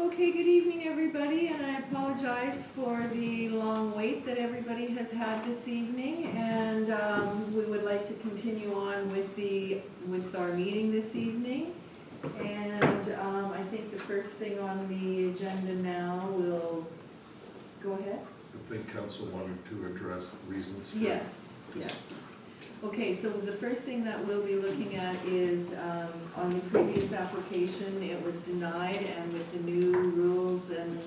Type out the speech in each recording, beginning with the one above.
Okay, good evening, everybody, and I apologize for the long wait that everybody has had this evening. And we would like to continue on with our meeting this evening. And I think the first thing on the agenda now will, go ahead. I think council wanted to address reasons for. Yes, yes. Okay, so the first thing that we'll be looking at is, on the previous application, it was denied, and with the new rules and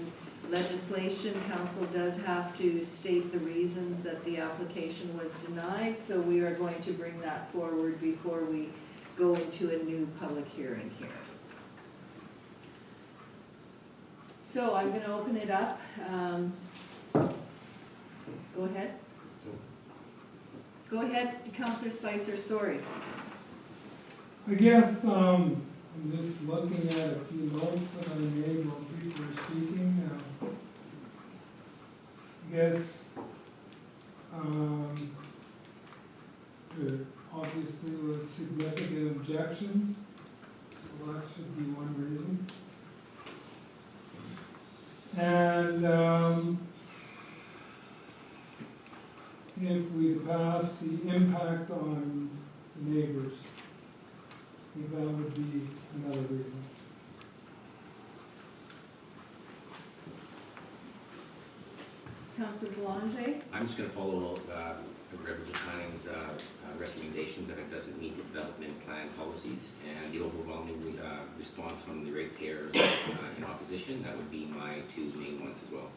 legislation, council does have to state the reasons that the application was denied, so we are going to bring that forward before we go into a new public hearing here. So I'm gonna open it up. Go ahead. Go ahead, Councillor Spicer, sorry. I guess, I'm just looking at a few notes that I made while people were speaking. I guess, there obviously was significant objections, so that should be one reason. And, if we pass the impact on the neighbors, I think that would be another reason. Councillor Boulanger? I'm just going to follow Riverview Planning's recommendation that it doesn't meet the development plan policies, and the overwhelming response from the ratepayers in opposition. That would be my two main ones as well.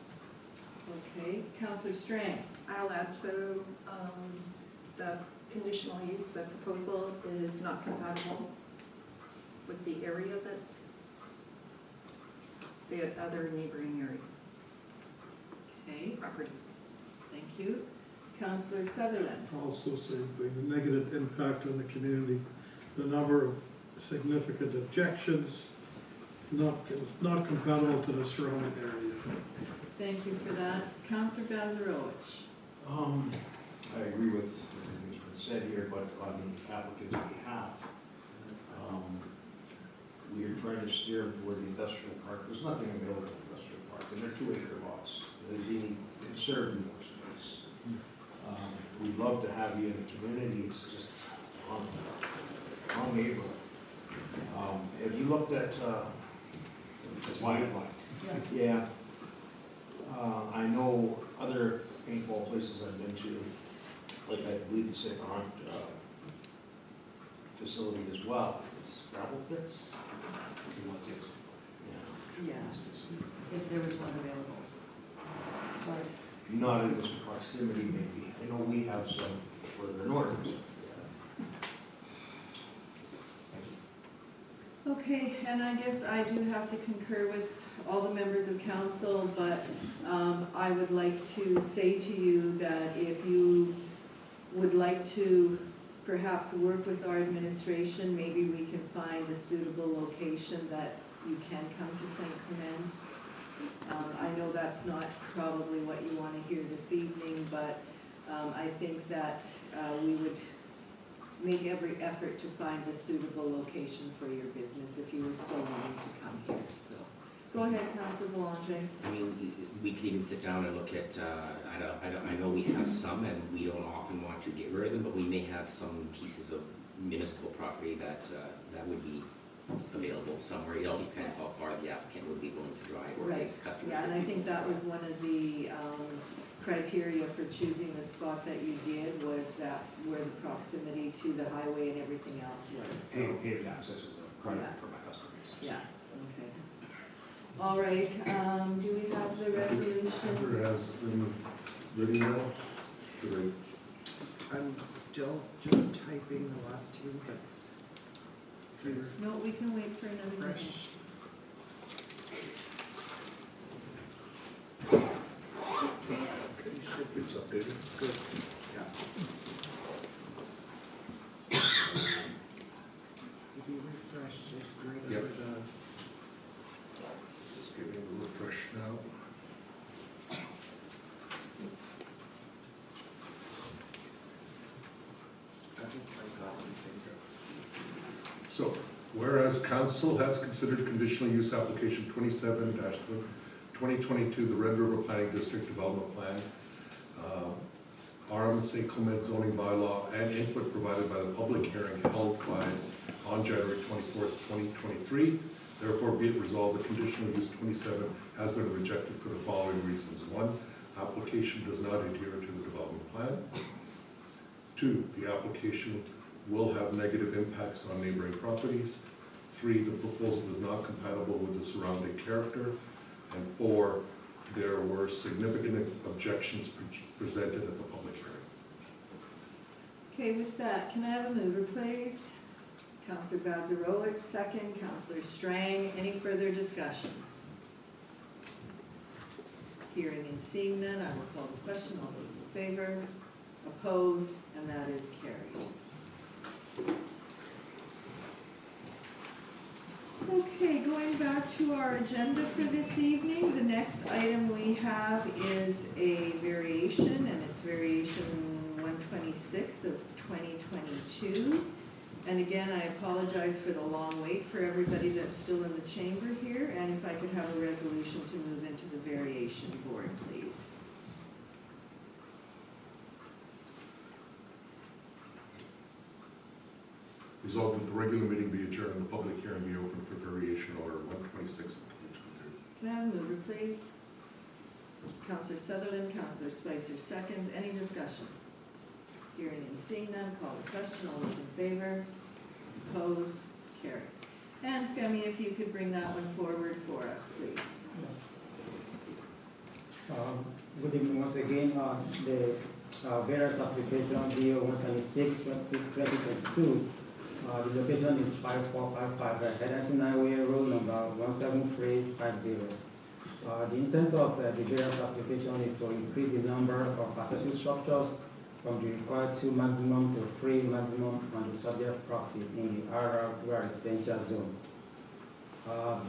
Okay, Councillor Strang? I'll add to the conditional use, the proposal is not compatible with the area that's the other neighboring areas, Okay, properties. thank you. Councillor Sutherland? Also same thing, the negative impact on the community, the number of significant objections, not compatible to the surrounding area. Thank you for that. Councillor Bazarowicz? I agree with everything that's been said here, but on the applicant's behalf, we are trying to steer toward the industrial park. There's nothing available in the industrial park, and they're 2-acre lots. They're being conserved in more space. We'd love to have you in the community, it's just wrong neighborhood. Have you looked at, Wildlife? Yeah. I know other paintball places I've been to, like I believe the St. Laurent facility as well, it's gravel pits. Yeah, if there was one available. Sorry. Not in this proximity maybe. I know we have some further north. Okay, and I guess I do have to concur with all the members of council, but I would like to say to you that if you would like to perhaps work with our administration, maybe we can find a suitable location that you can come to St. Clements. I know that's not probably what you want to hear this evening, but I think that we would make every effort to find a suitable location for your business if you were still wanting to come here, so. Go ahead, Councillor Boulanger. I mean, we could even sit down and look at, I know we have some, and we don't often want to get rid of them, but we may have some pieces of municipal property that would be available somewhere. It all depends how far the applicant would be willing to drive, or his customers. Yeah, and would I be think willing that to was one of the criteria for choosing the spot that you did, was that where the proximity to the highway and everything else was. Paved access is a credit for my customers. Yeah, okay. All right, do we have the resolution? Amber has them ready now. Should I'm still just typing the last two bits. No, we can wait for another minute. Fresh. You should I, it's updated. good. Yeah. If you refresh, it's right Yep. over the. Just giving it a refresh now. I think I got everything. So, Whereas council has considered conditional use application 27-2022, the Red River Planning District Development Plan, RMSA Clement zoning bylaw, and input provided by the public hearing held on January 24th, 2023. Therefore, be it resolved that conditional use 27 has been rejected for the following reasons. 1, application does not adhere to the development plan. 2, the application will have negative impacts on neighboring properties. 3, the proposal is not compatible with the surrounding character. And 4, there were significant objections presented at the public hearing. Okay, with that, can I have a mover, please? Councillor Bazarowicz, second. Councillor Strang, any further discussions? Hearing and seeing none, I will call the question. All those in favor? Opposed? And that is carried. Okay, going back to our agenda for this evening, the next item we have is a variation, and it's variation 126 of 2022. And again, I apologize for the long wait for everybody that's still in the chamber here, and if I could have a resolution to move into the variation board, please. Resolved that the regular meeting be adjourned and the public hearing be open for variation order 126 of 2022. Can I have a mover, please? Councillor Sutherland, Councillor Spicer seconds. Any discussion? Hearing and seeing none, call the question. All those in favor? Opposed? Carried. And Femi, if you could bring that one forward for us, please. Yes. Good evening once again. The various application DO 126/2022. The location is 5455 Henderson Highway Road number 17350. The intent of the various application is to increase the number of accessory structures from the required 2 maximum to 3 maximum on the subject property in the RR2 residential zone.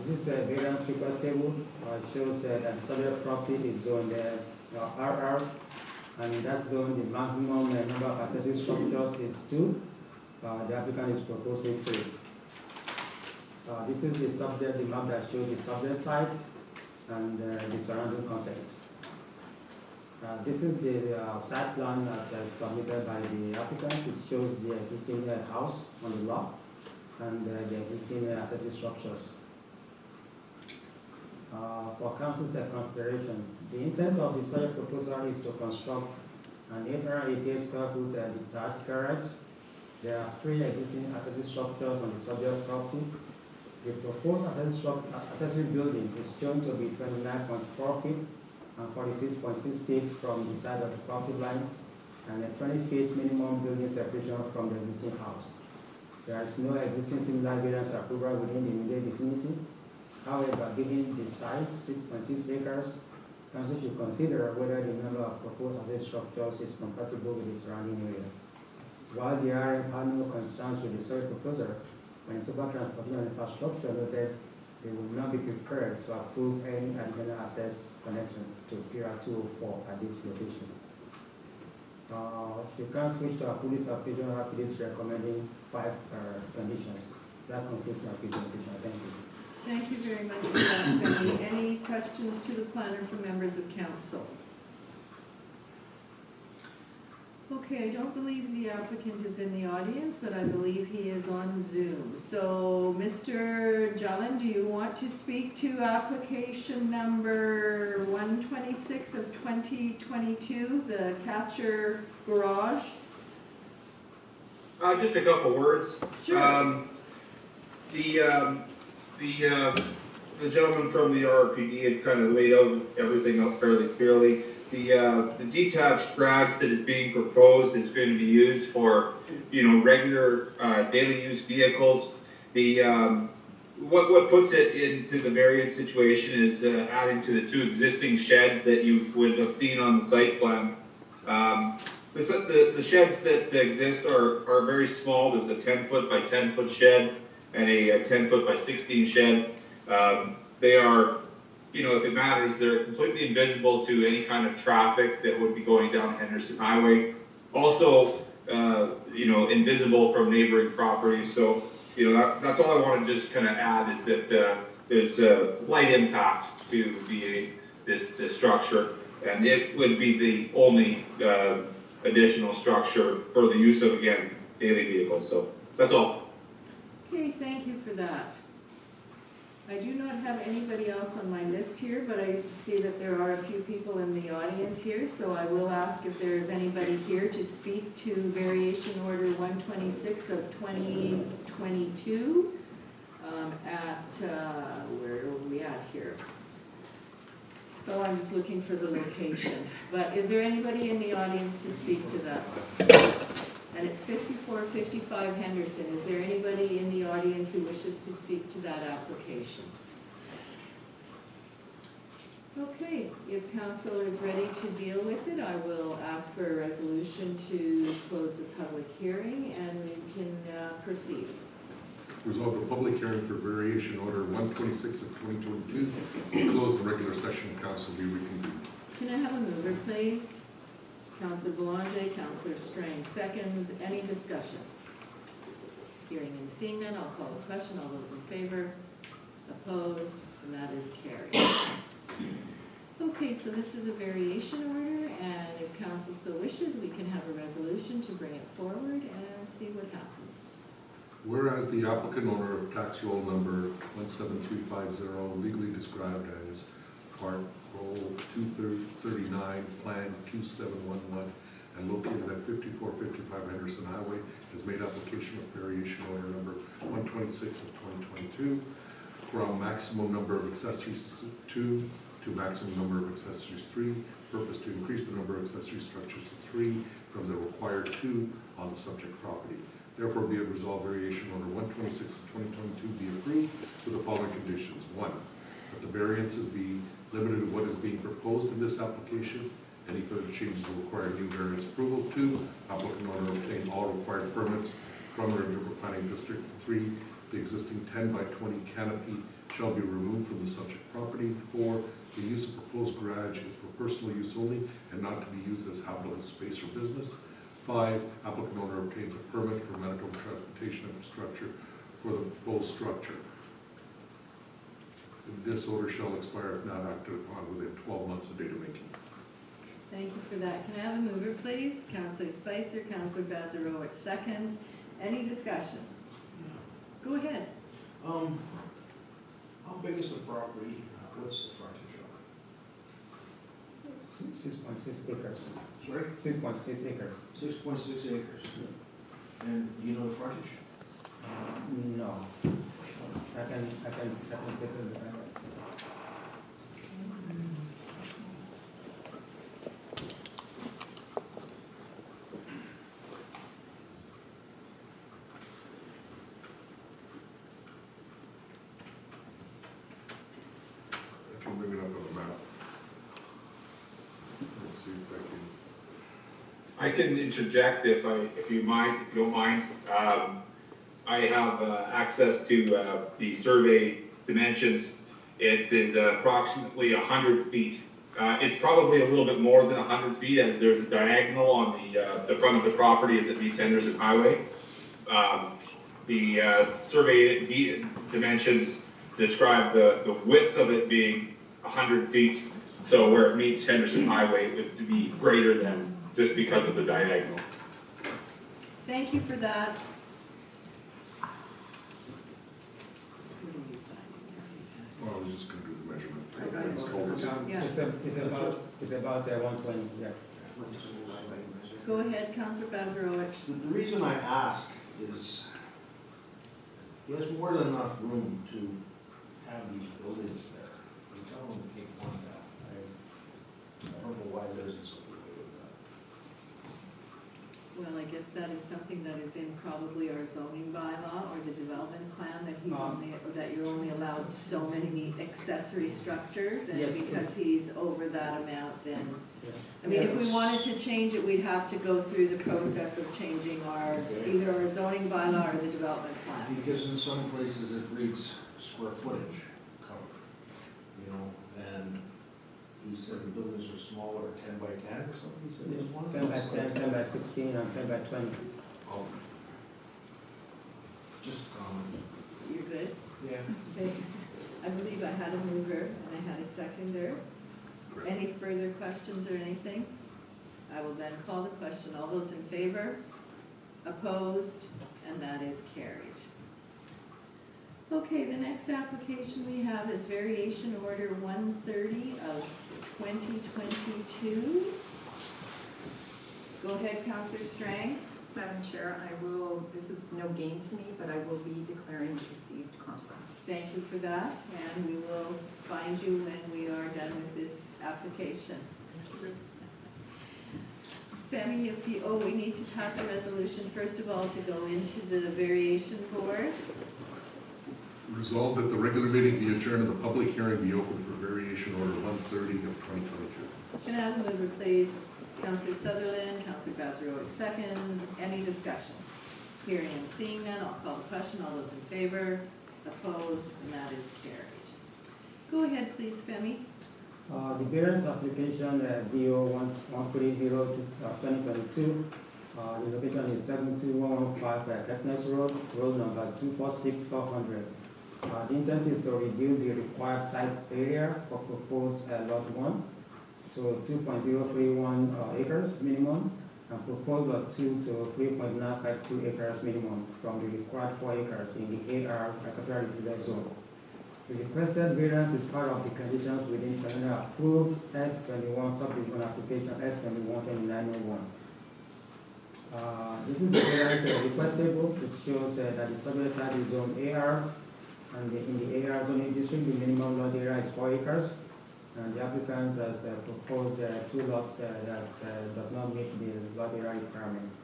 This is a variance request table. It shows that the subject property is zoned RR, and in that zone the maximum number of accessory structures is 2. The applicant is proposing 3. This is the subject, the map that shows the subject site and the surrounding context. This is the site plan as submitted by the applicant. It shows the existing house on the lot and the existing accessory structures. For council's consideration, the intent of the subject proposal is to construct an 888 square foot detached garage. There are 3 existing accessory structures on the subject property. The proposed accessory building is shown to be 29.4 feet and 46.6 feet from the side of the property line, and a 20 feet minimum building separation from the existing house. There is no existing similar variance approval within the immediate vicinity. However, given the size, 6.6 acres, council should consider whether the number of proposed accessory structures is compatible with the surrounding area. While the RM had no concerns with the soil proposer, when total transportation infrastructure noted, they will not be prepared to approve any additional access connection to PR 204 at this location. If you can switch to approve this application, please recommending 5 conditions. That concludes my presentation. Thank you. Thank you very much for that, Femi. Any questions to the planner from members of council? Okay, I don't believe the applicant is in the audience, but I believe he is on Zoom. So, Mr. Jelen, do you want to speak to application number 126 of 2022, the Catcher Garage? Just a couple words. Sure. The gentleman from the RRPD had kind of laid out everything out fairly clearly. The detached garage that is being proposed is going to be used for, regular daily use vehicles. What puts it into the variance situation is adding to the 2 existing sheds that you would have seen on the site plan. The sheds that exist are very small. There's a 10-foot by 10-foot shed and a 10-foot by 16 shed. They are, if it matters, they're completely invisible to any kind of traffic that would be going down Henderson Highway. Also, invisible from neighboring properties. So That's all I want to just kind of add is that there's a light impact to this structure, and it would be the only additional structure for the use of, again, daily vehicles. So that's all. Okay, thank you for that. I do not have anybody else on my list here, but I see that there are a few people in the audience here, so I will ask if there is anybody here to speak to Variation Order 126 of 2022 where are we at here? Oh, I'm just looking for the location. But is there anybody in the audience to speak to that? And it's 5455 Henderson. Is there anybody in the audience who wishes to speak to that application? Okay, if council is ready to deal with it, I will ask for a resolution to close the public hearing and we can proceed. Resolve the public hearing for Variation Order 126 of 2022 to close the regular session of council be reconvened. Can I have a mover, please? Councillor Boulanger, Councillor Strange seconds. Any discussion? Hearing and seeing none, I'll call the question. All those in favor? Opposed? And that is carried. Okay, so this is a variation order, and if council so wishes, we can have a resolution to bring it forward and see what happens. Whereas the applicant owner of tax roll number 17350, legally described as Part Roll 239, Plan 2711, and located at 5455 Henderson Highway, has made application of variation order number 126 of 2022 from maximum number of accessories 2 to maximum number of accessories 3, purpose to increase the number of accessory structures to 3 from the required 2 on the subject property. Therefore, be it resolved, variation order 126 of 2022 be approved with the following conditions. 1, that the variances be limited to what is being proposed in this application. Any further changes will require new variance approval. 2, applicant owner obtain all required permits from the River Planning District. 3, the existing 10 by 20 canopy shall be removed from the subject property. 4, the use of proposed garage is for personal use only and not to be used as habitable space or business. 5, applicant owner obtains a permit for Manitoba Transportation Infrastructure for the proposed structure. This order shall expire if not acted upon within 12 months of date of making. Thank you for that. Can I have a mover, please? Councillor Spicer, Councillor Bazarowicz seconds. Any discussion? Go ahead. How big is the property? What's the frontage on 6.6 acres. it? Sorry? 6.6 acres. 6.6 acres. And do you know the frontage? No. I can take a look at it. I can bring it up on the map. Let's see if I can. I can interject if you don't mind. I have access to the survey dimensions. It is approximately 100 feet. It's probably a little bit more than 100 feet, as there's a diagonal on the front of the property as it meets Henderson Highway. The survey dimensions describe the width of it being 100 feet. So where it meets Henderson Highway, it would be greater than, just because of the diagonal. Thank you for that. Well, I was just going to do the measurement. I got it. He's told us. Yeah. It's about 120, yeah. Go ahead, Councillor Bazarowicz. The reason I ask is, he has more than enough room to have these buildings there. You tell him to take one down. I don't know why there isn't something to do with that. Well, I guess that is something that is in probably our zoning bylaw or the development plan, that he's only, or that you're only allowed so many accessory structures, and Yes, because yes. he's over that amount, then, Yeah. I mean, if we wanted to change it, we'd have to go through the process of changing either our zoning bylaw or the development plan. Because in some places it reads square footage covered, you know, and he said the buildings are smaller, 10 by 10 or something, he said Yes, there's one. 10 by 10, 10 by 16, and 10 by 20. Oh. Just a comment. believe I had a mover and I had a seconder. Correct. Any further questions or anything? I will then call the question. All those in favor? Opposed? And that is carried. Okay, the next application we have is Variation Order 130 of 2022. Go ahead, Councillor Strang. Madam Chair, I will, this is no gain to me, but I will be declaring received contract. Thank you for that, and we will find you when we are done with this application. Femi, if you, we need to pass a resolution, first of all, to go into the variation board. Resolved that the regular meeting be adjourned and the public hearing be open for variation order 130 of 2022. Can I have a mover, please? Councillor Sutherland, Councillor Bazarov seconds. Any discussion? Hearing and seeing none, I'll call the question. All those in favor? Opposed? And that is carried. Go ahead, please, Femi. The variance application, DO 130 2022, the location is 72115 Katniss Road, road number 246400. The intent is to reduce the required site area for proposed lot 1 to 2.031 acres minimum, and proposed lot 2 to 3.952 acres minimum from the required 4 acres in the AR capital residential zone. The requested variance is part of the conditions within the approved S21 subdivision application S21-2901. This is the variance requestable, which shows that the subject site is zone AR, and in the AR zoning district, the minimum lot area is 4 acres. And the applicant has proposed 2 lots that does not meet the lot area requirements.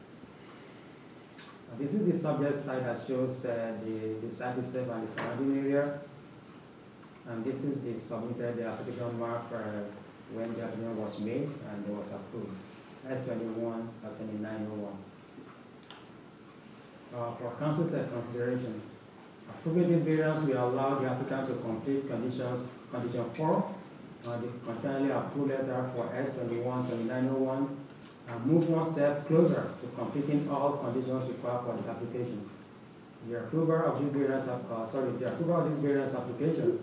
This is the subject site that shows the site itself and the surrounding area. And this is the submitted application mark when the application was made and it was approved. S21 2901. For council's consideration, approving this variance will allow the applicant to complete condition 4, the continually approved letter for S21 2901, and move one step closer to completing all conditions required for the application. The approval of this variance application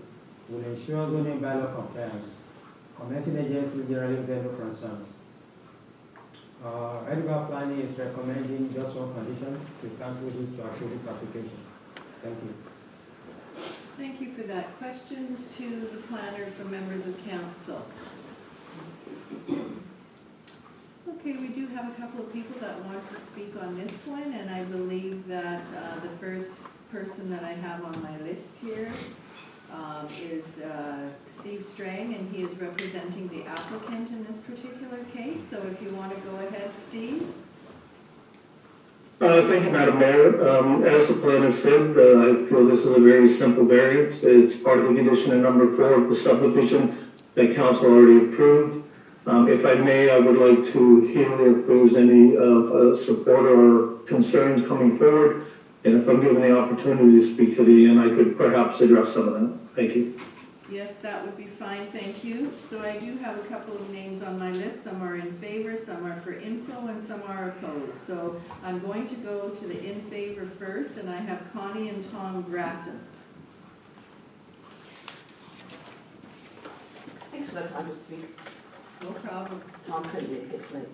will ensure zoning bylaw compliance. Commenting agencies generally have no concerns. Edinburgh Planning is recommending just one condition to council wishes to approve this application. Thank you. Thank you for that. Questions to the planner from members of council? Okay, we do have a couple of people that want to speak on this one, and I believe that the first person that I have on my list here is Steve Strang, and he is representing the applicant in this particular case. So if you want to go ahead, Steve. Thank you, Madam Mayor. As the planner said, I feel this is a very simple variance. It's part of the condition in number 4 of the subdivision that council already approved. If I may, I would like to hear if there's any support or concerns coming forward. And if I'm given the opportunity to speak to the end, I could perhaps address some of them. Thank you. Yes, that would be fine, thank you. So I do have a couple of names on my list. Some are in favor, some are for info, and some are opposed. So I'm going to go to the in favor first, and I have Connie and Tom Grattan. Thanks for the time to speak. No problem. Tom couldn't make it tonight.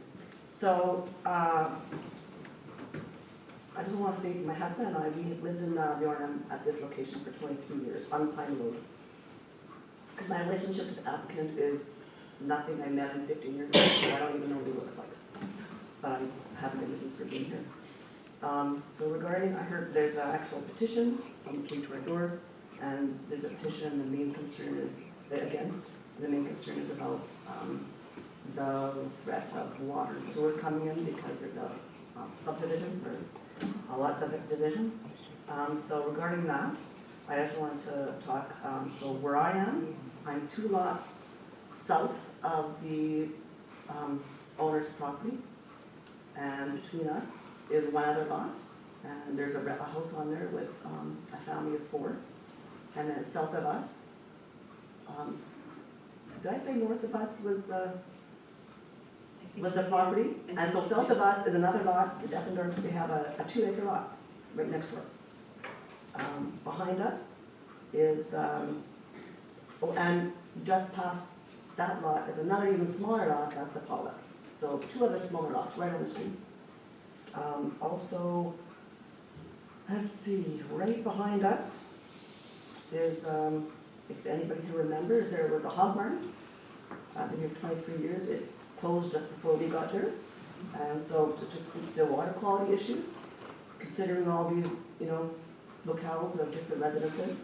So, I just want to state my husband and I, we lived in Bjornham at this location for 23 years on Pine Road. My relationship to the applicant is nothing. I met him 15 years ago, so I don't even know what he looks like. But I haven't been since for being here. So regarding, I heard there's an actual petition, someone came to our door, and there's a petition, and the main concern is against. The main concern is about the threat of water and sewer coming in because there's a subdivision or a lot division. So regarding that, I also want to talk, so where I am, I'm 2 lots south of the owner's property, and between us is 1 other lot, and there's a house on there with a family of 4, and then south of us, did I say north of us was the property? And so south of us is another lot, the Deppendorfs, they have a 2-acre lot right next door. Behind us is Oh, and just past that lot is another even smaller lot, that's the Pollux. So 2 other smaller lots right on the street. Also, let's see, right behind us is, if anybody who remembers, there was a hog barn. I've been here 23 years, it closed just before we got here. And so to speak to water quality issues, considering all these, you know, locales of different residences.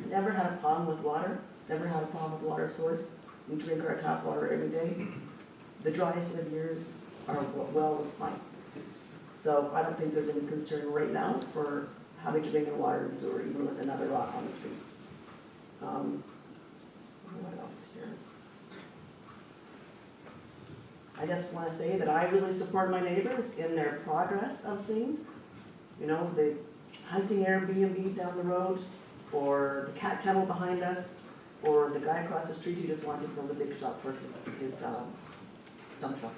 Never had a problem with water, never had a problem with water source. We drink our tap water every day. The driest of years, our well was fine. So I don't think there's any concern right now for having to bring in water and sewer, even with another lot on the street. What else here? I just want to say that I really support my neighbors in their progress of things. You know, the hunting Airbnb down the road, or the cat kennel behind us, or the guy across the street who just wanted to build a big shop for his dump truck.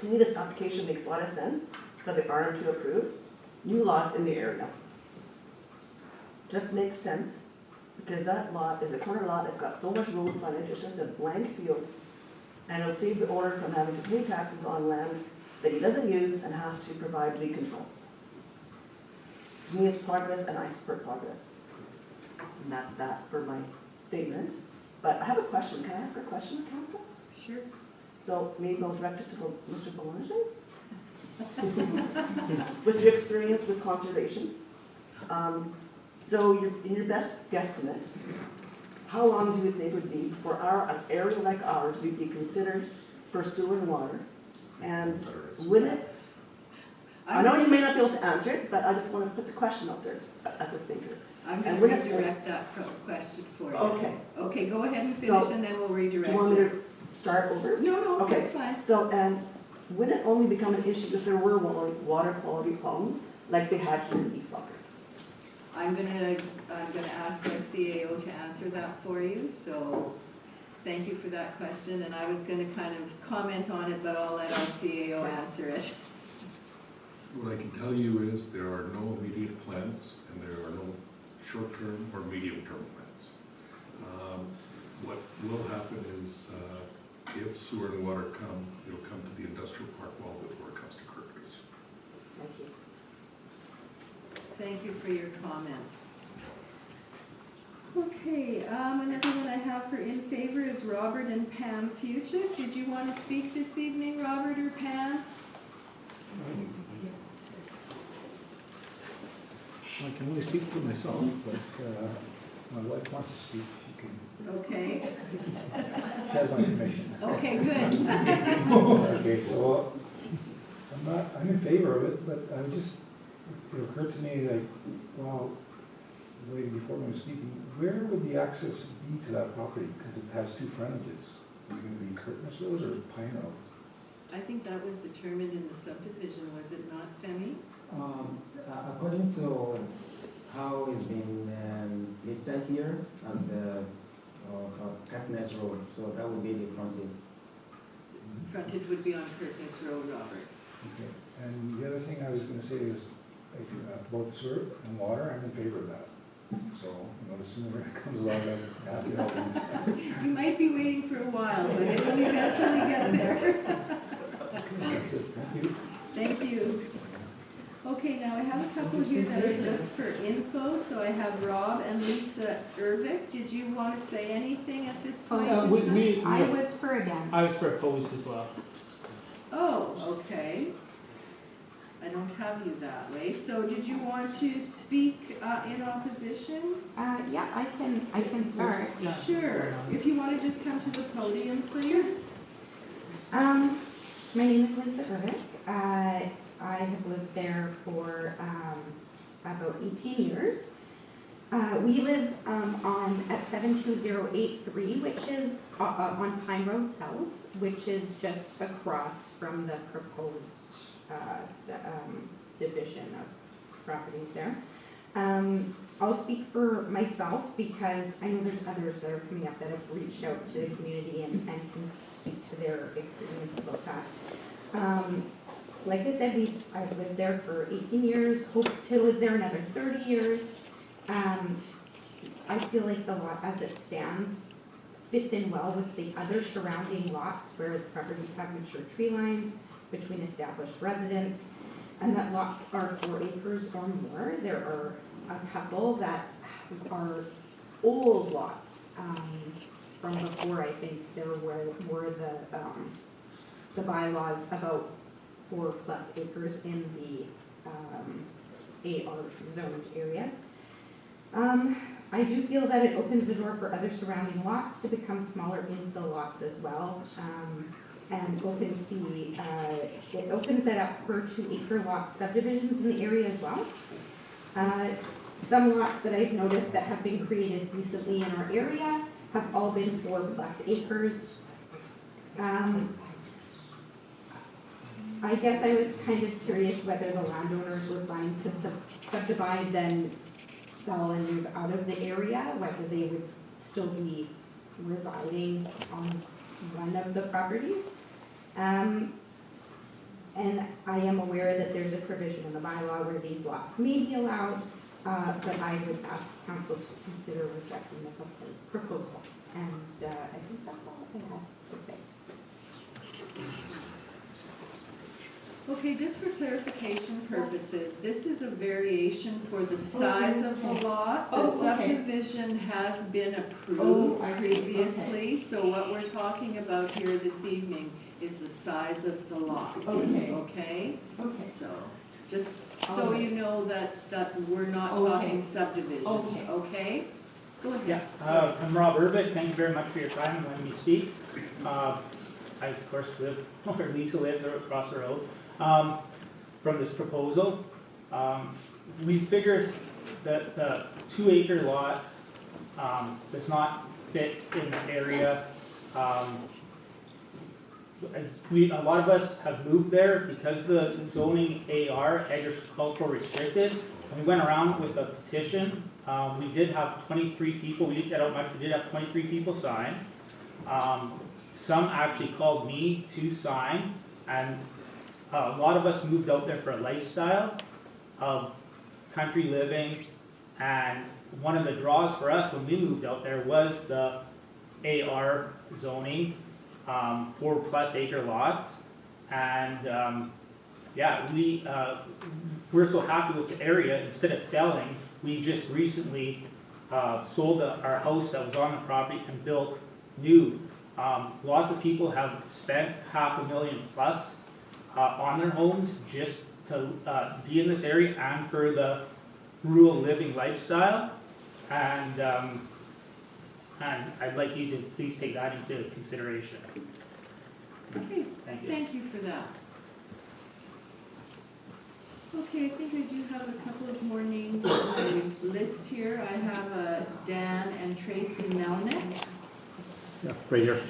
To me, this application makes a lot of sense for the RM to approve new lots in the area. Just makes sense, because that lot is a corner lot, it's got so much road frontage, it's just a blank field, and it'll save the owner from having to pay taxes on land that he doesn't use and has to provide weed control. To me, it's progress, and I support progress. And that's that for my statement. But I have a question. Can I ask a question of council? Sure. So maybe I'll direct it to Mr. Boulanger. With your experience with conservation. So in your best guesstimate, how long do you think would be for an area like ours, we'd be considered for sewer and water? And wouldn't it, I know you may not be able to answer it, but I just want to put the question out there as a thinker. I'm going to redirect that question for you. Okay. Okay, go ahead and finish, and then we'll redirect Do you want me to start over? No, Okay. that's fine. So, and would it only become an issue if there were water quality problems like they had here in East Locker? I'm gonna ask our CAO to answer that for you, so thank you for that question, and I was gonna kind of comment on it, but I'll let our CAO answer it. What I can tell you is there are no immediate plans, and there are no short-term or medium-term plans. What will happen is if sewer and water come, it'll come to the industrial park well before it comes to Kirklees. Thank you. Thank you for your comments. Okay, another one I have for in favor is Robert and Pam Fuchik. Did you want to speak this evening, Robert or Pam? I can only speak for myself, but my wife wants to speak. She can. Okay. She has my permission. Okay, good. Okay, so I'm in favor of it, but it occurred to me, like, well, waiting before I was speaking, where would the access be to that property? Because it has 2 frontages. Is it going to be Kirkness Road or Pine Road? I think that was determined in the subdivision, was it not, Femi? According to how it's been listed here as Kirkness Road, so that would be the frontage. Frontage would be on Kirkness Road, Robert. Okay. And the other thing I was going to say is, like, both sewer and water, I'm in favor of that. So, the sooner it comes along, I'm happy about it. You might be waiting for a while, but it will eventually get there. Okay, that's it. Thank you. Thank you. Okay, now I have a couple here that are just for info. So I have Rob and Lisa Ervick. Did you want to say anything at this point in time? I was for against. I was for opposed as well. Oh, okay. I don't have you that way. So did you want to speak in opposition? Yeah, I can start. Sure. If you want to just come to the podium, please. My name is Lisa Ervick. I have lived there for about 18 years. We live at 72083, which is on Pine Road South, which is just across from the proposed division of properties there. I'll speak for myself because I know there's others that are coming up that have reached out to the community and can speak to their experience about that. Like I said, I've lived there for 18 years, hope to live there another 30 years. I feel like the lot as it stands fits in well with the other surrounding lots where the properties have mature tree lines between established residents, and that lots are 4 acres or more. There are a couple that are old lots, from before I think there were the bylaws about 4+ acres in the AR zoned areas. I do feel that it opens the door for other surrounding lots to become smaller infill lots as well. And it opens it up for 2-acre lot subdivisions in the area as well. Some lots that I've noticed that have been created recently in our area have all been 4+ acres. I guess I was kind of curious whether the landowners were planning to subdivide, then sell and move out of the area, whether they would still be residing on one of the properties. And I am aware that there's a provision in the bylaw where these lots may be allowed, but I would ask council to consider rejecting the proposal. And I think that's all I have to say. Okay, just for clarification purposes, this is a variation for the size of the lot. The subdivision has been approved previously, so what we're talking about here this evening is the size of the lot. Okay? So, just so you know that we're not talking subdivision, okay? Go ahead. Yeah, I'm Rob Urbick. Thank you very much for your time and letting me speak. I, of course, live where Lisa lives, across the road. From this proposal, we figured that the 2-acre lot does not fit in the area. A lot of us have moved there because the zoning AR, agricultural restricted, and we went around with a petition. We did have 23 people, we didn't get out much, we did have 23 people sign. Some actually called me to sign, and a lot of us moved out there for a lifestyle of country living, and one of the draws for us when we moved out there was the AR zoning, 4+ acre lots, and yeah, we're so happy with the area. Instead of selling, we just recently sold our house that was on the property and built new. Lots of people have spent $500,000+ on their homes just to be in this area and for the rural living lifestyle. And I'd like you to please take that into consideration. Okay, thank you. Thank you for that. Okay, I think I do have a couple of more names on my list here. I have Dan and Tracy Melnick. Yeah, right here.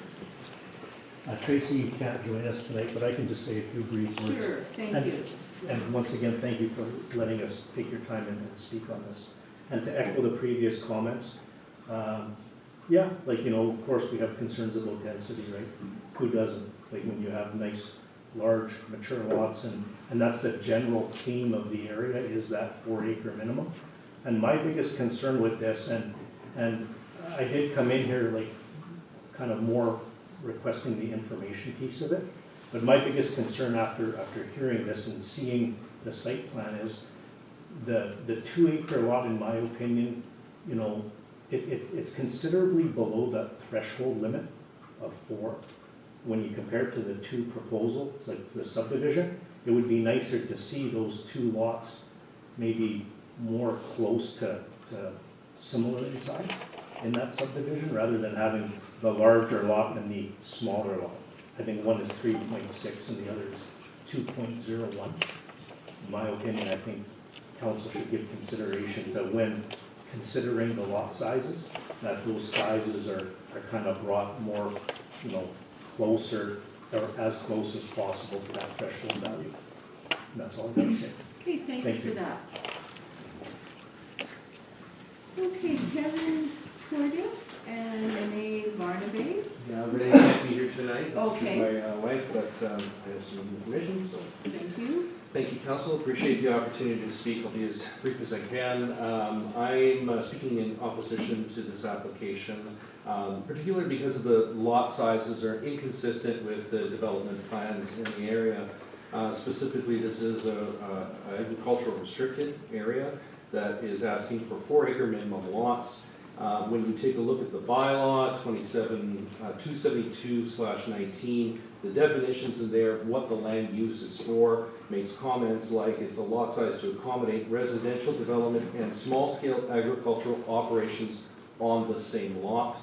Tracy can't join us tonight, but I can just say a few brief words. Sure, thank you. And once again, thank you for letting us take your time and speak on this. And to echo the previous comments, yeah, like, you know, of course we have concerns about density, right? Who doesn't? Like when you have nice, large, mature lots, and that's the general theme of the area, is that 4-acre minimum. And my biggest concern with this, and I did come in here like kind of more requesting the information piece of it, but my biggest concern after hearing this and seeing the site plan is the 2-acre lot, in my opinion, you know, it's considerably below that threshold limit of 4. When you compare it to the 2 proposals, like the subdivision, it would be nicer to see those 2 lots maybe more close to similar in size in that subdivision, rather than having the larger lot and the smaller lot. I think one is 3.6 and the other is 2.01. In my opinion, I think council should give consideration to, when considering the lot sizes, that those sizes are kind of brought more, you know, closer, or as close as possible to that threshold value. And that's all I'm going to say. Okay, thank you for that. Okay, Kevin Cordiff and Renee Barnaby. Yeah, Renee can't be here tonight. Okay. She's my wife, but I have some information, so. Thank you. Thank you, Council. Appreciate the opportunity to speak. I'll be as brief as I can. I'm speaking in opposition to this application, particularly because of the lot sizes are inconsistent with the development plans in the area. Specifically, this is a agricultural restricted area that is asking for 4-acre minimum lots. When you take a look at the bylaw 272/19, the definitions in there, what the land use is for, makes comments like it's a lot size to accommodate residential development and small-scale agricultural operations on the same lot.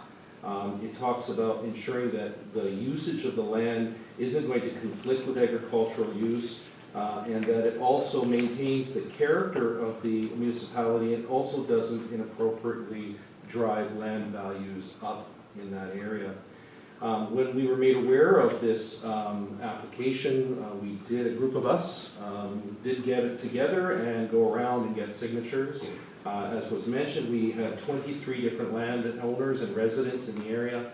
It talks about ensuring that the usage of the land isn't going to conflict with agricultural use, and that it also maintains the character of the municipality and also doesn't inappropriately drive land values up in that area. When we were made aware of this application, a group of us did get it together and go around and get signatures. As was mentioned, we had 23 different landowners and residents in the area,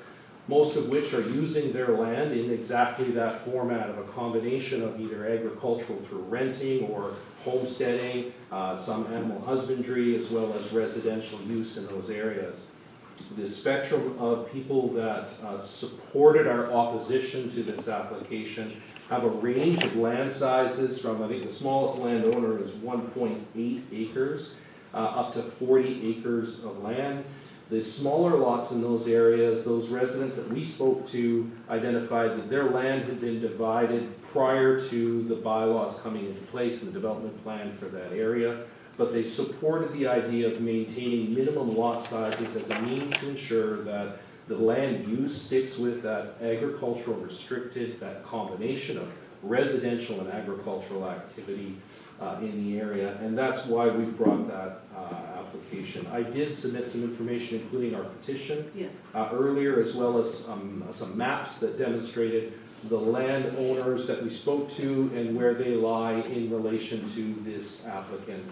most of which are using their land in exactly that format of a combination of either agricultural through renting or homesteading, some animal husbandry, as well as residential use in those areas. The spectrum of people that supported our opposition to this application have a range of land sizes from, I think the smallest landowner is 1.8 acres, up to 40 acres of land. The smaller lots in those areas, those residents that we spoke to identified that their land had been divided prior to the bylaws coming into place and the development plan for that area, but they supported the idea of maintaining minimum lot sizes as a means to ensure that the land use sticks with that agricultural restricted, that combination of residential and agricultural activity in the area, and that's why we brought that application. I did submit some information, including our petition earlier, as well as some maps that demonstrated the landowners that we spoke to and where they lie in relation to this applicant.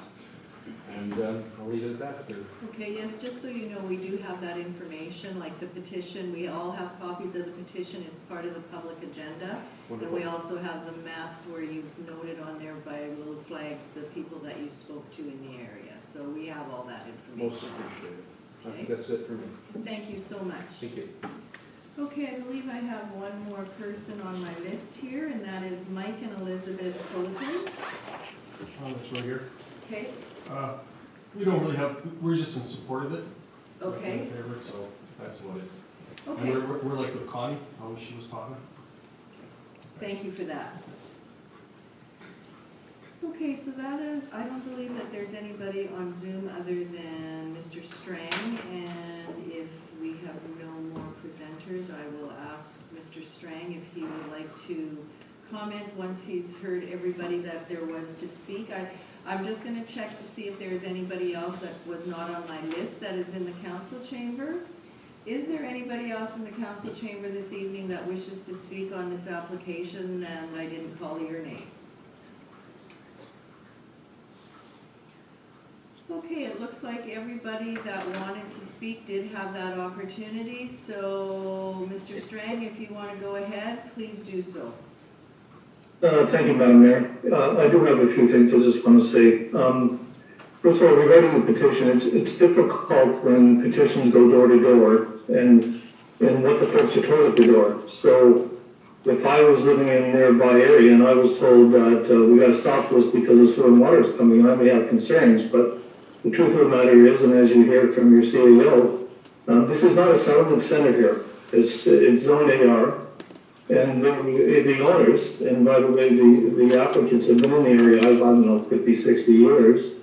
And I'll leave it at that. Okay, yes, just so you know, we do have that information, like the petition. We all have copies of the petition. It's part of the public agenda. Wonderful. And we also have the maps where you've noted on there by little flags the people that you spoke to in the area. So we have all that information. Most appreciated. I Okay. think that's it for me. Thank you so much. Thank you. Okay, I believe I have one more person on my list here, and that is Mike and Elizabeth Posey. It's right here. Okay, We don't really have, we're just in support of it. okay, In favor, so that's what it. okay. And we're like with Connie, how she was talking. Thank you for that. Okay, so that is, I don't believe that there's anybody on Zoom other than Mr. Strang, and if we have no more presenters, I will ask Mr. Strang if he would like to comment once he's heard everybody that there was to speak. I'm just gonna check to see if there's anybody else that was not on my list that is in the council chamber. Is there anybody else in the council chamber this evening that wishes to speak on this application and I didn't call your name? Okay, it looks like everybody that wanted to speak did have that opportunity, so Mr. Strang, if you want to go ahead, please do so. Thank you, Madam Mayor. I do have a few things I just want to say. First of all, regarding the petition, it's difficult when petitions go door to door and what the folks are told at the door. So if I was living in a nearby area and I was told that we got to stop this because the sewer and water is coming in, I may have concerns, but the truth of the matter is, and as you hear from your CEO, this is not a settlement center here. It's zone AR. And the owners, and by the way, the applicants have been in the area, I don't know, 50, 60 years.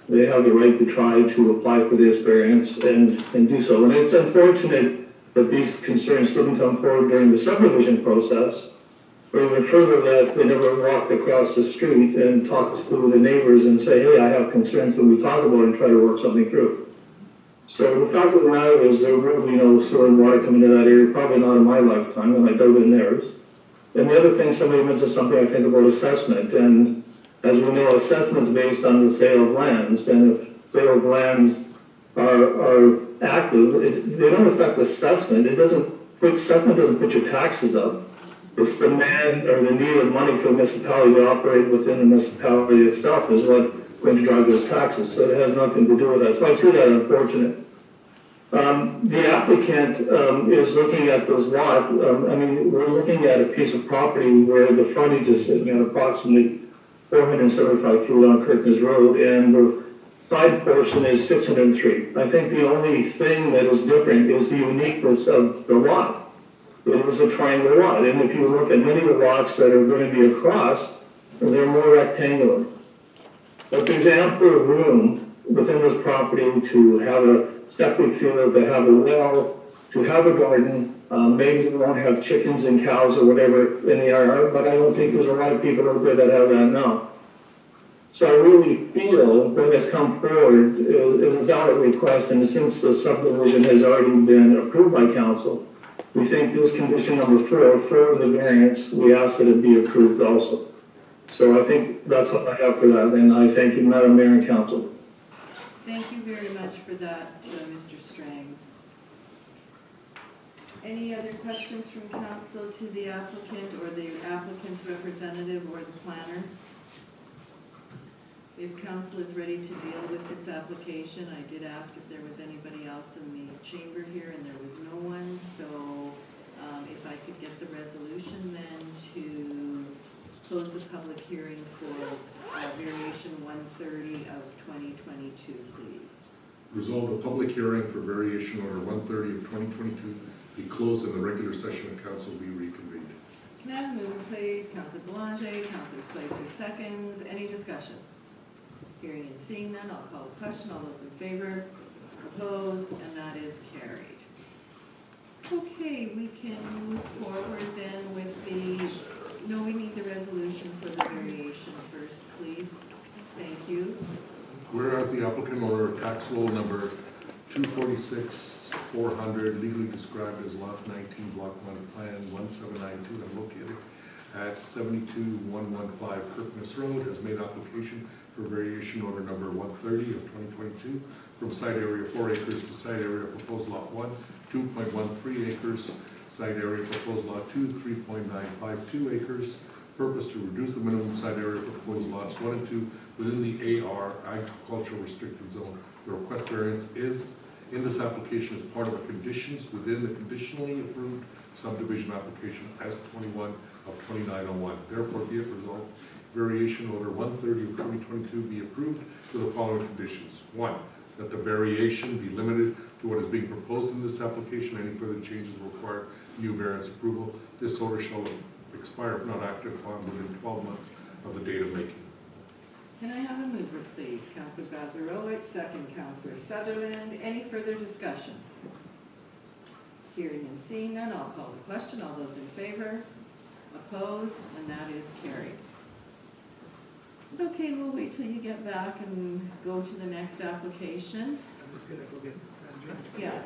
They have the right to try to apply for this variance and do so. And it's unfortunate that these concerns didn't come forward during the subdivision process, or even further that they never walked across the street and talked to the neighbors and say, hey, I have concerns when we talk about it and try to work something through. So the fact of the matter is there will be no sewer and water coming to that area, probably not in my lifetime, and I doubt in theirs. And the other thing, somebody mentioned something I think about assessment, and as we know, assessment is based on the sale of lands, and if sale of lands are active, they don't affect assessment. Assessment doesn't put your taxes up. It's the demand or the need of money for the municipality to operate within the municipality itself is what's going to drive those taxes. So it has nothing to do with that. So I see that unfortunate. The applicant is looking at those lots. We're looking at a piece of property where the frontage is sitting at approximately 475 feet on Kirkness Road, and the side portion is 603. I think the only thing that is different is the uniqueness of the lot. It is a triangle lot, and if you look at many of the lots that are going to be across, they're more rectangular. But there's ample room within this property to have a septic field, to have a well, to have a garden. Maybe they won't have chickens and cows or whatever in the yard, but I don't think there's a lot of people out there that have that now. So I really feel when it's come forward, it was a valid request, and since the subdivision has already been approved by council, we think this condition number 4, for the variance, we ask that it be approved also. So I think that's all I have for that, and I thank you, Madam Mayor and Council. Thank you very much for that, Mr. Strang. Any other questions from council to the applicant or the applicant's representative or the planner? If council is ready to deal with this application, I did ask if there was anybody else in the chamber here, and there was no one, so if I could get the resolution then to close the public hearing for variation 130 of 2022, please. Resolve the public hearing for variation order 130 of 2022 be closed and the regular session of council be reconvened. Can I have a mover, please? Councilor Boulanger, Councilor Spicer seconds. Any discussion? Hearing and seeing none, I'll call the question. All those in favor? Opposed? And that is carried. Okay, we can move forward then with the, no, we need the resolution for the variation first, please. Thank you. Whereas the applicant owner of tax roll number 246-400, legally described as lot 19, block 1, plan 1792, and located at 72115 Kirkness Road, has made application for variation order number 130 of 2022 from site area 4 acres to site area proposed lot 1, 2.13 acres, site area proposed lot 2, 3.952 acres. Purpose to reduce the minimum site area for proposed lots 1 and 2 within the AR, agricultural restricted zone. The request variance is in this application as part of the conditions within the conditionally approved subdivision application S21 of 2901. Therefore, be it resolved, variation order 130 of 2022 be approved with the following conditions. 1, that the variation be limited to what is being proposed in this application. Any further changes will require new variance approval. This order shall expire if not acted upon within 12 months of the date of making. Can I have a mover, please? Councilor Bazarowicz, second Councilor Sutherland. Any further discussion? Hearing and seeing none, I'll call the question. All those in favor? Opposed? And that is carried. Okay, we'll wait till you get back and go to the next application. I'm just gonna go get Sandra. Yeah.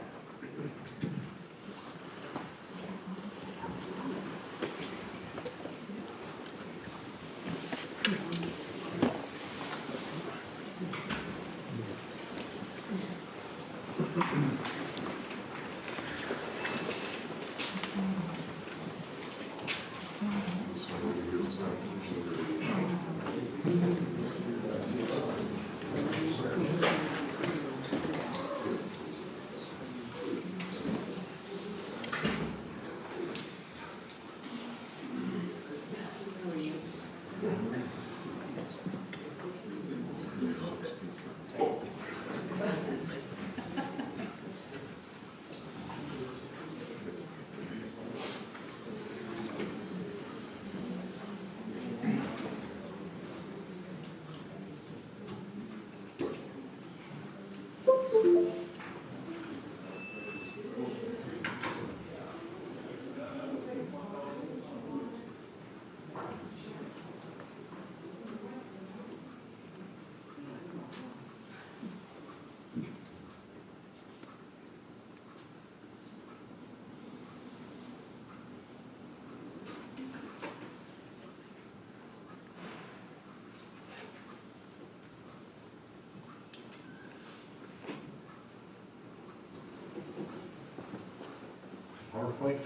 point?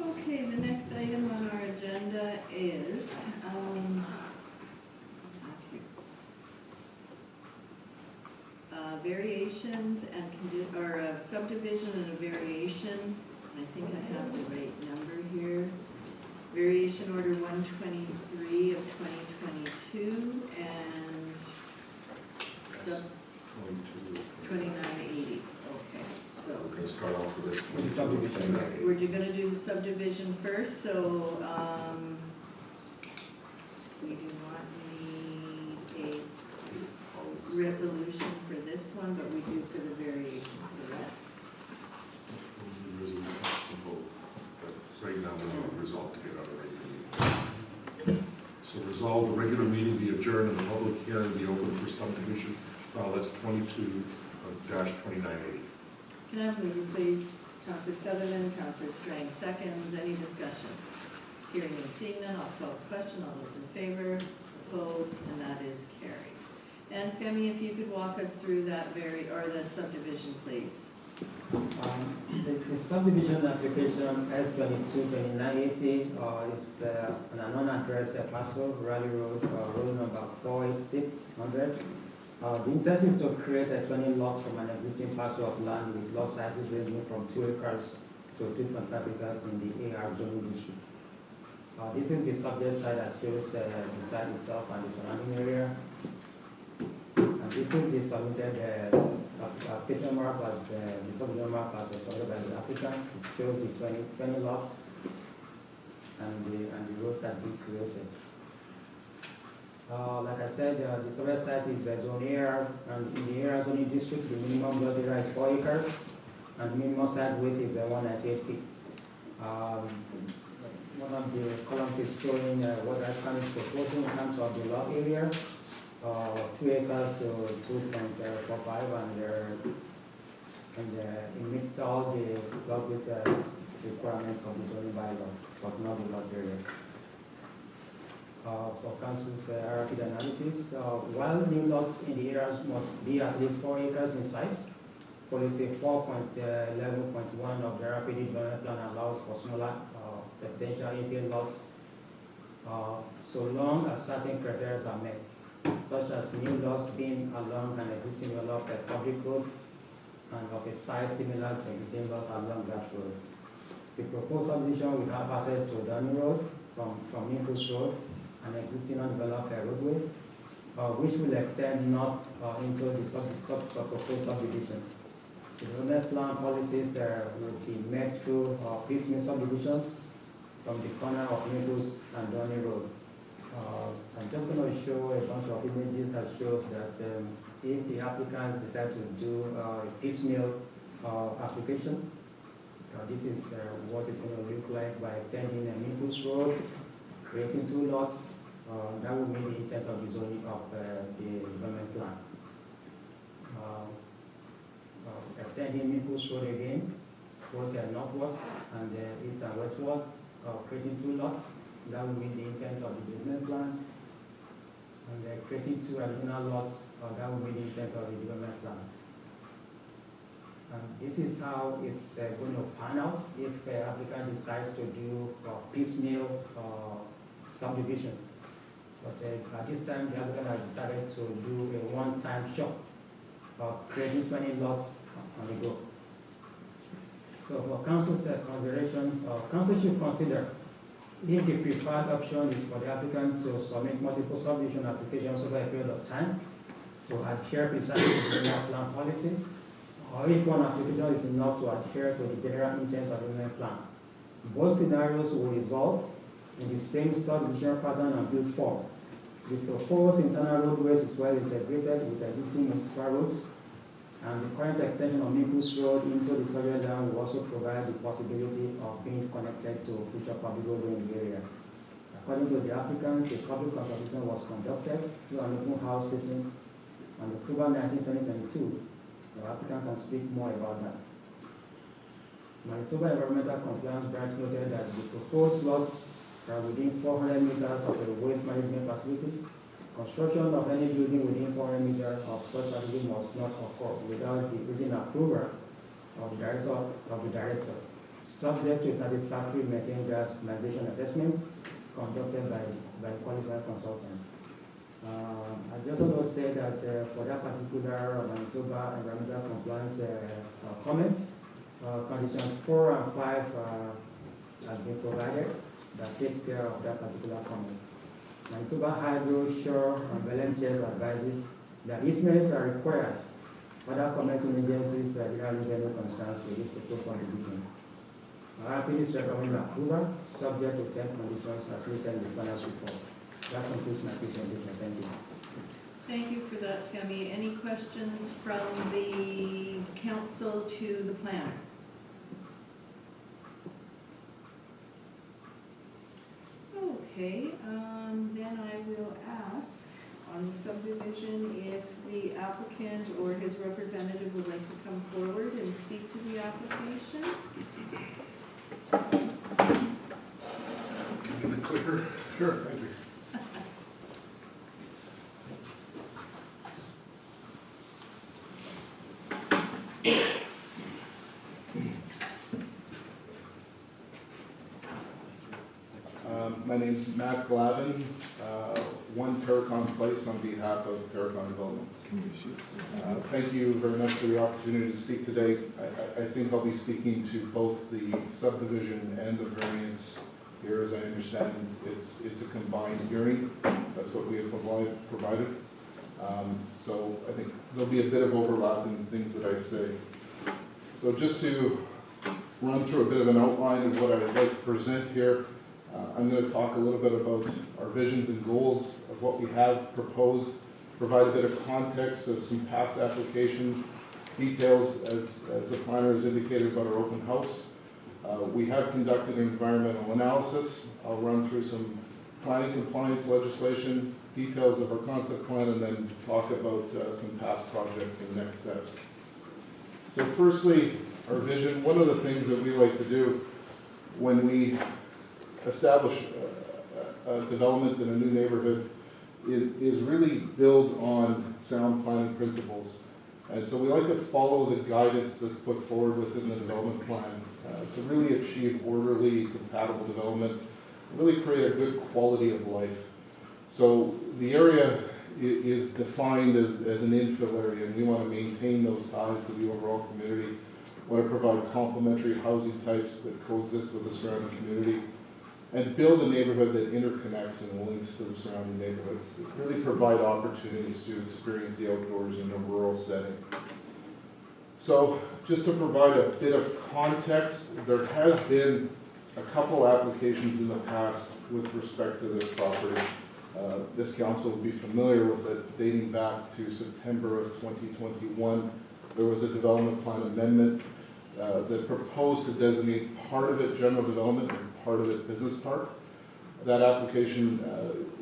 Okay, the next item on our agenda is, variations and or a subdivision and a variation. I think I have the right number here. Variation order 123 of 2022 and sub 2980. Okay, so We're going to start off with this. we're gonna do the subdivision first, so, we do not need a resolution for this one, but we do for the variation, correct? Right now, we're going to resolve to get out of the regular meeting. So resolve the regular meeting be adjourned and the public hearing be open for subdivision. That's 22-2980. Can I have a mover, please? Councillor Sutherland, Councillor Strang seconds. Any discussion? Hearing and seeing none, I'll call the question. All those in favor, opposed, and that is carried. And Femi, if you could walk us through that the subdivision, please. The subdivision application S22-2980 is an unaddressed parcel, Raleigh Road, road number 48600. The intent is to create 20 lots from an existing parcel of land with lot sizes ranging from 2 acres to 2.5 acres in the AR zoning district. This is the subject site that shows the site itself and the surrounding area. And this is the submitted application map as the subdivision map as submitted by the applicant. It shows the 20 lots and the road that we created. Like I said, the subject site is zone AR, and in the AR zoning district, the minimum lot area is 4 acres, and the minimum site width is 198 feet. One of the columns is showing what the applicant is proposing in terms of the lot area. 2 acres to 2.45, and it meets all the lot width requirements of the zoning bylaw, but not the lot area. For council's rapid analysis, while new lots in the areas must be at least 4 acres in size, policy 4.11.1 of the rapid development plan allows for smaller residential infill lots so long as certain criteria are met, such as new lots being along an existing developed public road and of a size similar to existing lots along that road. The proposed subdivision will have access to Dunning Road from Nichols Road, an existing undeveloped roadway, which will extend north into the proposed subdivision. The development plan policies will be made through piecemeal subdivisions from the corner of Nichols and Dunning Road. I'm just going to show a bunch of images that shows that if the applicant decides to do a piecemeal application, this is what it's going to look like by extending a Nichols Road, creating 2 lots. That will meet the intent of the zoning of the development plan. Extending Nichols Road again, both northwards and east and westward, creating 2 lots. That will meet the intent of the development plan. And creating 2 additional lots, that will meet the intent of the development plan. And this is how it's going to pan out if the applicant decides to do piecemeal subdivision. But at this time, the applicant has decided to do a one-time shot of creating 20 lots on the go. So for council's consideration, council should consider if the preferred option is for the applicant to submit multiple subdivision applications over a period of time to adhere precisely to the general plan policy, or if one application is enough to adhere to the general intent of the general plan. Both scenarios will result in the same subdivision pattern and build form. The proposed internal roadways is well integrated with existing municipal roads, and the current extension of Nichols Road into the survey land will also provide the possibility of being connected to future public roadway in the area. According to the applicant, the public consultation was conducted through an open house session on October 19, 2022, The applicant can speak more about that. Manitoba Environmental Compliance Branch noted that the proposed lots are within 400 meters of the waste management facility. Construction of any building within 400 meters of such facility must not occur without the written approval of the director, subject to satisfactory methane gas migration assessment conducted by qualified consultant. I just want to say that for that particular Manitoba environmental compliance comment, conditions 4 and 5 have been provided that takes care of that particular comment. Manitoba Hydro, Shore, and Belen Chairs advises that easements are required. Other commenting agencies did not have any concerns with this proposed subdivision. RPD's recommend approval, subject to 10 conditions as listed in the planner's report. That concludes my presentation. Thank you. Thank you for that, Femi. Any questions from the council to the planner? Okay, then I will ask on the subdivision if the applicant or his representative would like to come forward and speak to the application. Give me the clicker. Sure, thank you. My name's Matt Glavin, 1 Terracon Place on behalf of Terracon Development. Thank you very much for the opportunity to speak today. I think I'll be speaking to both the subdivision and the variance here. As I understand, it's a combined hearing. That's what we have provided. So I think there'll be a bit of overlap in things that I say. So just to run through a bit of an outline of what I would like to present here. I'm going to talk a little bit about our visions and goals of what we have proposed, provide a bit of context of some past applications, details as the planner has indicated about our open house. We have conducted an environmental analysis. I'll run through some planning compliance legislation, details of our concept plan, and then talk about some past projects and next steps. So firstly, our vision. One of the things that we like to do when we establish a development in a new neighborhood is really build on sound planning principles. And so we like to follow the guidance that's put forward within the development plan to really achieve orderly, compatible development, really create a good quality of life. So the area is defined as an infill area, and we want to maintain those ties to the overall community. We want to provide complementary housing types that coexist with the surrounding community, and build a neighborhood that interconnects and links to the surrounding neighborhoods. Really provide opportunities to experience the outdoors in a rural setting. So just to provide a bit of context, there has been a couple applications in the past with respect to this property. This council will be familiar with it, dating back to September of 2021. There was a development plan amendment that proposed to designate part of it general development and part of it business park. That application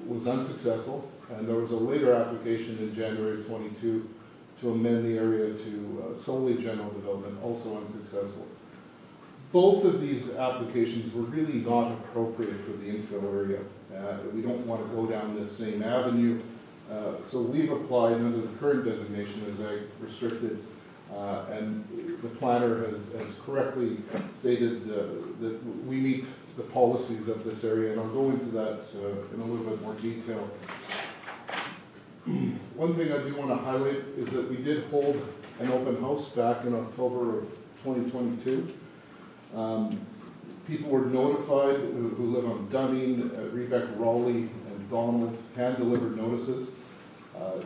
was unsuccessful, and there was a later application in January of 22 to amend the area to solely general development, also unsuccessful. Both of these applications were really not appropriate for the infill area. We don't want to go down this same avenue, so we've applied under the current designation as ag restricted. And the planner has correctly stated that we meet the policies of this area, and I'll go into that in a little bit more detail. One thing I do want to highlight is that we did hold an open house back in October of 2022. People were notified who live on Dunning, Rebec, Raleigh, and Donald, hand-delivered notices.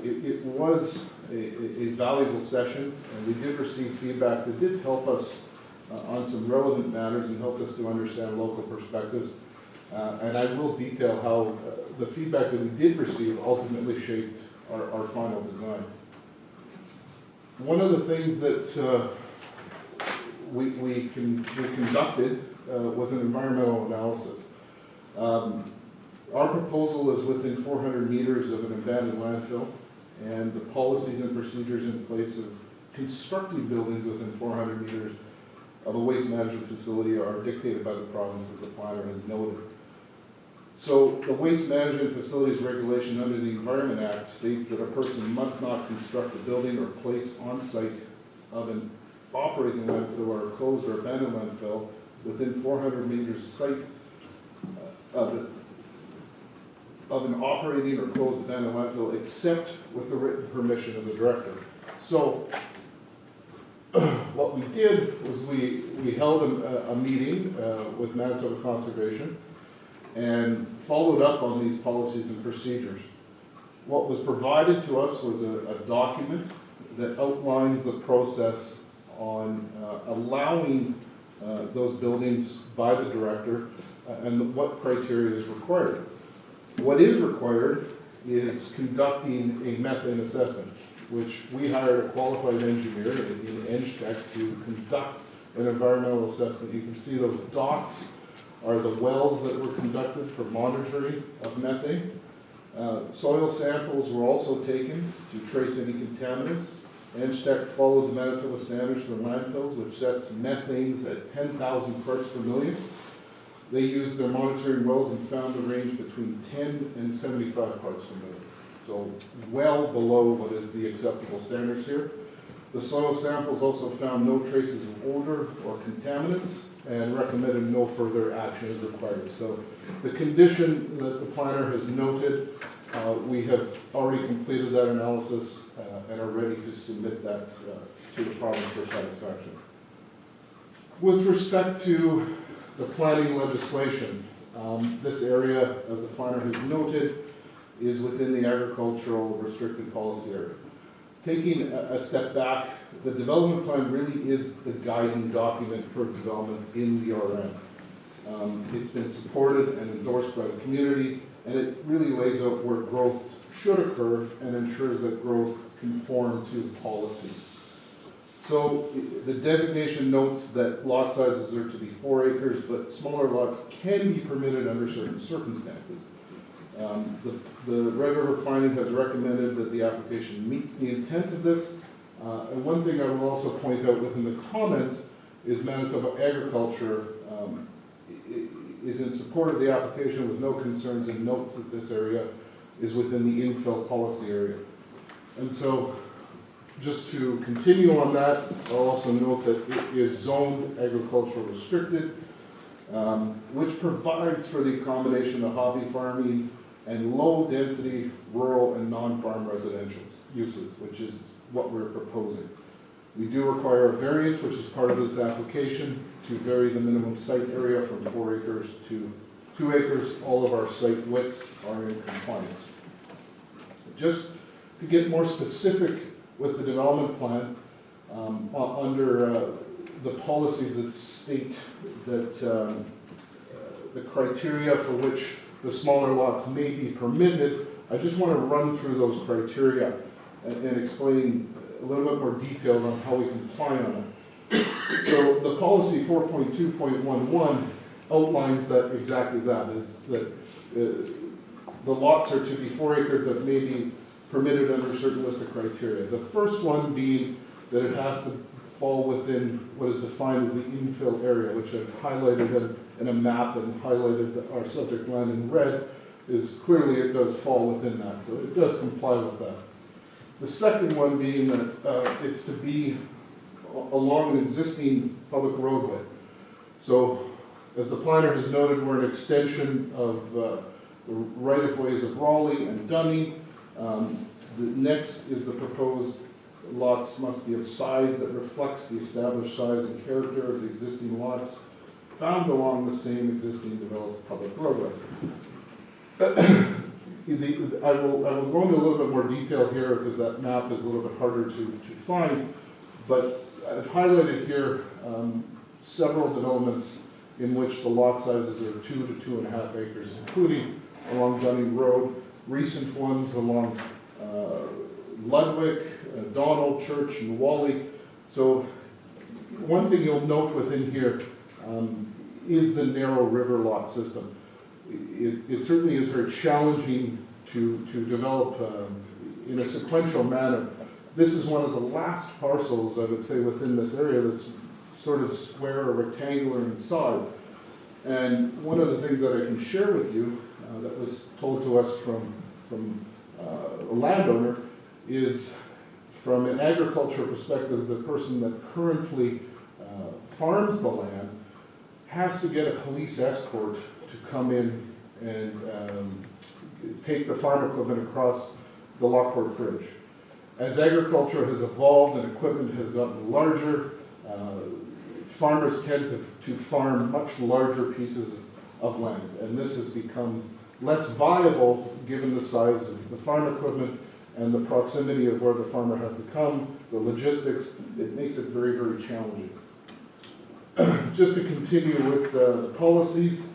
It was a valuable session, and we did receive feedback that did help us on some relevant matters and helped us to understand local perspectives. And I will detail how the feedback that we did receive ultimately shaped our final design. One of the things that we conducted was an environmental analysis. Our proposal is within 400 meters of an abandoned landfill, and the policies and procedures in place have constructing buildings within 400 meters of a waste management facility are dictated by the province, as the planner has noted. So the Waste Management Facilities Regulation under the Environment Act states that a person must not construct a building or place on site of an operating landfill or a closed or abandoned landfill within 400 meters of site of an operating or closed abandoned landfill except with the written permission of the director. So what we did was we held a meeting with Manitoba Conservation and followed up on these policies and procedures. What was provided to us was a document that outlines the process on allowing those buildings by the director and what criteria is required. What is required is conducting a methane assessment, which we hired a qualified engineer in ENGTech to conduct an environmental assessment. You can see those dots are the wells that were conducted for monitoring of methane. Soil samples were also taken to trace any contaminants. ENGTech followed the Manitoba standards for landfills, which sets methanes at 10,000 parts per million. They used their monitoring wells and found the range between 10 and 75 parts per million. So well below what is the acceptable standards here. The soil samples also found no traces of odor or contaminants and recommended no further action is required. So the condition that the planner has noted, we have already completed that analysis and are ready to submit that to the province for satisfaction. With respect to the planning legislation, this area, as the planner has noted, is within the agricultural restricted policy area. Taking a step back, the development plan really is the guiding document for development in the RM. It's been supported and endorsed by the community, and it really lays out where growth should occur and ensures that growth conform to the policies. So the designation notes that lot sizes are to be 4 acres, but smaller lots can be permitted under certain circumstances. The Red River Planning has recommended that the application meets the intent of this. And one thing I will also point out within the comments is Manitoba Agriculture is in support of the application with no concerns and notes that this area is within the infill policy area. And so just to continue on that, I'll also note that it is zoned agricultural restricted, which provides for the accommodation of hobby farming and low-density rural and non-farm residential uses, which is what we're proposing. We do require a variance, which is part of this application, to vary the minimum site area from 4 acres to 2 acres. All of our site widths are in compliance. Just to get more specific with the development plan, under the policies that state that the criteria for which the smaller lots may be permitted, I just want to run through those criteria and explain a little bit more detail on how we comply on it. So the policy 4.2.11 outlines that exactly that, is that the lots are to be 4 acres but may be permitted under a certain list of criteria. The first one being that it has to fall within what is defined as the infill area, which I've highlighted in a map and highlighted our subject land in red, is clearly it does fall within that, so it does comply with that. The second one being that it's to be along an existing public roadway. So as the planner has noted, we're an extension of the right-of-ways of Raleigh and Dunning. The next is the proposed lots must be of size that reflects the established size and character of the existing lots found along the same existing developed public roadway. I will go into a little bit more detail here because that map is a little bit harder to find, but I've highlighted here several developments in which the lot sizes are 2 to 2.5 acres, including along Dunning Road, recent ones along Ludwig, Donald, Church, and Wally. So one thing you'll note within here is the narrow river lot system. It certainly is very challenging to develop in a sequential manner, This is one of the last parcels, I would say, within this area that's sort of square or rectangular in size. And one of the things that I can share with you that was told to us from a landowner is, from an agriculture perspective, the person that currently farms the land has to get a police escort to come in and take the farm equipment across the Lockport Bridge. As agriculture has evolved and equipment has gotten larger, farmers tend to farm much larger pieces of land, and this has become less viable given the size of the farm equipment and the proximity of where the farmer has to come, the logistics. It makes it very, very challenging. Just to continue with the policies,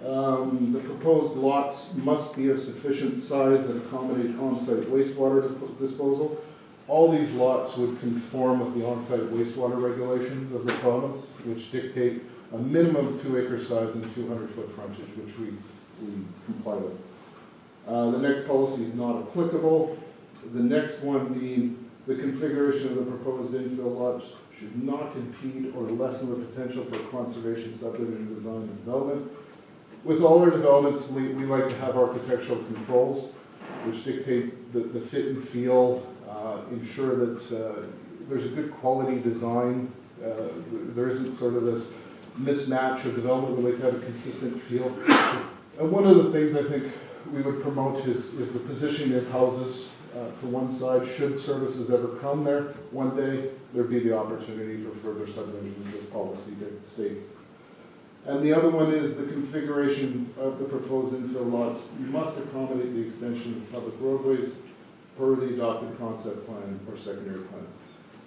the proposed lots must be of sufficient size that accommodate on-site wastewater disposal. All these lots would conform with the on-site wastewater regulations of the province, which dictate a minimum of 2 acre size and 200-foot frontage, which we comply with. The next policy is not applicable. The next one being the configuration of the proposed infill lots should not impede or lessen the potential for conservation, subdivision, design, and development. With all our developments, we like to have architectural controls which dictate the fit and feel, ensure that there's a good quality design. There isn't sort of this mismatch of development. We like to have a consistent feel. And one of the things I think we would promote is the positioning of houses to one side. Should services ever come there one day, there'd be the opportunity for further subdivision, as this policy states. And the other one is the configuration of the proposed infill lots must accommodate the extension of public roadways per the adopted concept plan or secondary plans.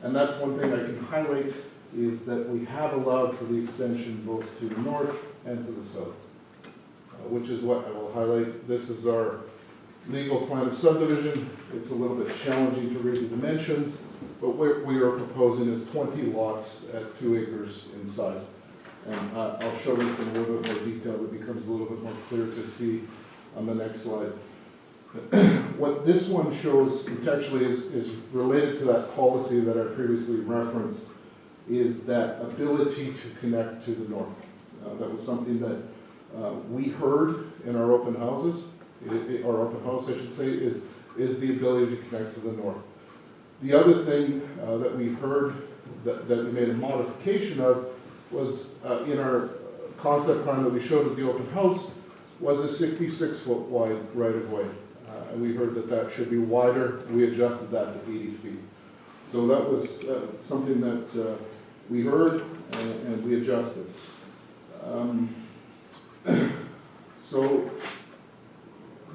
And that's one thing I can highlight, is that we have allowed for the extension both to the north and to the south, which is what I will highlight. This is our legal plan of subdivision. It's a little bit challenging to read the dimensions, but what we are proposing is 20 lots at 2 acres in size. And I'll show this in a little bit more detail. It becomes a little bit more clear to see on the next slides. What this one shows contextually is related to that policy that I previously referenced, is that ability to connect to the north. That was something that we heard in our open houses, our open house I should say, is the ability to connect to the north. The other thing that we heard that we made a modification of was in our concept plan that we showed at the open house was a 66-foot wide right-of-way. And we heard that should be wider. We adjusted that to 80 feet. So that was something that we heard and we adjusted. So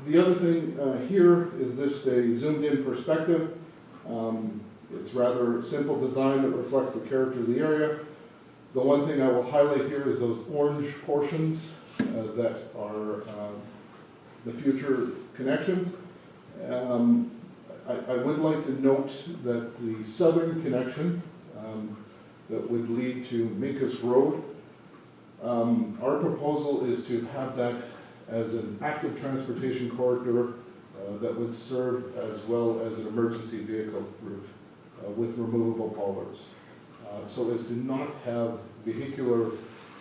the other thing here is just a zoomed in perspective. It's rather simple design that reflects the character of the area. The one thing I will highlight here is those orange portions that are the future connections. I would like to note that the southern connection that would lead to Minkus Road, our proposal is to have that as an active transportation corridor that would serve as well as an emergency vehicle route with removable bollards. So as to not have vehicular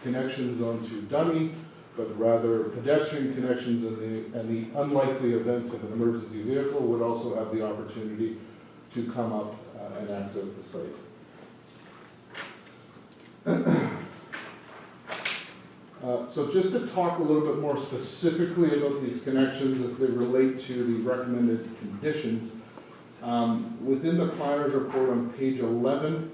connections onto Dunny, but rather pedestrian connections, and the unlikely event of an emergency vehicle would also have the opportunity to come up and access the site. So just to talk a little bit more specifically about these connections as they relate to the recommended conditions, within the planner's report on page 11,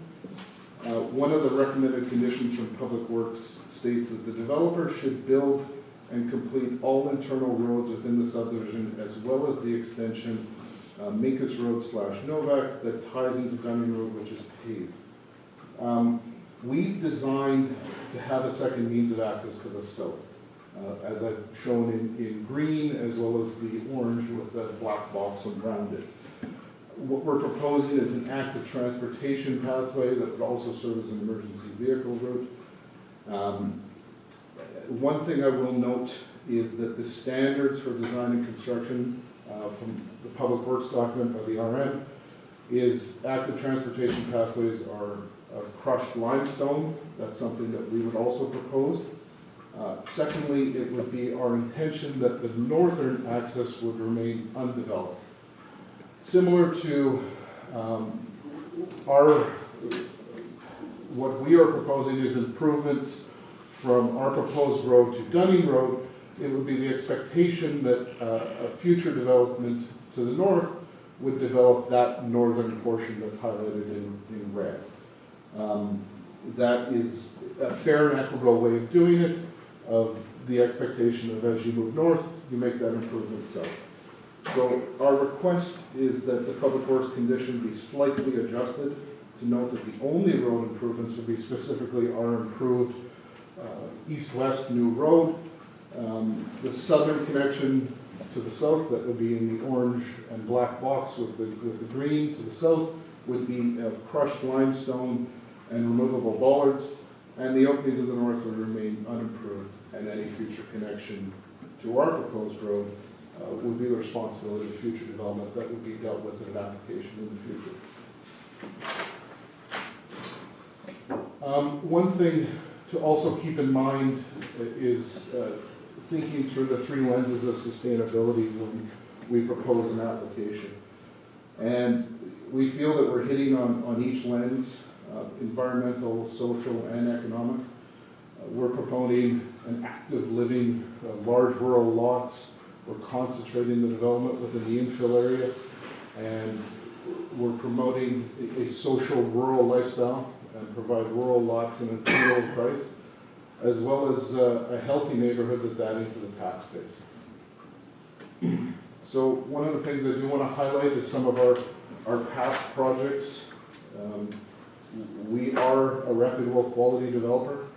one of the recommended conditions from Public Works states that the developer should build and complete all internal roads within the subdivision, as well as the extension Minkus Road / Novak that ties into Dunning Road, which is paved. We've designed to have a second means of access to the south, as I've shown in green, as well as the orange with that black box around it. What we're proposing is an active transportation pathway that would also serve as an emergency vehicle route. One thing I will note is that the standards for design and construction from the Public Works document by the RM is active transportation pathways are of crushed limestone. That's something that we would also propose. Secondly, it would be our intention that the northern access would remain undeveloped. Similar to what we are proposing is improvements from our proposed road to Dunning Road. It would be the expectation that a future development to the north would develop that northern portion that's highlighted in red. That is a fair and equitable way of doing it, of the expectation of as you move north, you make that improvement south. So our request is that the public works condition be slightly adjusted to note that the only road improvements would be specifically our improved east-west new road. The southern connection to the south, that would be in the orange and black box with the green to the south, would be of crushed limestone and removable bollards, and the opening to the north would remain unimproved, and any future connection to our proposed road would be the responsibility of future development that would be dealt with in an application in the future. One thing to also keep in mind is thinking through the three lenses of sustainability when we propose an application. And we feel that we're hitting on each lens, environmental, social, and economic. We're promoting an active living, large rural lots. We're concentrating the development within the infill area, and we're promoting a social rural lifestyle and provide rural lots in a attainable price, as well as a healthy neighborhood that's adding to the tax base. So one of the things I do want to highlight is some of our past projects. We are a reputable quality developer.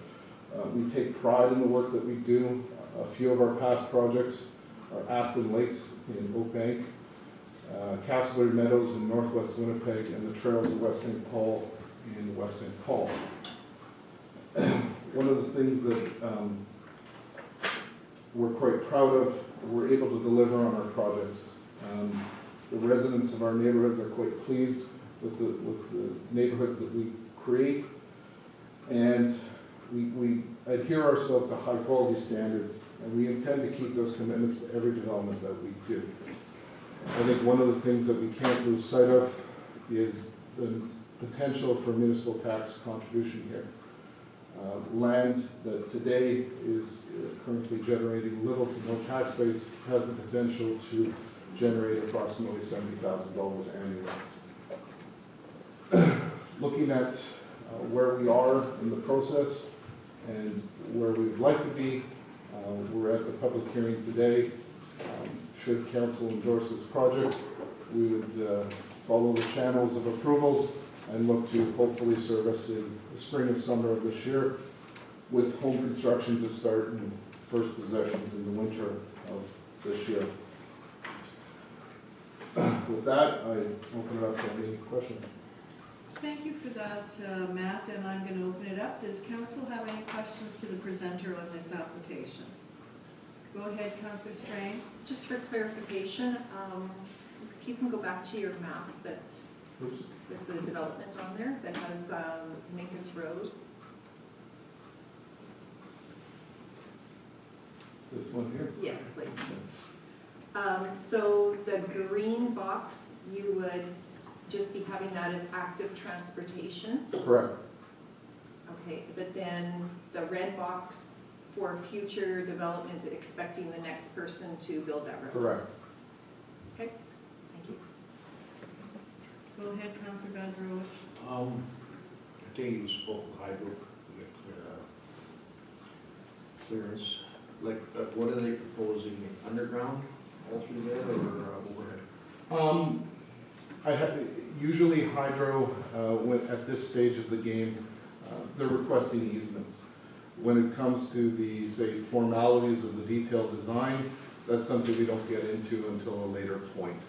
We take pride in the work that we do. A few of our past projects are Aspen Lakes in Oak Bank, Castleberry Meadows in northwest Winnipeg, and the Trails of West St. Paul in West St. Paul. One of the things that we're quite proud of, we're able to deliver on our projects. The residents of our neighborhoods are quite pleased with the neighborhoods that we create, and we adhere ourselves to high quality standards, and we intend to keep those commitments to every development that we do. I think one of the things that we can't lose sight of is the potential for municipal tax contribution here. Land that today is currently generating little to no tax base has the potential to generate approximately $70,000 annually. Looking at where we are in the process and where we would like to be, we're at the public hearing today. Should council endorse this project, we would follow the channels of approvals and look to hopefully service in the spring and summer of this year, with home construction to start in first possessions in the winter of this year. With that, I open it up to any questions. Thank you for that, Matt, and I'm going to open it up. Does council have any questions to the presenter on this application? Go ahead, Councillor Strain. Just for clarification, if you can go back to your map that with the development on there that has Minkus Road. This one here? Yes, please. So the green box, you would just be having that as active transportation? Correct. Okay, but then the red box for future development, expecting the next person to build that road? Correct. Okay, thank you. Go ahead, Councillor Bazarowicz. I think you spoke hydro with clearance. Like, what are they proposing? Underground, all through there, or overhead? Usually hydro, at this stage of the game, they're requesting easements. When it comes to the, say, formalities of the detailed design, that's something we don't get into until a later point.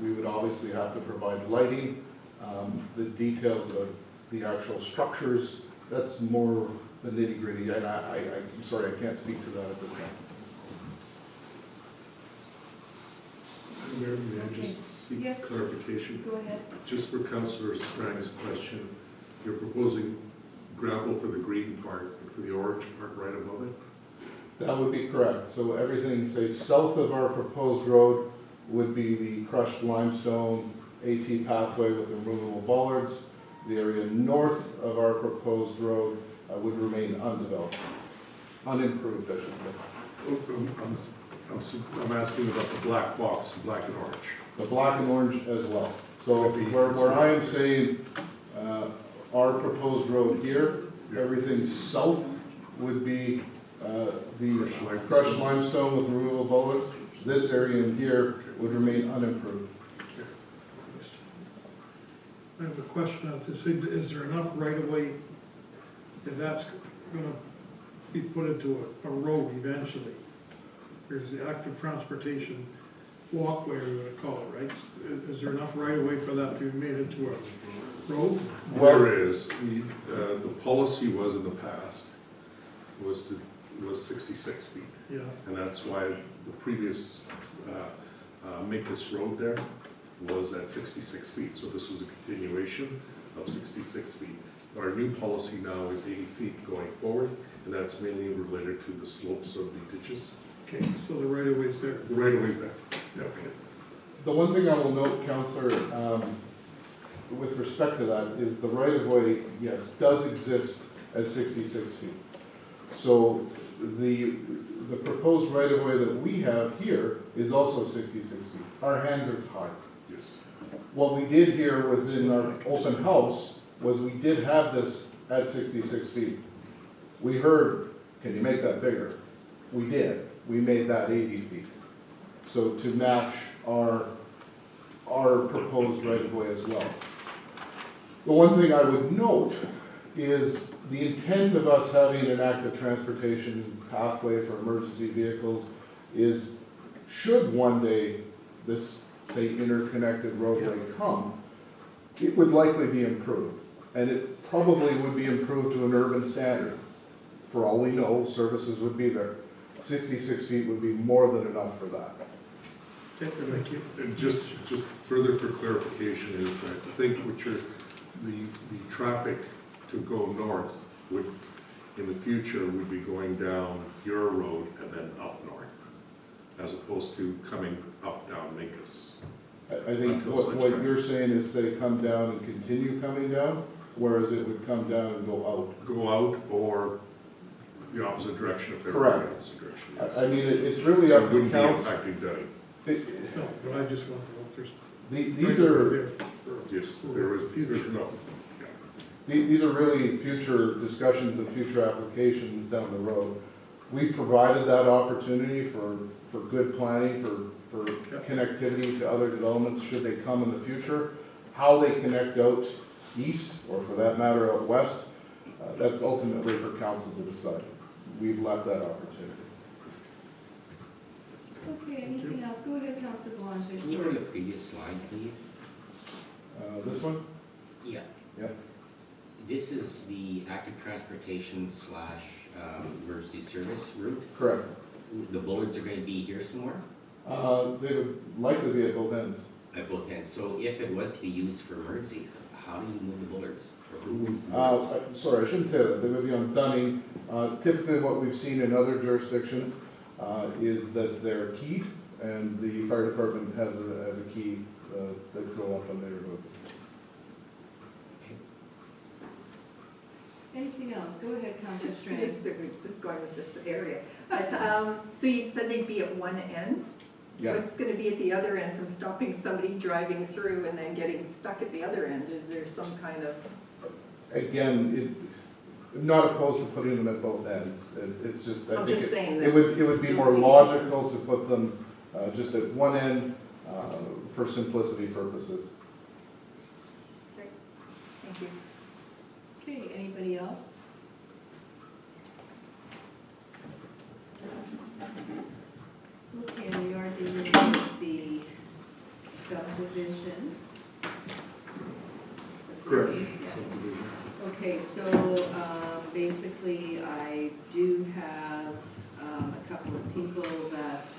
We would obviously have to provide lighting, the details of the actual structures, that's more the nitty-gritty, and I'm sorry, I can't speak to that at this time. Mayor, may I just seek Yes. clarification? Go ahead. Just for Councillor Strang's question, you're proposing gravel for the green part, and for the orange part right above it? That would be correct. So everything, say, south of our proposed road would be the crushed limestone AT pathway with removable bollards. The area north of our proposed road would remain undeveloped, unimproved, I should say. I'm asking about the black box, black and orange. The black and orange as well. So where I am saying our proposed road here, everything south would be the crushed limestone with removable bollards. This area in here would remain unimproved. I have a question on this. Is there enough right-of-way if that's gonna be put into a road eventually? There's the active transportation walkway, we're gonna call it, right? Is there enough right-of-way for that to be made into a road? There is. The policy was in the past, was 66 feet. Yeah. And that's why the previous Minkus Road there was at 66 feet. So this was a continuation of 66 feet. Our new policy now is 80 feet going forward, and that's mainly related to the slopes of the ditches. Okay, so the right-of-way's there. The right-of-way's there. Yeah. The one thing I will note, Councillor, with respect to that, is the right-of-way, yes, does exist at 66 feet. So the proposed right-of-way that we have here is also 66 feet. Our hands are tied. Yes. What we did here within our open house was we did have this at 66 feet. We heard, can you make that bigger? We did. We made that 80 feet. So to match our proposed right-of-way as well. The one thing I would note is the intent of us having an active transportation pathway for emergency vehicles is, should one day this, say, interconnected roadway come, it would likely be improved. And it probably would be improved to an urban standard. For all we know, services would be there. 66 feet would be more than enough for that. Thank you. And just further for clarification is, I think what the traffic to go north would, in the future, would be going down your road and then up north, as opposed to coming up down Minkus. I think what you're saying is, say, come down and continue coming down, whereas it would come down and go out. Go out or the opposite direction if they're going Correct. the opposite direction. Yes. I mean, it's really So up it to wouldn't be council. impacting Dunning. No, but I just want to know if there's. These are, Yes, there's enough. these are really future discussions and future applications down the road. We've provided that opportunity for good planning, for connectivity to other developments should they come in the future. How they connect out east, or for that matter out west, that's ultimately for council to decide. We've left that opportunity. Okay, anything else? Go ahead, Councillor Belanger. Can you go to the previous slide, please? This one? Yeah. Yeah. This is the active transportation / emergency service route. Correct. The bollards are going to be here somewhere? They would likely be at both ends. At both ends. So if it was to be used for emergency, how do you move the bollards? Or who moves the bollards? Sorry, I shouldn't say that. They would be on Dunning. Typically what we've seen in other jurisdictions is that they're keyed, and the fire department has a key that go up and they remove it. Anything else? Go ahead, Councillor Strand. Just going with this area. But, so you said they'd be at one end? Yeah. What's going to be at the other end from stopping somebody driving through and then getting stuck at the other end? Is there some kind of? Again, not opposed to putting them at both ends. It's just, I I'm think just saying it would be more logical to put them just at one end for simplicity purposes. Okay, thank you. Okay, anybody else? Okay, and we are dealing with the subdivision. Correct. Yes. Okay, so basically I do have a couple of people that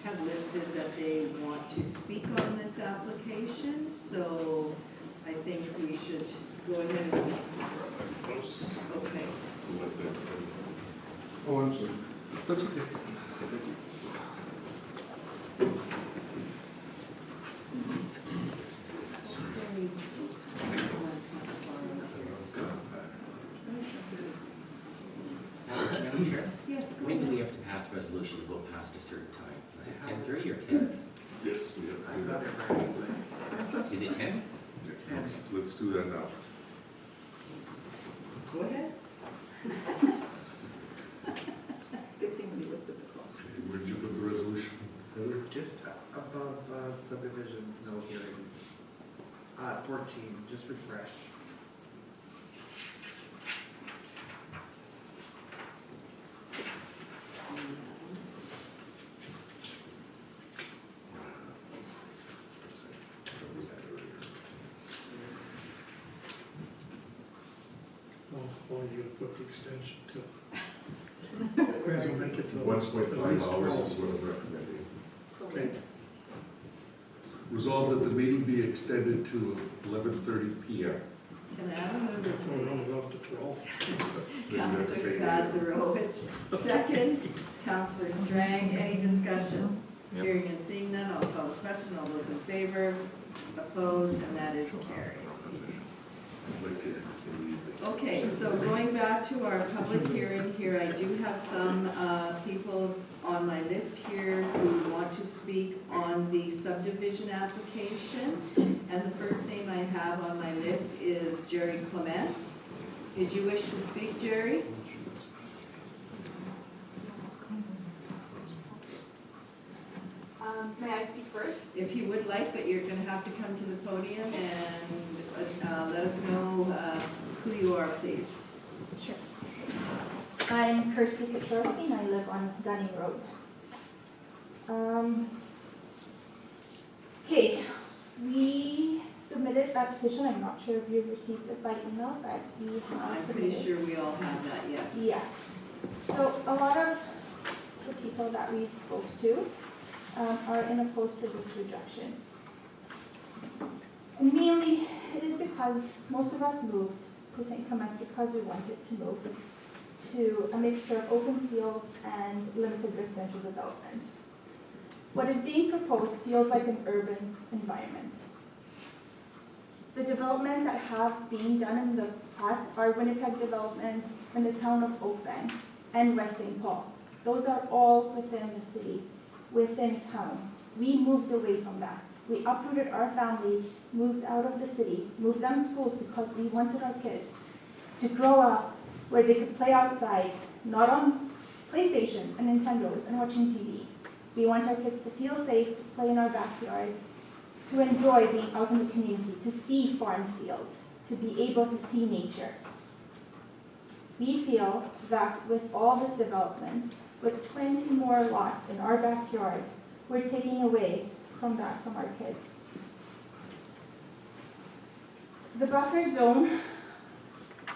have listed that they want to speak on Oh, I'm sorry. That's okay. Madam Chair? Yes, go When do ahead. we have to pass resolution to go past a certain time? Is it 10:30 or 10? Yes, we have. I got it right. Is it 10? Let's do that now. Go ahead. Good thing we looked at the clock. Okay, where did you put the resolution, Heather? Just above subdivisions, no hearing. 14, just refresh. What was that earlier? Oh, you gotta put the extension to. Depends on make it to. 1.5 hours is what I'm recommending. Okay. Resolved that the meeting be extended to 11:30 PM. Can I have a member, So it runs up please? to 12. Councillor Kazarovich, second. Councillor Strang, any discussion? Hearing and seeing none, I'll call the question. All those in favor, opposed, and that is carried. I'd like to end the evening. Okay, so going back to our public hearing here, I do have some people on my list here who want to speak on the subdivision application. And the first name I have on my list is Jerry Clement. Did you wish to speak, Jerry? May I speak first? If you would like, but you're going to have to come to the podium and let us know who you are, please. Sure. I'm Kirsty Petrosky and I live on Dunning Road. Okay, we submitted a petition. I'm not sure if you've received it by email, but we have I'm submitted. pretty sure we all have that, yes. Yes. So a lot of the people that we spoke to are in opposed to this rejection. And mainly, it is because most of us moved to St. Clements because we wanted to move to a mixture of open fields and limited residential development. What is being proposed feels like an urban environment. The developments that have been done in the past are Winnipeg developments in the town of Oakbank and West St. Paul. Those are all within the city, within town. We moved away from that. We uprooted our families, moved out of the city, moved them schools because we wanted our kids to grow up where they could play outside, not on PlayStations and Nintendos and watching TV. We want our kids to feel safe, to play in our backyards, to enjoy being out in the community, to see farm fields, to be able to see nature. We feel that with all this development, with 20 more lots in our backyard, we're taking away from that from our kids. The buffer zone,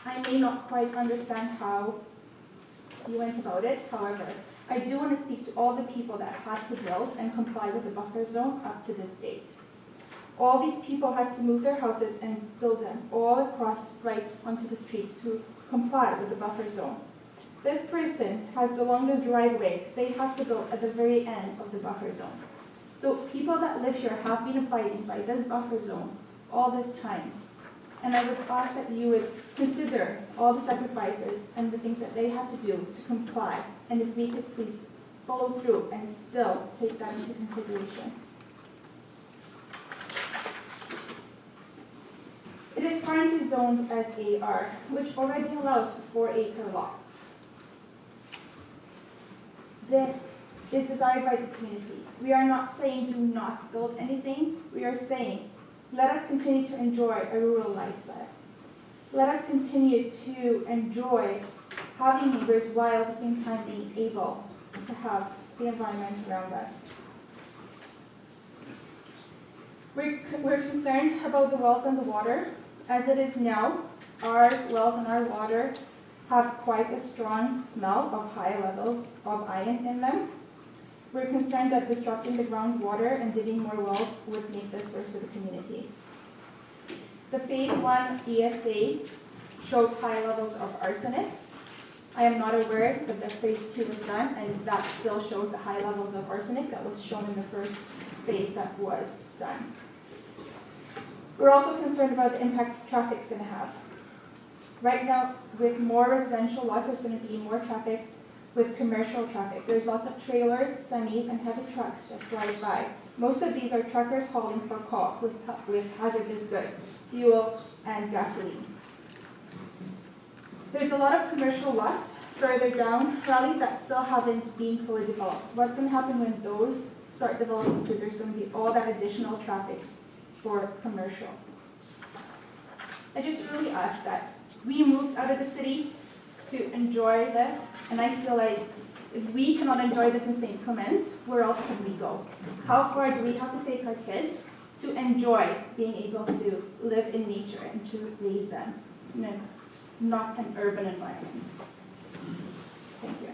I may not quite understand how you went about it. However, I do want to speak to all the people that had to build and comply with the buffer zone up to this date. All these people had to move their houses and build them all across right onto the street to comply with the buffer zone. This person has the longest driveway because they have to build at the very end of the buffer zone. So people that live here have been abiding by this buffer zone all this time. And I would ask that you would consider all the sacrifices and the things that they had to do to comply. And if we could please follow through and still take that into consideration. It is currently zoned as AR, which already allows for 4-acre lots. This is desired by the community. We are not saying do not build anything. We are saying let us continue to enjoy a rural lifestyle. Let us continue to enjoy having neighbors while at the same time being able to have the environment around us. We're concerned about the wells and the water. As it is now, our wells and our water have quite a strong smell of high levels of iron in them. We're concerned that disrupting the groundwater and digging more wells would make this worse for the community. The Phase 1 ESA showed high levels of arsenic. I am not aware that the phase 2 was done, and that still shows the high levels of arsenic that was shown in the first phase that was done. We're also concerned about the impact traffic's gonna have. Right now, with more residential lots, there's gonna be more traffic with commercial traffic. There's lots of trailers, semis, and heavy trucks that drive by. Most of these are truckers hauling for coal with hazardous goods, fuel, and gasoline. There's a lot of commercial lots further down Raleigh that still haven't been fully developed. What's going to happen when those start developing too? There's going to be all that additional traffic for commercial. I just really ask that we moved out of the city to enjoy this, and I feel like if we cannot enjoy this in St. Clements, where else can we go? How far do we have to take our kids to enjoy being able to live in nature and to raise them in a not an urban environment? Thank you.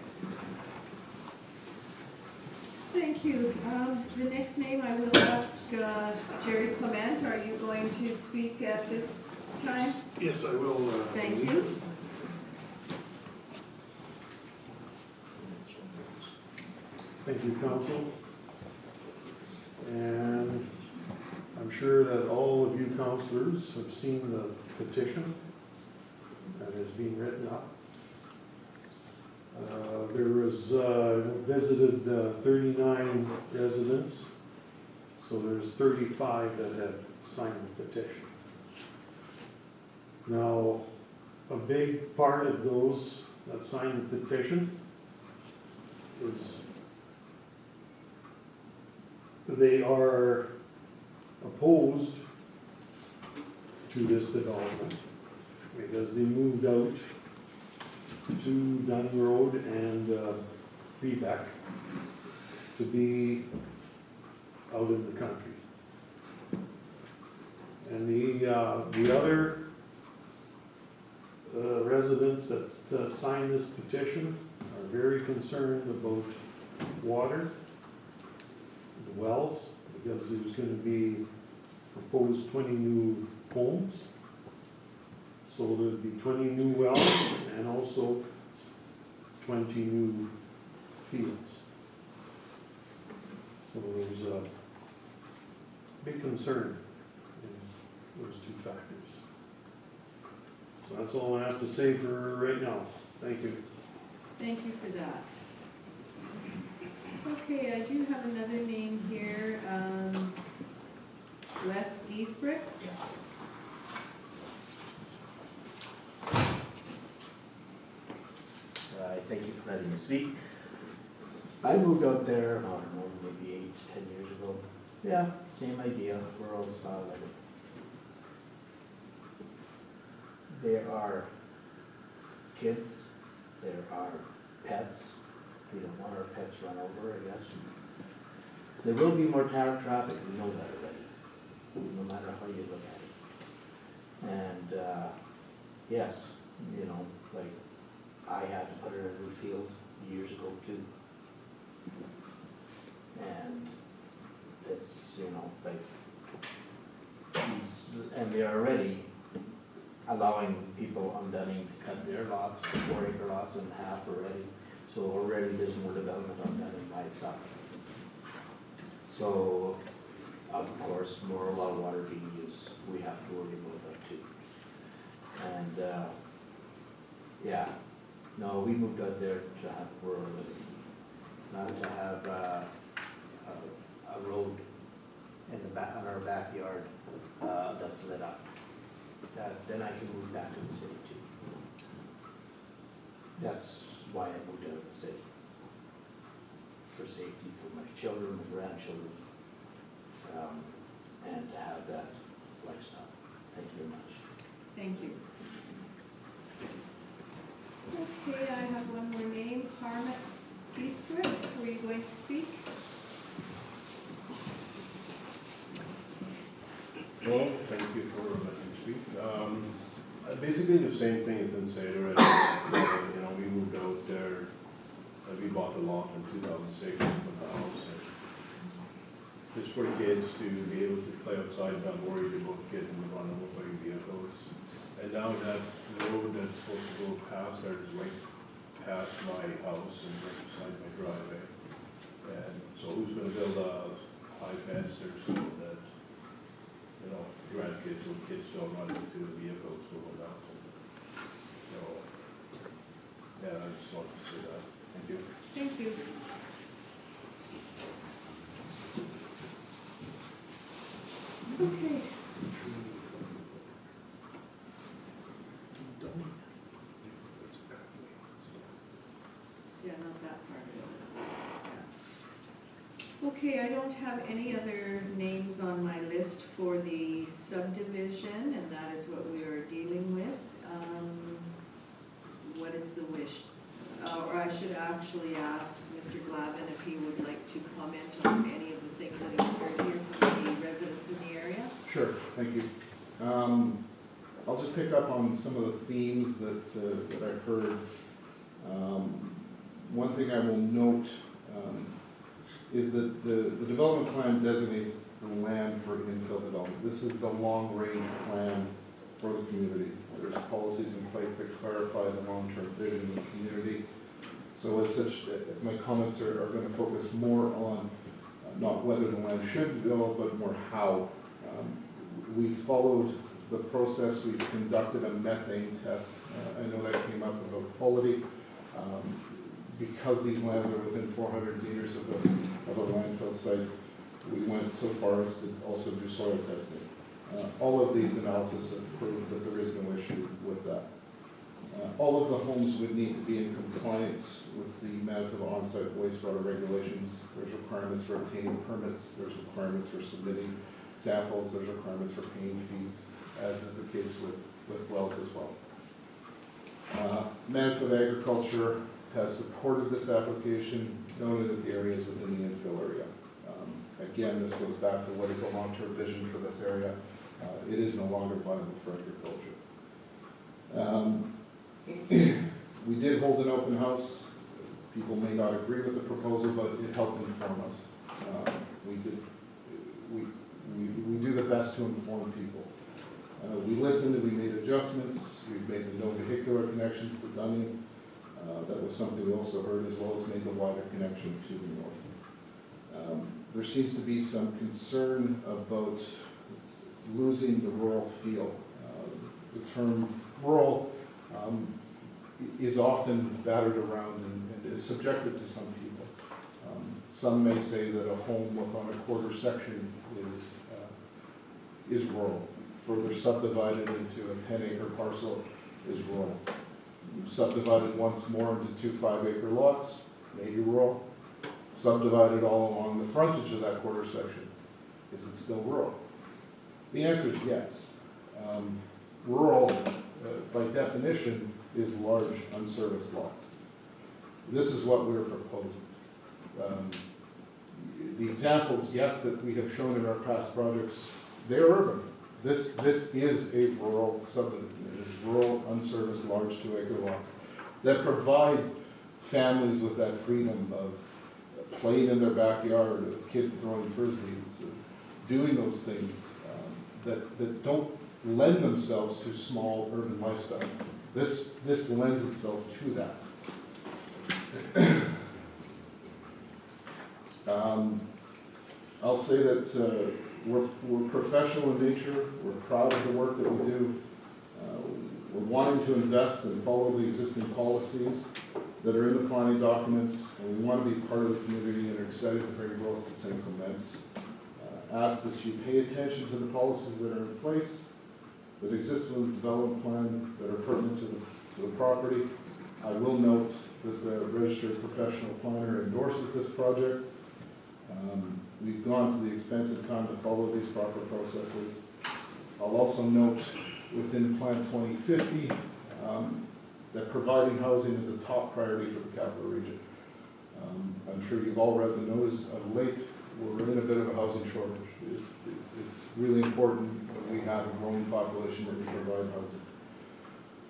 Thank you. The next name I will ask Jerry Clement. Are you going to speak at this time? Yes, I will. Thank you. Thank you, Council. And I'm sure that all of you councillors have seen the petition that is being written up. There was visited 39 residents, so there's 35 that have signed the petition. Now, a big part of those that signed the petition is they are opposed to this development because they moved out to Dunn Road and Quebec to be out in the country. And the other residents that signed this petition are very concerned about water, the wells, because there's going to be proposed 20 new homes. So there'd be 20 new wells and also 20 new fields. So there's a big concern in those two factors. So that's all I have to say for right now. Thank you. Thank you for that. Okay, I do have another name here, Les Giesbrick. Thank you for letting me speak. I moved out there, I don't know, maybe 8 to 10 years ago. Yeah, same idea, we're all style like it. There are kids, there are pets. We don't want our pets run over, I guess. There will be more traffic, we know that already, no matter how you look at it. And yes, you know, like I had to put in a new field years ago too. And it's, you know, like, and they're already allowing people on Dunning to cut their lots, 4-acre lots in half already. So already there's more development on Dunning by itself. So, of course, more a lot of water being used. We have to worry about that too. And yeah, no, we moved out there to have rural living, not to have a road in the back on our backyard that's lit up. Then I can move back to the city too. That's why I moved out of the city. For safety for my children and grandchildren, and to have that lifestyle. Thank you very much. Thank you. Okay, I have one more name, Harmit Giesbrick. Were you going to speak? Well, thank you for letting me speak. Basically the same thing has been said already. You know, we moved out there, we bought the lot in 2006 with the house. Just for kids to be able to play outside, not worried about getting run over by vehicles. And now that road that's supposed to go past our is right past my house and right beside my driveway. And so who's gonna build a high fence there so that, you know, grandkids or kids don't run into vehicles or whatnot. So, yeah, I just wanted to say that. Thank you. Thank you. Okay. Yeah, not that part of it. Okay, I don't have any other names on my list for the subdivision, and that is what we are dealing with. What is the wish? Or I should actually ask Mr. Glavin if he would like to comment on any of the things that he's heard here from the residents in the area. Sure, thank you. I'll just pick up on some of the themes that I've heard. One thing I will note is that the development plan designates the land for infill development. This is the long-range plan for the community. There's policies in place that clarify the long-term vision of the community. So as such, my comments are going to focus more on not whether the land should develop, but more how. We've followed the process. We've conducted a methane test. I know that came up about quality. Because these lands are within 400 meters of a landfill site, we went so far as to also do soil testing. All of these analyses have proved that there is no issue with that. All of the homes would need to be in compliance with the Manitoba on-site wastewater regulations. There's requirements for obtaining permits, there's requirements for submitting samples, there's requirements for paying fees, as is the case with wells as well. Manitoba Agriculture has supported this application, knowing that the area is within the infill area. Again, this goes back to what is a long-term vision for this area. It is no longer viable for agriculture. We did hold an open house. People may not agree with the proposal, but it helped inform us. We do the best to inform people. We listened and we made adjustments. We've made the no vehicular connections to Dunning. That was something we also heard, as well as made the wider connection to the north. There seems to be some concern about losing the rural feel. The term rural is often battered around and is subjective to some people. Some may say that a home within a quarter section is rural. Further subdivided into a 10-acre parcel is rural. Subdivided once more into 2 5-acre lots, maybe rural. Subdivided all along the frontage of that quarter section, is it still rural? The answer is yes. Rural, by definition, is large unserviced lot. This is what we're proposing. The examples, yes, that we have shown in our past projects, they're urban. This is a rural subdivision. It is rural, unserviced, large 2-acre lots that provide families with that freedom of playing in their backyard, of kids throwing frisbees, of doing those things that don't lend themselves to small urban lifestyle. This lends itself to that. I'll say that we're professional in nature. We're proud of the work that we do. We're wanting to invest and follow the existing policies that are in the planning documents, and we want to be part of the community and are excited to bring growth to St. Clements. Ask that you pay attention to the policies that are in place, that exist in the development plan, that are pertinent to the property. I will note that the registered professional planner endorses this project. We've gone to the expense of time to follow these proper processes. I'll also note within Plan 2050 that providing housing is a top priority for the capital region. I'm sure you've all read the news of late. We're in a bit of a housing shortage. It's really important that we have a growing population that we provide housing.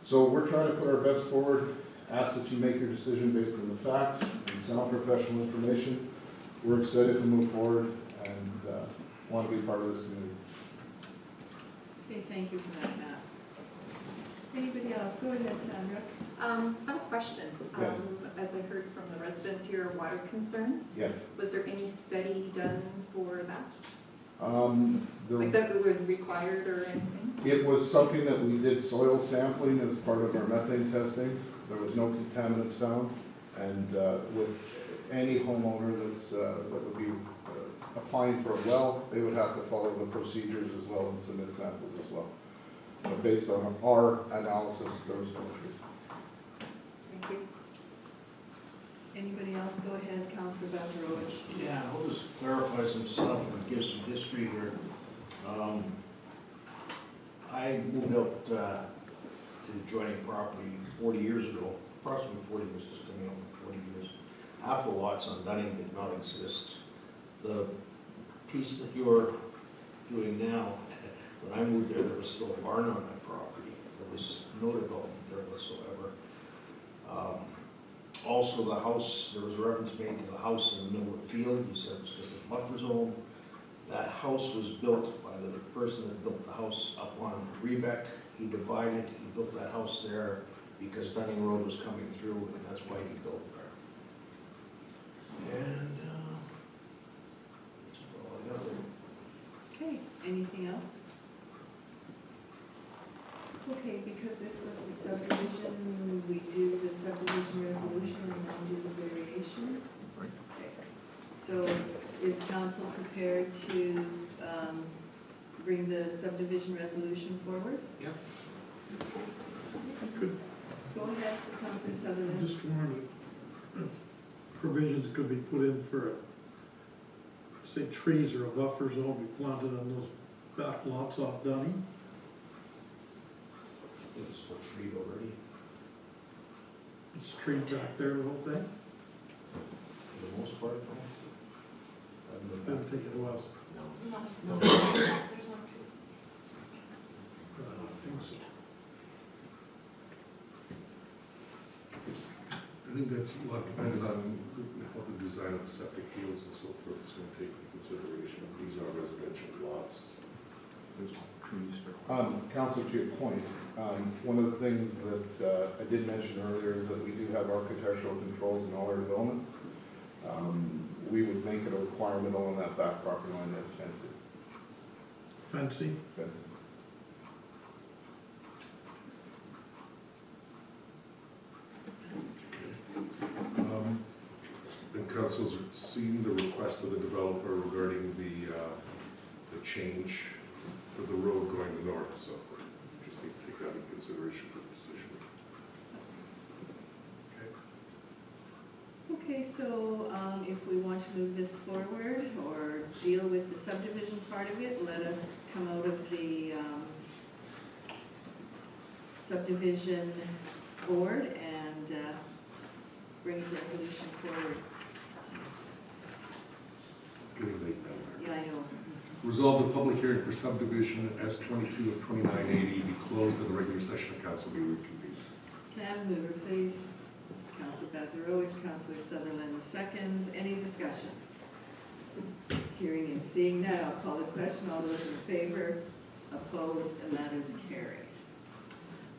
So we're trying to put our best forward. Ask that you make your decision based on the facts and sound professional information. We're excited to move forward and want to be part of this community. Okay, thank you for that, Matt. Anybody else? Go ahead, Sandra. I have a question. Yes. As I heard from the residents here, water concerns. Yes. Was there any study done for that? There- Like that was required or anything? It was something that we did soil sampling as part of our methane testing. There was no contaminants found. And with any homeowner that would be applying for a well, they would have to follow the procedures as well and submit samples as well. But based on our analysis, there was no issues. Thank you. Anybody else? Go ahead, Councillor Bazarovich. Yeah, I'll just clarify some stuff and give some history here. I moved out to adjoining property 40 years ago, approximately 40 years, just coming up with 40 years. Half the lots on Dunning did not exist. The piece that you're doing now, when I moved there was still a barn on that property. There was no development there whatsoever. Also, the house, there was a reference made to the house in the middle of the field. You said it was just a buffer zone. That house was built by the person that built the house up on Rebec. He divided, he built that house there because Dunning Road was coming through, and that's why he built there. And that's all I got there. Okay, anything else? Okay, because this was the subdivision, we do the subdivision resolution and then do the variation. Okay. So is council prepared to bring the subdivision resolution forward? Yeah. Could, Go ahead, Councillor I Sutherland. just wondered if provisions could be put in for, say, trees or a buffer zone be planted on those back lots off Dunning. It's still treed already, It's treed back there, the whole thing. for the most part, no. I haven't been Didn't back. think it was. No. There's no trees. I don't think so. I think that's a lot dependent on how the design of the septic fields and so forth is going to take into consideration. These are residential lots. There's trees. Councilor, to your point, one of the things that I did mention earlier is that we do have architectural controls in all our developments. We would make it a requirement on that back property line that it's fencing. Fencing? Fencing. And council's seen the request of the developer regarding the change for the road going north, so just need to take that into consideration for the decision. Okay, so if we want to move this forward or deal with the subdivision part of it, let us come out of the subdivision board and bring the resolution forward. It's getting late now. Yeah, I know. Resolve the public hearing for subdivision S22 of 2980 be closed and the regular session of council be reconvened. Can I have a mover, please? Councillor Bazarovich, Councillor Sutherland seconds. Any discussion? Hearing and seeing none, I'll call the question. All those in favor, opposed, and that is carried.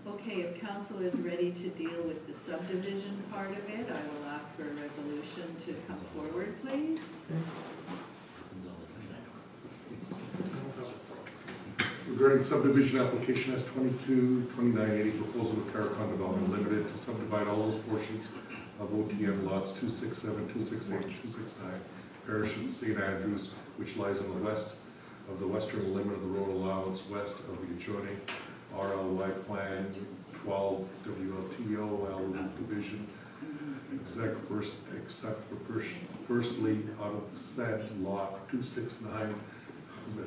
Okay, if council is ready to deal with the subdivision part of it, I will ask for a resolution to come forward, please. Regarding subdivision application S22 2980, proposal of Caricon Development Limited to subdivide all those portions of OTM lots 267, 268, 269, parish of St. Andrews, which lies on the west of the western limit of the road allowance west of the adjoining RLY Plan 12 WLTOL division, except for firstly out of the said lot 269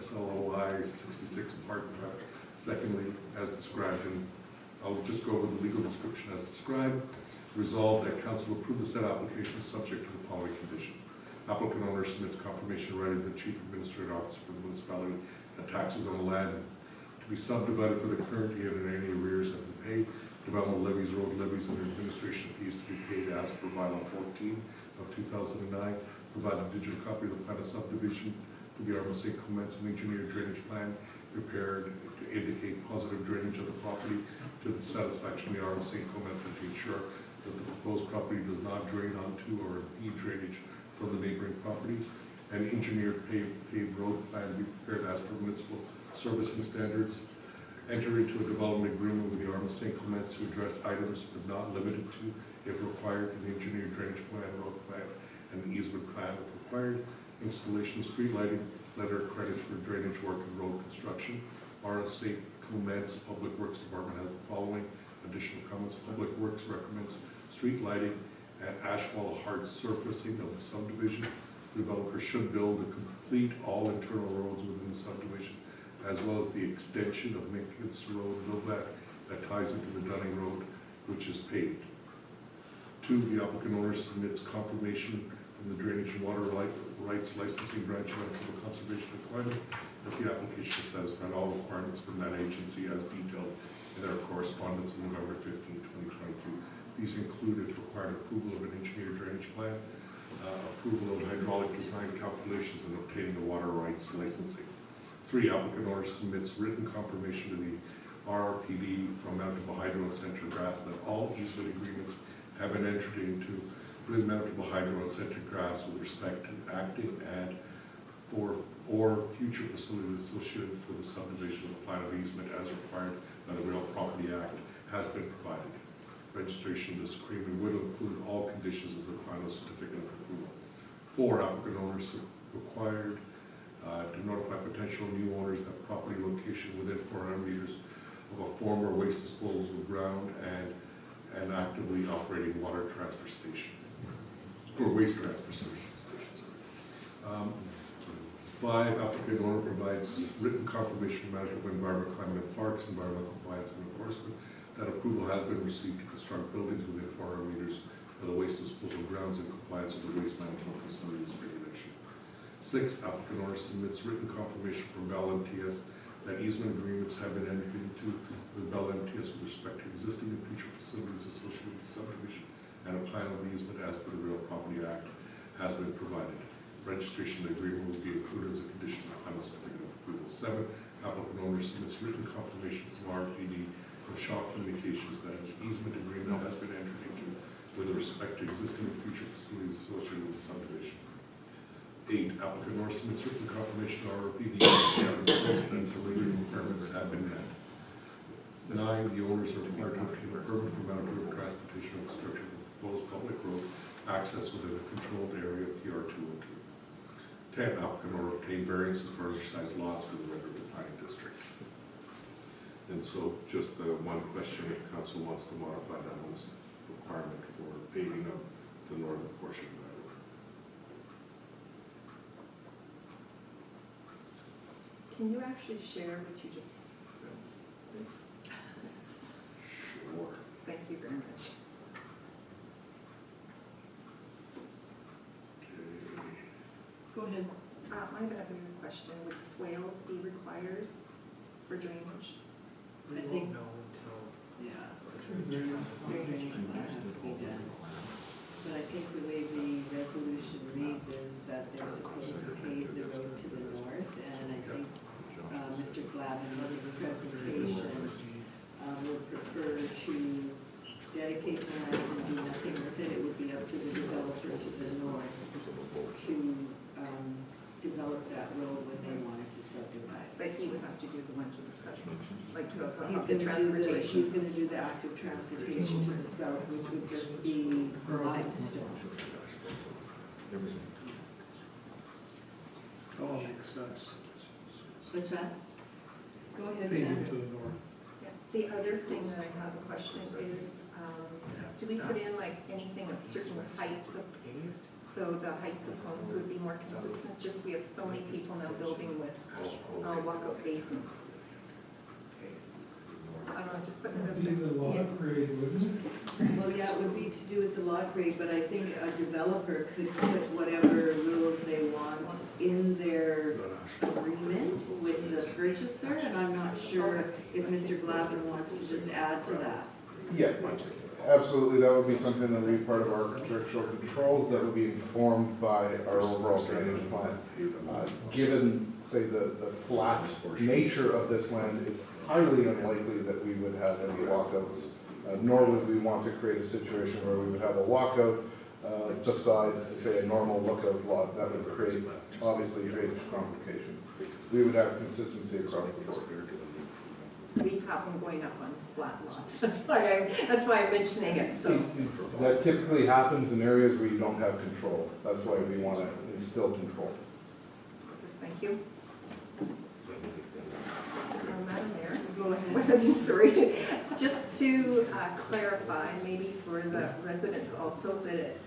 SLOI 66 Park Drive. Secondly, as described in, I'll just go over the legal description as described. Resolved that council approve the said application subject to the following conditions. Applicant owner submits confirmation writing to the chief administrative officer for the municipality that taxes on the land to be subdivided for the current year and any arrears have been paid. Development levies, road levies, and administration fees to be paid as per bylaw 14 of 2009. Provide a digital copy of the plan of subdivision to the Arma St. Clements and engineered drainage plan prepared to indicate positive drainage of the property to the satisfaction of the Arm St. Clements and to ensure that the proposed property does not drain onto or impede drainage from the neighboring properties. An engineered paved road plan be prepared as per municipal servicing standards. Enter into a development agreement with the Arm St. Clements to address items but not limited to, if required, an engineered drainage plan, road plan, and an easement plan if required. Installation of street lighting, letter of credit for drainage work and road construction. Arm St. Clements Public Works Department has the following additional comments. Public Works recommends street lighting and asphalt hard surfacing of the subdivision. The developer should build and complete all internal roads within the subdivision, as well as the extension of Mickens Road, Novak, that ties into the Dunning Road, which is paved. 2, the applicant owner submits confirmation from the Drainage and Water Rights Licensing Branch of Manitoba Conservation Requirement that the application satisfied all requirements from that agency as detailed in their correspondence on November 15, 2022. These included required approval of an engineered drainage plan, approval of hydraulic design calculations, and obtaining a water rights licensing. 3, applicant owner submits written confirmation to the RRPD from Manitoba Hydro and Centergrass that all easement agreements have been entered into with Manitoba Hydro and Centergrass with respect to acting and or future facilities associated for the subdivision of the plan of easement as required by the Real Property Act has been provided. Registration of this agreement would include all conditions of the final certificate of approval. 4, applicant owners required to notify potential new owners that property location within 400 meters of a former waste disposal ground and an actively operating water transfer station, or waste transfer station. 5, applicant owner provides written confirmation from Manitoba Environment, Climate and Parks, Environmental Compliance and Enforcement that approval has been received to construct buildings within 400 meters of the waste disposal grounds in compliance with the Waste Management Facilities Regulation. 6, applicant owner submits written confirmation from Bell MTS that easement agreements have been entered into with Bell MTS with respect to existing and future facilities associated with the subdivision, and a plan of the easement as per the Real Property Act has been provided. Registration of the agreement will be included as a condition of final certificate of approval. 7, applicant owner submits written confirmation from RPD from Shaw Communications that an easement agreement has been entered into with respect to existing and future facilities associated with the subdivision. 8, applicant owner submits written confirmation to RPD that the legal requirements have been met. 9, the owners are required to obtain a permit from Manitoba Transportation Infrastructure for proposed public road access within a controlled area PR 202. 10, applicant owner obtain variances for undersized lots for the Red River Planning District. And so just one question, if council wants to modify that one requirement for paving of the northern portion of that road. Can you actually share what you just? Sure. Thank you very much. Go ahead. I have another question. Would swales be required for drainage? I think, No, until. yeah. Drainage That has to be done. But I think the way the resolution reads is that they're supposed to pave the road to the north, and I think Mr. Glavin in his presentation would prefer to dedicate the land and do nothing with it. It would be up to the developer to the north to develop that road when they wanted to subdivide. But he would have to do the one to the south, like to He's the transportation. He's gonna do the active transportation to the south, which would just be limestone. All makes sense. What's that? Go ahead, Paving Sam. to the north. Yeah. The other thing that I have a question is, do we put in like anything of certain heights of, so the heights of homes would be more consistent? Just we have so many people now building with walkout basements. I don't know, just putting it as. See the lot grade, wouldn't it? Well, yeah, it would be to do with the lot grade, but I think a developer could put whatever rules they want in their agreement with the purchaser, and I'm not sure if Mr. Glavin wants to just add to that. Yeah, Absolutely, that would be something that would be part of our architectural controls that would be informed by our overall drainage plan. Given, say, the flat nature of this land, it's highly unlikely that we would have any walkouts, nor would we want to create a situation where we would have a walkout beside, say, a normal lookout lot. That would create, obviously, drainage complications. We would have consistency across the board. We have them going up on flat lots. That's why I'm mentioning it, so. That typically happens in areas where you don't have control. That's why we want to instill control. Thank you. Madam Mayor, go ahead. Sorry. Just to clarify, maybe for the residents also, that if,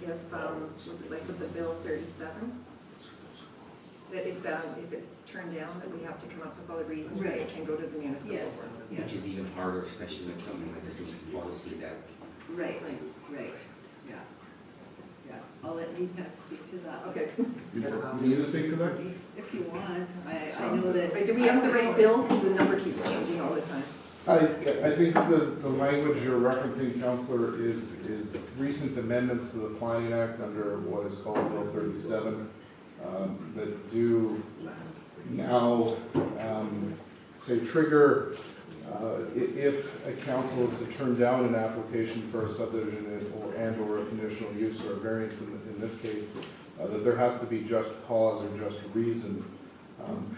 like with the Bill 37, that if it's turned down, that we have to come up with all the reasons that it can go to the municipal board. Which is even harder, especially when something like this needs policy that. Right, yeah. I'll let you kind of speak to that. Okay. You need to speak to that? If you want, I know that. Wait, do we have the right bill? Because the number keeps changing all the time. I think the language you're referencing, Councillor, is recent amendments to the Planning Act under what is called Bill 37 that do now, say, trigger if a council is to turn down an application for a subdivision or a conditional use or a variance in this case, that there has to be just cause or just reason.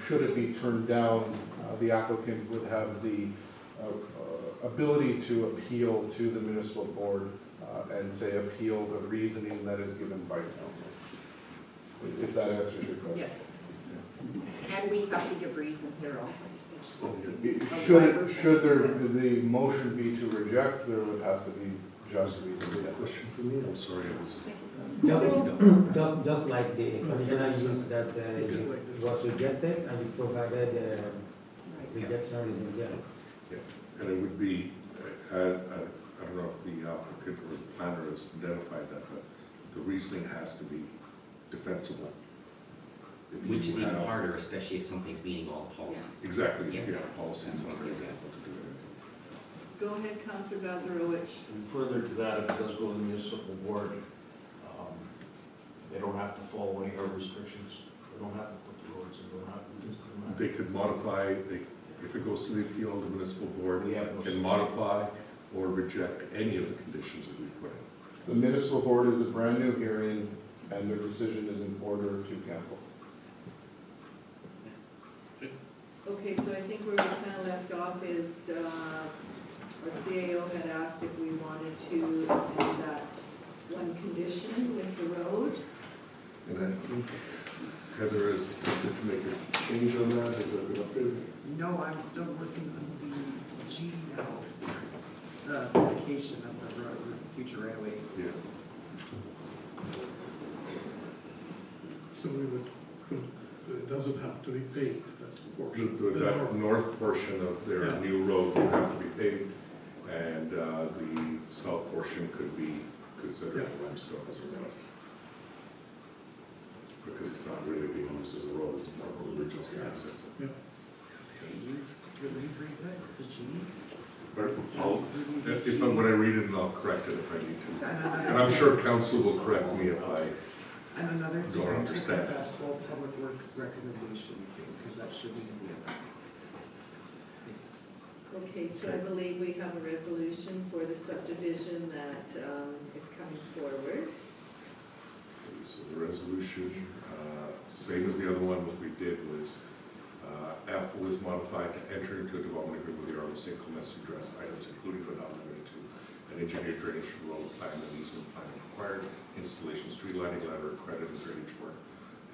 Should it be turned down, the applicant would have the ability to appeal to the municipal board and say appeal the reasoning that is given by council. If that answers your question. Yes. And we have to give reason here also. Should the motion be to reject, there would have to be just reason. Question for me? I'm sorry, Just like the conditional use that was rejected and you provided rejection reasons, Yeah, and it would be, I don't know if the applicant or the planner has identified that, but the reasoning has to be defensible. Which is even harder, especially if something's meeting all policies. Exactly, Yes. yeah, policy is not very difficult to do it. Go ahead, Councillor Gazarovich. And further to that, if it does go to the municipal board, they don't have to follow any of our restrictions. They don't have to put the roads in, They could modify, if it goes to the appeal, the municipal board can modify or reject any of the conditions that we put in. The municipal board is a brand new hearing and their decision is in order to cancel. Okay, so I think where we kind of left off is, our CAO had asked if we wanted to amend that one condition with the road. And I think Heather is attempted to make a change on that, is that been updated? No, I'm still working on the G now, the dedication of the road, future railway. Yeah. So we would, it doesn't have to be paved, that portion. That north portion of their Yeah. new road would have to be paved, and the south portion could be considered limestone as a rest. Because it's not really being used as a road, it's more of a emergency access. Yeah. The G? But when I read it, I'll correct it if I need to. And I'm sure council will correct me if I And another thing, don't I took understand. that whole public works recommendation thing, because that shouldn't be in there. Okay, so I believe we have a resolution for the subdivision that is coming forward. So the resolution, same as the other one, what we did was, F was modified to enter into a development agreement with the Army St. Clements to address items including but not limited to an engineered drainage road plan and easement plan if required, installation, street lighting, letter of credit and drainage work,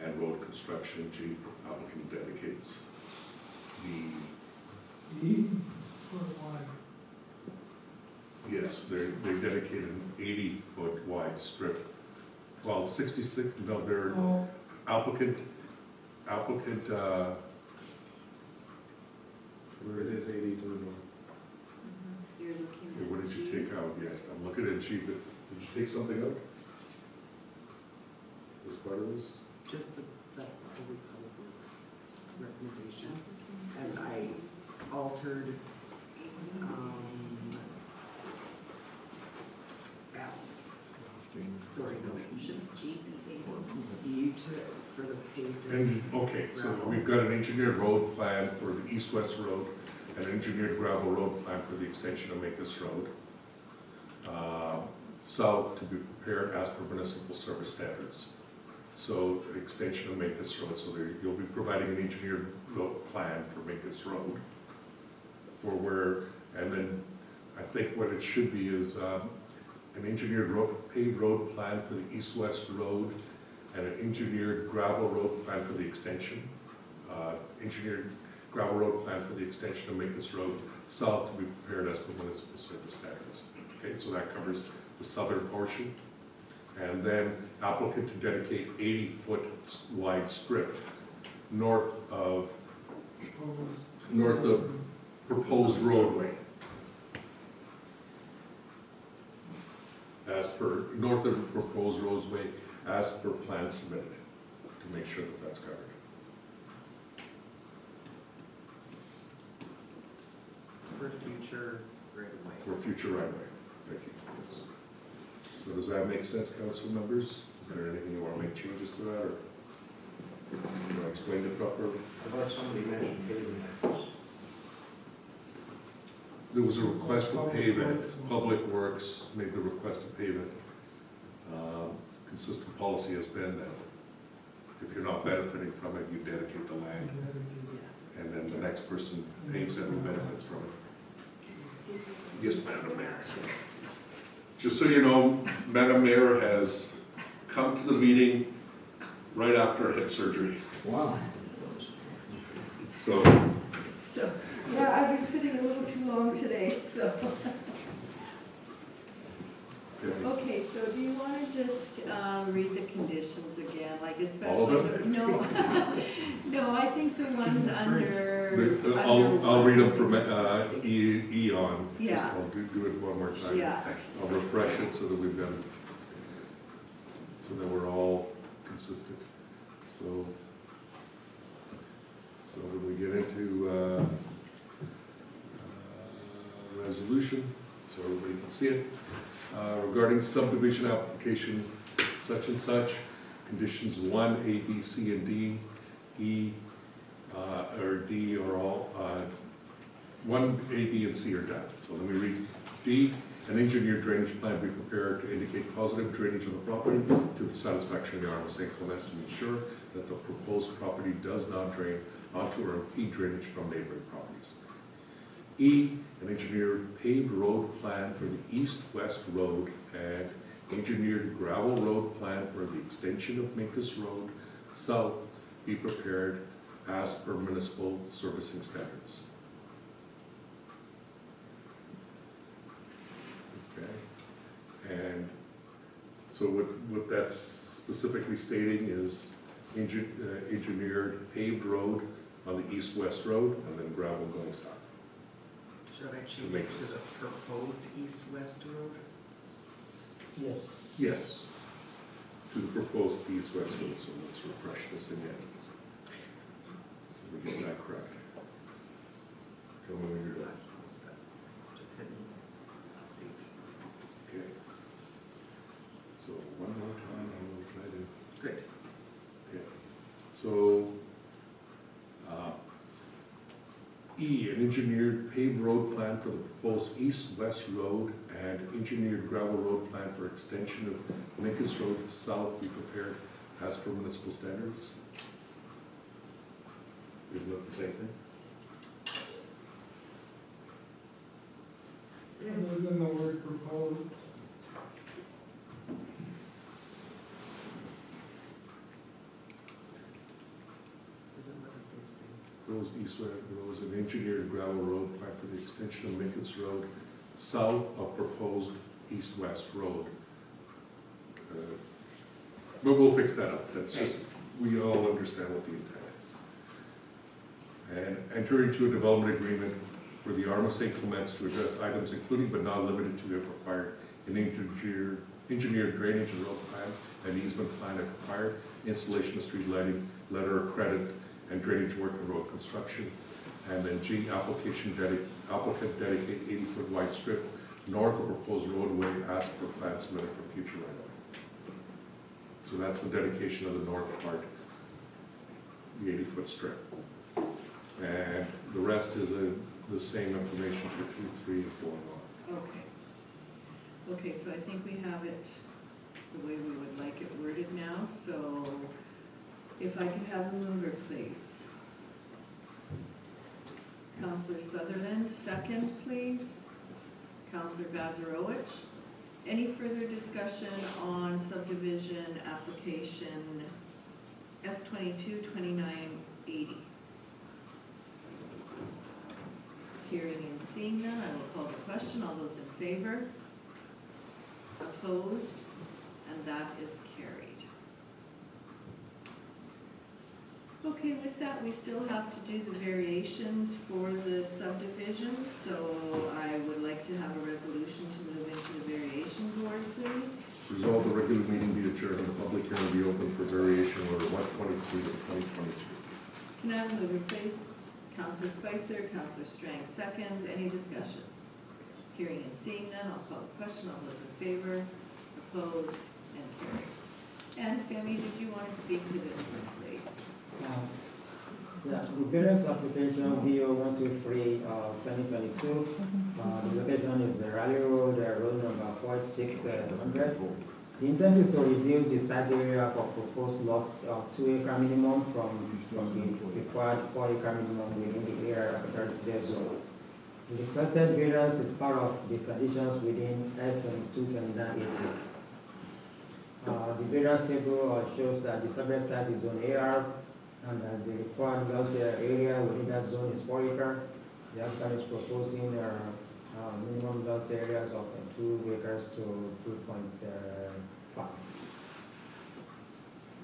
and road construction. G, applicant dedicates the. Yes, they dedicated an 80-foot wide strip. Well, 66, no, they're applicant, Where it is 80 to the north. You're looking okay, at what did you G. take out? Yeah, I'm looking at G, but did you take something out? As part of this? Just that public works recommendation, and I altered, Sorry, no, shouldn't G be able for the paver? And, okay, so we've got an engineered road plan for the east-west road, an engineered gravel road plan for the extension of Mancus Road. South to be prepared as per municipal service standards. So extension of Mancus Road, so there, you'll be providing an engineered road plan for Mancus Road. For where, and then I think what it should be is an engineered road, paved road plan for the east-west road and an engineered gravel road plan for the extension. Engineered gravel road plan for the extension of Mancus Road south to be prepared as per municipal service standards. Okay, so that covers the southern portion. And then applicant to dedicate 80-foot wide strip north of proposed roadway. As per, north of proposed roadway as per plan submitted, to make sure that that's covered. For future right away. For future right away, thank you. Yes. So does that make sense, council members? Is there anything you want to make changes to that, or do I explain it properly? I thought somebody mentioned paving methods. There was a request to pave it. Public Works made the request to pave it. Consistent policy has been that if you're not benefiting from it, you dedicate the land, and then the next person paves it and benefits from it. Yes, Madam Mayor. Just so you know, Madam Mayor has come to the meeting right after hip surgery. Wow. So. Yeah, I've been sitting a little too long today, so. Okay, so do you want to just read the conditions again, like especially? All of them? No, no, I think the ones under. I'll read them from E on. Yeah. Just I'll do it one more time. Yeah. I'll refresh it so that we've got it, so that we're all consistent. So when we get into resolution, so everybody can see it. Regarding subdivision application such and such, conditions 1, A, B, C, and D, E, or D are all, 1, A, B, and C are done. So let me read D. An engineered drainage plan be prepared to indicate positive drainage of the property to the satisfaction of the Arm of St. Clements to ensure that the proposed property does not drain onto or impede drainage from neighboring properties. E, an engineered paved road plan for the east-west road and engineered gravel road plan for the extension of Mancus Road south be prepared as per municipal servicing standards. Okay, and so what that's specifically stating is engineered paved road on the east-west road and then gravel going south. Should I change it to the proposed east-west road? Yes. Yes, to the proposed east-west road, so let's refresh this again. So we get that correct. Tell me when you're done. Just hit me. Okay. So one more time, I'm going to try to. Great. Okay. So, E, an engineered paved road plan for the proposed east-west road and engineered gravel road plan for extension of Mancus Road south be prepared as per municipal standards. Isn't that the same thing? Other than the word proposed. Isn't that the same thing? Proposed east-west roads and engineered gravel road plan for the extension of Mancus Road south of proposed east-west road. But we'll fix that up. That's just, we all understand what the intent is. And enter into a development agreement for the Arm of St. Clements to address items including but not limited to, if required, an engineered drainage and road plan, an easement plan if required, installation of street lighting, letter of credit, and drainage work and road construction. And then G, applicant dedicate 80-foot wide strip north of proposed roadway as per plan submitted for future right-of-way. So that's the dedication of the north part, the 80-foot strip. And the rest is the same information for 2, 3, and 4 and 1. Okay. Okay, so I think we have it the way we would like it worded now, so if I could have a mover, please. Councillor Sutherland, second, please. Councillor Vazarowicz. Any further discussion on subdivision application S22-2980? Hearing and seeing none, I will call the question. All those in favor? Opposed? And that is carried. Okay, with that, we still have to do the variations for the subdivisions, so I would like to have a resolution to move into the variation board, please. Resolve the regular meeting be adjourned and the public hearing be open for variation order 123 of 2022. Can I have a mover, please? Councillor Spicer, Councillor Strang seconds. Any discussion? Hearing and seeing none, I'll call the question. All those in favor? Opposed? And carried. And Femi, did you want to speak to this one, please? Yeah, the variance application BO 123 of 2022. The location is Raleigh Road, road number 48600. The intent is to reduce the site area for proposed lots of 2 acre minimum from the required 4 acre minimum within the area of the residential zone. The requested variance is part of the conditions within S22-2980. The variance table shows that the subject site is zone AR and that the required lot area within that zone is 4 acre. The applicant is proposing minimum lot areas of 2 acres to 2.5.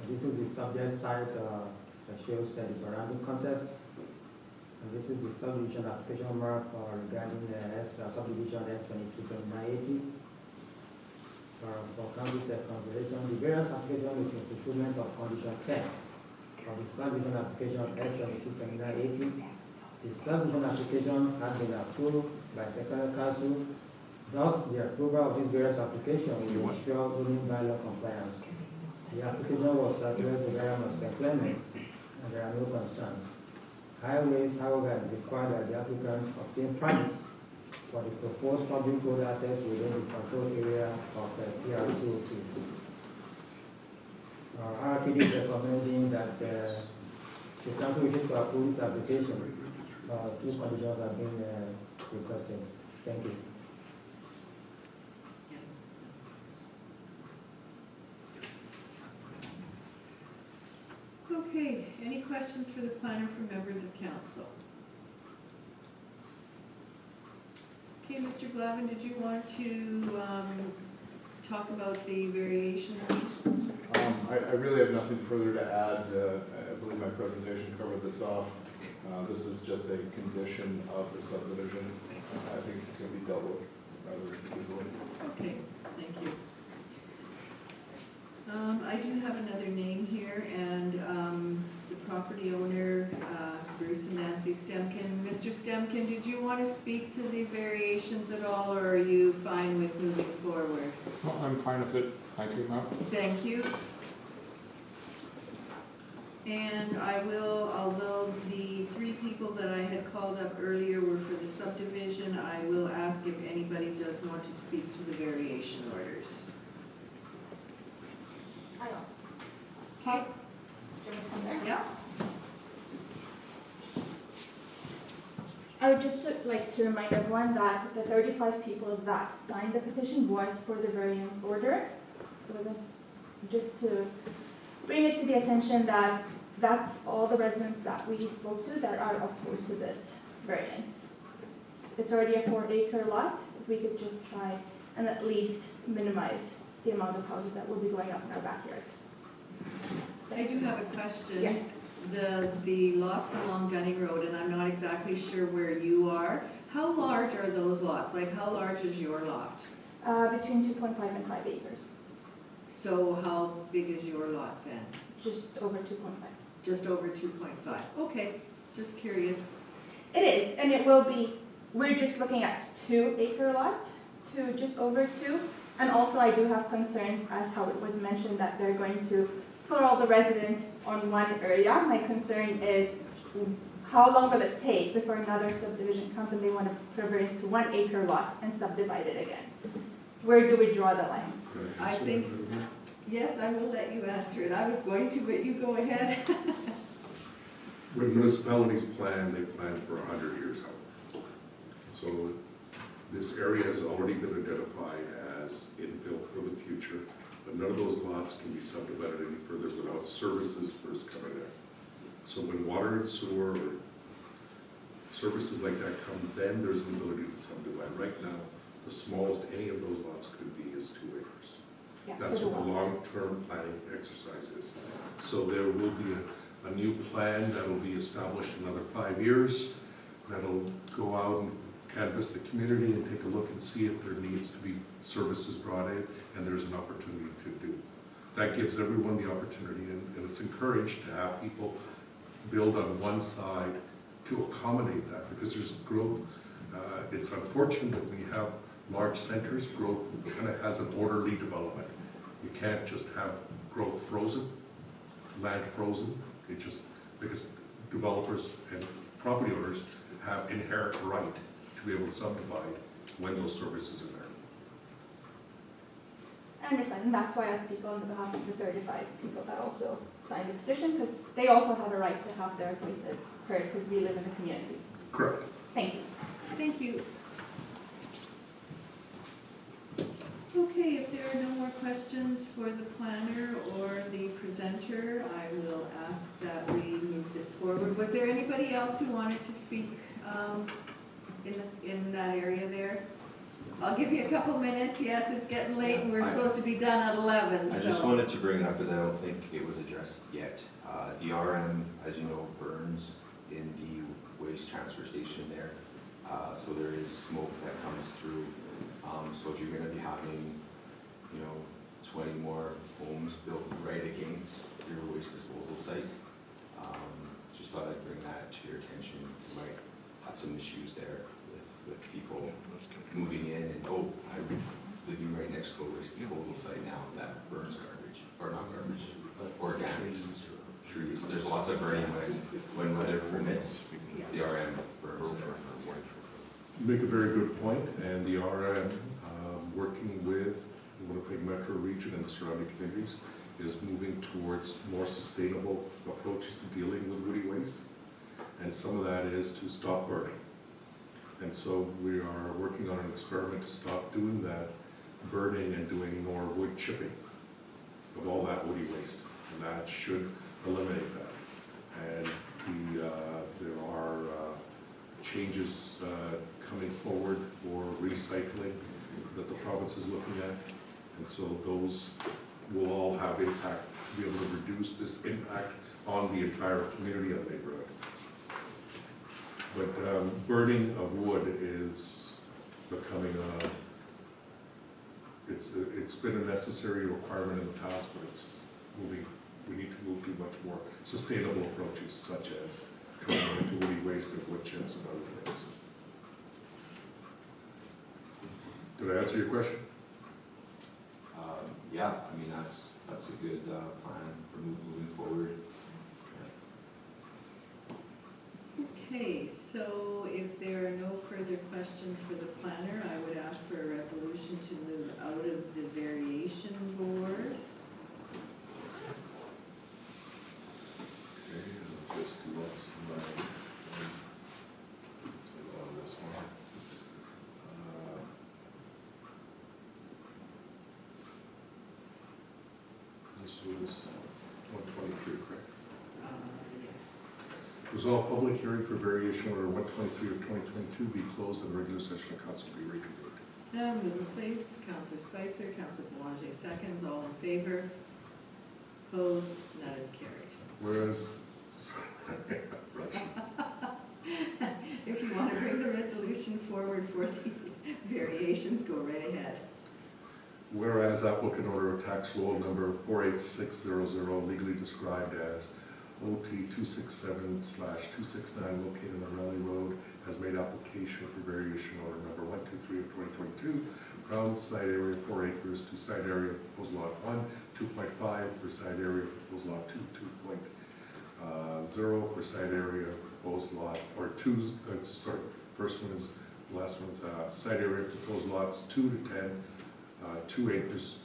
This is the subject site that shows that the surrounding context. And this is the subdivision application mark regarding the subdivision S22-2980. For county consideration, the variance application is in fulfillment of condition 10 of the subdivision application of S22-2980. The subdivision application has been approved by Secretarial Council. Thus, the approval of this various application will ensure zoning bylaw compliance. The application was circulated to Graham of St. Clements, and there are no concerns. Highways, however, require that the applicant obtain permits for the proposed public road access within the control area of the PR202. RRPD is recommending that the council wishes to approve this application. 2 conditions have been requested. Thank you. Okay, any questions for the planner from members of council? Okay, Mr. Glavin, did you want to talk about the variations? I really have nothing further to add. I believe my presentation covered this off. This is just a condition of the subdivision. I think it can be dealt with rather easily. Okay, thank you. I do have another name here, and the property owner, Bruce and Nancy Stemkin. Mr. Stemkin, did you want to speak to the variations at all, or are you fine with moving forward? Well, I'm fine with it. Thank you, ma'am. Thank you. And I will, although the 3 people that I had called up earlier were for the subdivision, I will ask if anybody does want to speak to the variation orders. I don't. Okay. Do you want to come there? Yeah. I would just like to remind everyone that the 35 people that signed the petition was for the variance order. It wasn't just to bring it to the attention that that's all the residents that we spoke to that are opposed to this variance. It's already a 4-acre lot. If we could just try and at least minimize the amount of houses that will be going up in our backyard. I do have a question. Yes. The lots along Dunning Road, and I'm not exactly sure where you are. How large are those lots? Like, how large is your lot? Between 2.5 and 5 acres. So how big is your lot then? Just over 2.5. Just over 2.5. Okay, just curious. It is, and it will be, we're just looking at 2-acre lots to just over 2. And also I do have concerns as how it was mentioned that they're going to put all the residents on one area. My concern is how long will it take before another subdivision comes and they want to put a variance to 1 acre lot and subdivide it again? Where do we draw the line? I think, yes, I will let you answer it. I was going to, but you go ahead. When municipalities plan, they plan for 100 years out. So this area has already been identified as infill for the future, but none of those lots can be subdivided any further without services first coming in. So when water and sewer or services like that come, then there's an ability to subdivide. Right now, the smallest any of those lots could be is 2 acres. Yeah, That's what the long-term planning exercise is. So there will be a new plan that will be established in another 5 years that'll go out and canvass the community and take a look and see if there needs to be services brought in, and there's an opportunity to do. That gives everyone the opportunity, and it's encouraged to have people build on one side to accommodate that, because there's growth. It's unfortunate that when you have large centers, growth kind of has an orderly development. You can't just have growth frozen, land frozen. It just, because developers and property owners have inherent right to be able to subdivide when those services are there. I understand, and that's why I speak on behalf of the 35 people that also signed the petition, because they also have a right to have their voices heard, because we live in the community. Correct. Thank you. Thank you. Okay, if there are no more questions for the planner or the presenter, I will ask that we move this forward. Was there anybody else who wanted to speak in that area there? I'll give you a couple minutes. Yes, it's getting late and we're supposed to be done at 11, so. I just wanted to bring it up because I don't think it was addressed yet. The RM, as you know, burns in the waste transfer station there. So there is smoke that comes through. So if you're going to be having, 20 more homes built right against your waste disposal site, just thought I'd bring that to your attention. You might have some issues there with people moving in and, I'm living right next to a waste disposal site now that burns garbage, or not garbage, but organic trees. There's lots of burning when weather permits. The RM burns there. You make a very good point, and the RM, working with the Winnipeg Metro region and the surrounding communities, is moving towards more sustainable approaches to dealing with woody waste. And some of that is to stop burning. And so we are working on an experiment to stop doing that burning and doing more wood chipping of all that woody waste. And that should eliminate that. And there are changes coming forward for recycling that the province is looking at. And so those will all have impact to be able to reduce this impact on the entire community and neighborhood. But burning of wood is becoming it's been a necessary requirement in the past, but it's moving. We need to move to much more sustainable approaches, such as coming into woody waste and wood chips and other things. Did I answer your question? Yeah, I mean, that's a good plan for moving forward. Okay, so if there are no further questions for the planner, I would ask for a resolution to move out of the variation board. Okay, I'll just lost my on this one. This was 123, correct? Yes. Resolve public hearing for variation order 123 of 2022 be closed and the regular session of council be reconvened. Now move in place, Councillor Spicer, Councillor Boulanger seconds, all in favor. Opposed, that is carried. Whereas, If you want to bring the resolution forward for the variations, go right ahead. whereas applicant order of tax roll number 48600 legally described as OT 267/269 located on Raleigh Road has made application for variation order number 123 of 2022 from site area 4 acres to site area proposed lot 1, 2.5 for site area proposed lot 2, 2.0 for site area proposed lot, or 2, first one is, last one's site area proposed lots 2 to 10, 2 acres,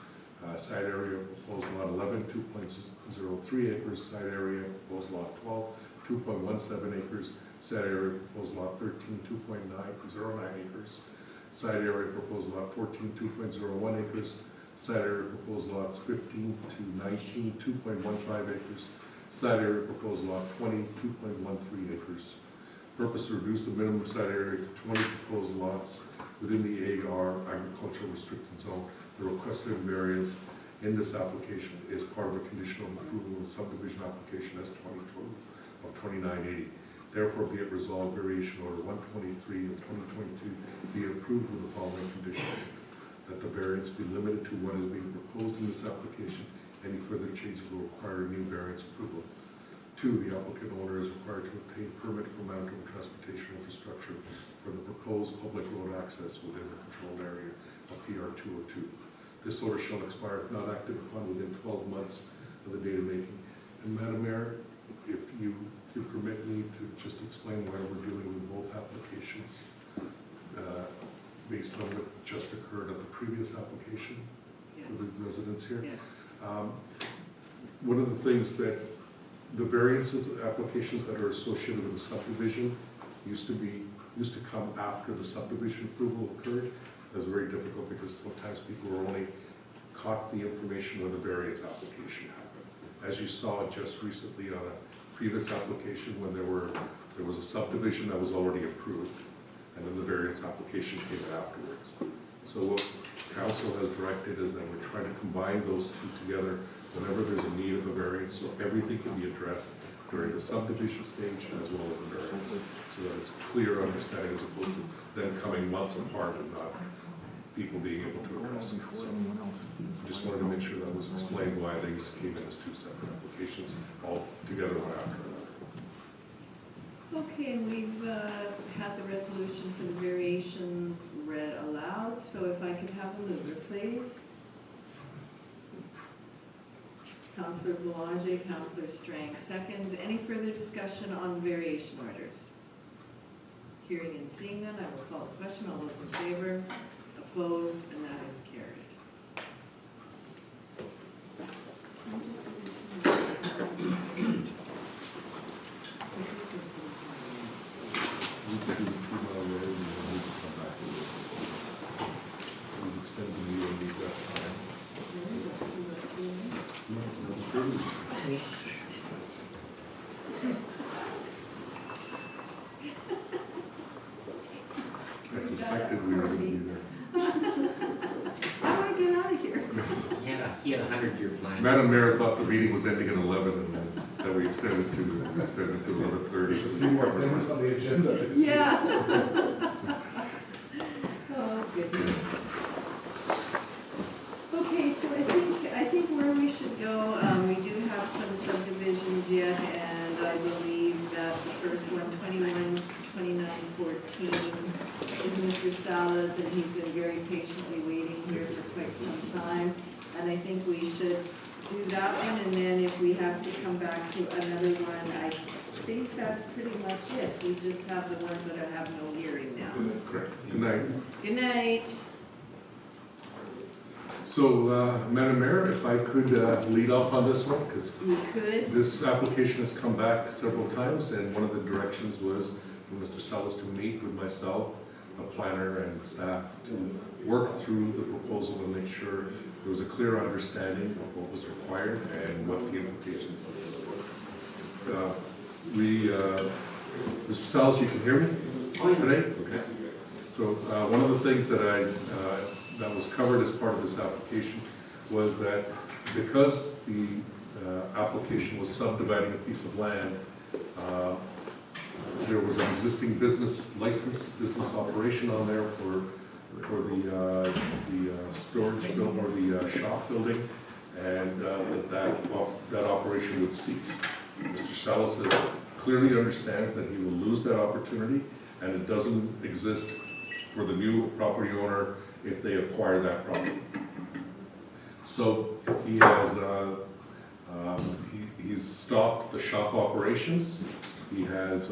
site area proposed lot 11, 2.03 acres, site area proposed lot 12, 2.17 acres, site area proposed lot 13, 2.09 acres, site area proposed lot 14, 2.01 acres, site area proposed lots 15 to 19, 2.15 acres, site area proposed lot 20, 2.13 acres. Purpose to reduce the minimum site area to 20 proposed lots within the AR agricultural restricted zone. The requested variance in this application is part of a conditional approval of subdivision application S-22 of 2980. Therefore, be it resolved, variation order 123 of 2022 be approved with the following conditions: that the variance be limited to what is being proposed in this application. Any further changes will require a new variance approval. 2, the applicant owner is required to obtain permit from Manitoba Transportation Infrastructure for the proposed public road access within the controlled area of PR 202. This order shall expire if not acted upon within 12 months of the date of making. And Madam Mayor, if you could permit me to just explain why we're dealing with both applications based on what just occurred at the previous application for the residents here. Yes. One of the things that the variances applications that are associated with the subdivision used to come after the subdivision approval occurred. That's very difficult because sometimes people were only caught the information when the variance application happened. As you saw just recently on a previous application when there was a subdivision that was already approved, and then the variance application came afterwards. So what council has directed is that we're trying to combine those two together whenever there's a need of a variance, so everything can be addressed during the subdivision stage as well as the variance, so that it's clear understanding as opposed to them coming months apart and not people being able to address it. So just wanted to make sure that was explained why these came in as two separate applications, all together one after another. Okay, and we've had the resolution for the variations read aloud, so if I could have a mover, please. Councillor Boulanger, Councillor Strang seconds. Any further discussion on variation orders? Hearing and seeing none, I will call the question. All those in favor? Opposed? And that is carried. We could do the 2 mile road and then we could come back to this. We've extended the meeting and we've got time. I suspected we were going to be there. How do I get out of here? He had a 100-year plan. Madam Mayor thought the meeting was ending at 11 and then we extended to 11:30. So A few more things on the agenda. Yeah. Oh, goodness. Okay, so I think where we should go, we do have some subdivisions yet, and I believe that the first one, 2914, is Mr. Salas, and he's been very patiently waiting here for quite some time. And I think we should do that one, and then if we have to come back to another one, I think that's pretty much it. We just have the ones that have no hearing now. Correct. Good night. Good night. So, Madam Mayor, if I could lead off on this one, because You could. this application has come back several times, and one of the directions was for Mr. Salas to meet with myself, a planner, and staff to work through the proposal and make sure there was a clear understanding of what was required and what the implications of this was. Mr. Salas, you can hear me today? Okay. So one of the things that that was covered as part of this application was that because the application was subdividing a piece of land, there was an existing business license, business operation on there for the storage building or the shop building, and that operation would cease. Mr. Salas clearly understands that he will lose that opportunity, and it doesn't exist for the new property owner if they acquire that property. So he has, he's stopped the shop operations. He has,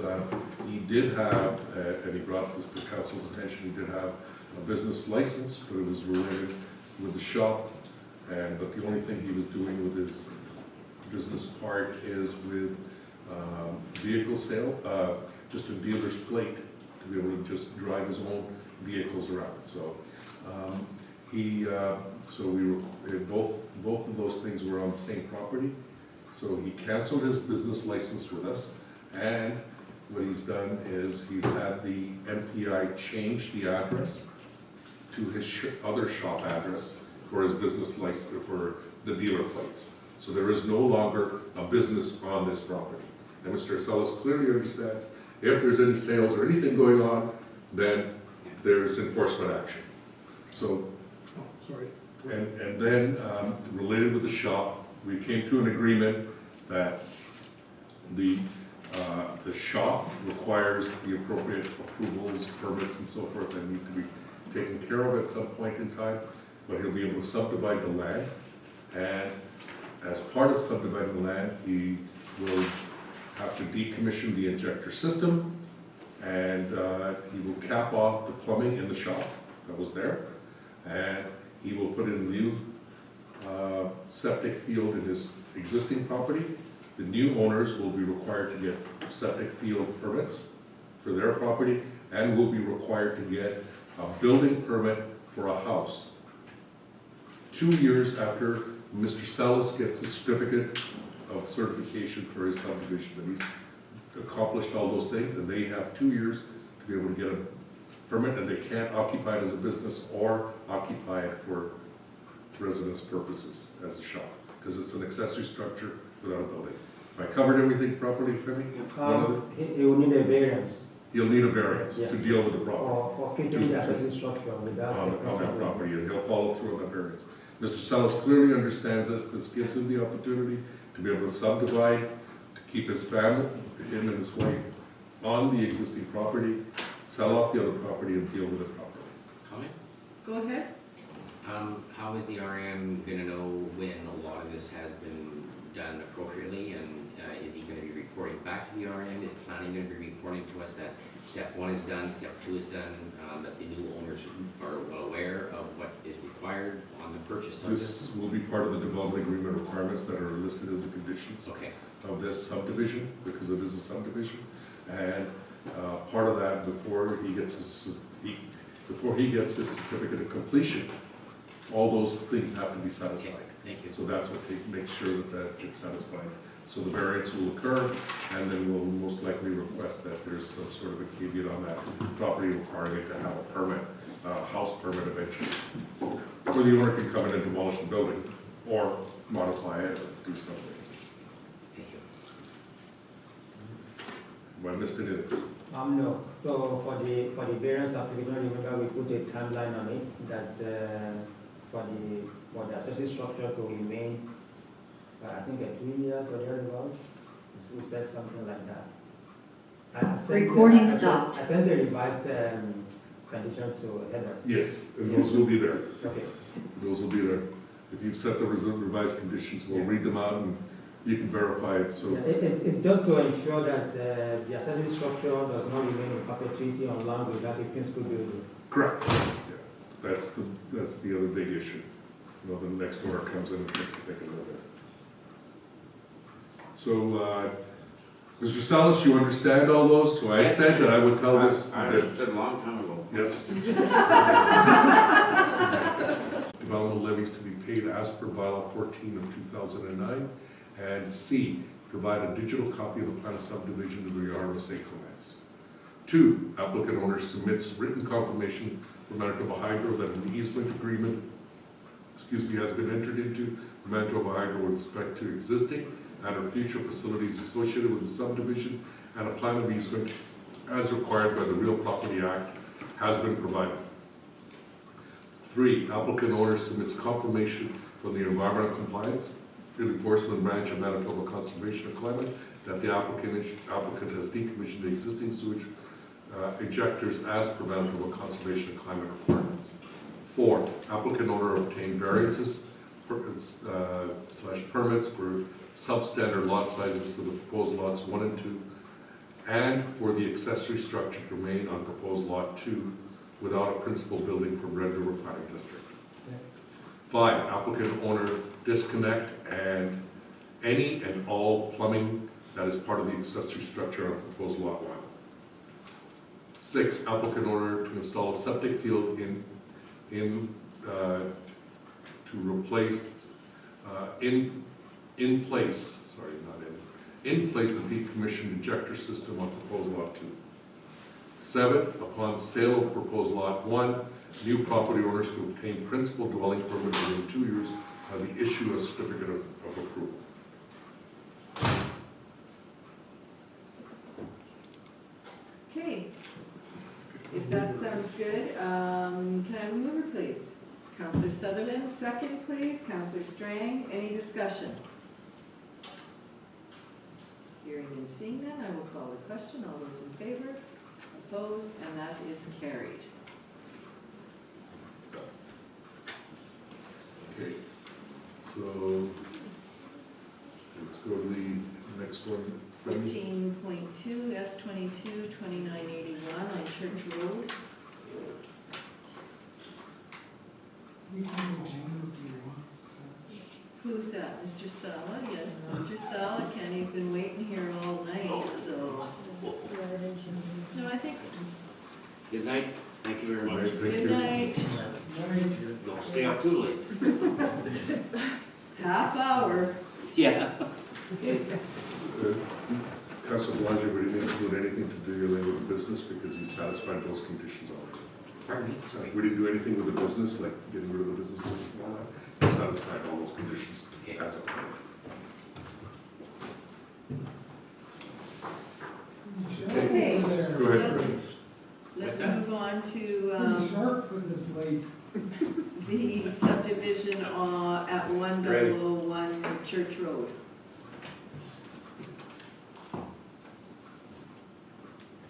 he did have, and he brought this to council's attention, he did have a business license, but it was related with the shop. But the only thing he was doing with his business part is with vehicle sale, just a dealer's plate to be able to just drive his own vehicles around. So both of those things were on the same property. So he canceled his business license with us, and what he's done is he's had the MPI change the address to his other shop address for his business license, for the dealer plates. So there is no longer a business on this property. And Mr. Salas clearly understands if there's any sales or anything going on, then there's enforcement action. So, and then related with the shop, we came to an agreement that the shop requires the appropriate approvals, permits, and so forth that need to be taken care of at some point in time, but he'll be able to subdivide the land, and as part of subdividing the land, he will have to decommission the injector system, and he will cap off the plumbing in the shop that was there, and he will put in a new septic field in his existing property. The new owners will be required to get septic field permits for their property, and will be required to get a building permit for a house. 2 years after Mr. Salas gets the certificate of certification for his subdivision, and he's accomplished all those things, and they have 2 years to be able to get a permit, and they can't occupy it as a business or occupy it for residence purposes as a shop, because it's an accessory structure without a building. Have I covered everything properly, Femi? He will need a variance. He'll need a variance to deal with the property. Or keeping the accessory structure without. On that property, and he'll follow through on that variance. Mr. Salas clearly understands this. This gives him the opportunity to be able to subdivide, to keep his family, him and his wife, on the existing property, sell off the other property, and deal with it properly. Comment? Go ahead. How is the RM gonna know when a lot of this has been done appropriately, and is he gonna be reporting back to the RM? Is planning gonna be reporting to us that step 1 is done, step 2 is done, that the new owners are well aware of what is required on the purchase of this? This will be part of the development agreement requirements that are listed as the conditions of this subdivision, because it is a subdivision. And part of that, before he gets his certificate of completion, all those things have to be satisfied. Thank you. So that's what they make sure that gets satisfied. So the variance will occur, and then we'll most likely request that there's some sort of a caveat on that property requiring it to have a permit, house permit eventually. Or the owner can come in and demolish the building, or modify it, or do something. Thank you. Have I missed anything? No. So for the variance application, remember we put a timeline on it that for the accessory structure to remain, I think 2 years or thereabouts. We said something like that. Recording stopped. I sent a revised condition to Heather. Yes, and those will be there. Okay. Those will be there. If you've set the revised conditions, we'll read them out and you can verify it, so. Yeah, it's just to ensure that the accessory structure does not remain in perpetuity on land without a principal building. Correct. Yeah. That's the other big issue. You know, the next owner comes in and takes a look at it. So, Mr. Salas, you understand all those? So I said that I would tell this. I understood a long time ago. Yes. Development levies to be paid as per bylaw 14 of 2009. And C, provide a digital copy of the plan of subdivision to the RMSA comments. 2, applicant owner submits written confirmation from Manitoba Hydro that an easement agreement, has been entered into with Manitoba Hydro with respect to existing and or future facilities associated with the subdivision, and a plan of easement as required by the Real Property Act has been provided. 3, applicant owner submits confirmation from the environmental compliance Enforcement Branch of Manitoba Conservation and Climate, that the applicant has decommissioned the existing sewage ejectors as per Manitoba Conservation and Climate requirements. 4, applicant owner obtained variances / permits for substandard lot sizes for the proposed lots 1 and 2, and for the accessory structure to remain on proposed lot 2 without a principal building from Red River Planning District. 5, applicant owner disconnect and any and all plumbing that is part of the accessory structure on proposed lot 1. 6, applicant owner to install a septic field in place the decommissioned injector system on proposed lot 2. 7, upon sale of proposed lot 1, new property owners to obtain principal dwelling permit within 2 years of the issue of certificate of approval. Okay, if that sounds good, can I have a mover, please? Councillor Sutherland, second, please. Councillor Strang, any discussion? Hearing and seeing none, I will call the question. All those in favor? Opposed? And that is carried. Okay, so let's go to the next one. 14.2, S22, 2981 on Church Road. Who's that? Mr. Sala? Yes, Mr. Sala. Kenny's been waiting here all night, so. No, I think. Good night. Thank you very much. Good night. Don't stay up too late. Half hour. Yeah. Councilor Belanger, we didn't include anything to do with the business because he satisfied those conditions already. Pardon me, sorry. We didn't do anything with the business, like getting rid of the business and all that. He satisfied all those conditions as a plan. Okay, Go ahead, let's move on to Pretty sharp with this late. the subdivision at 1001 Church Road.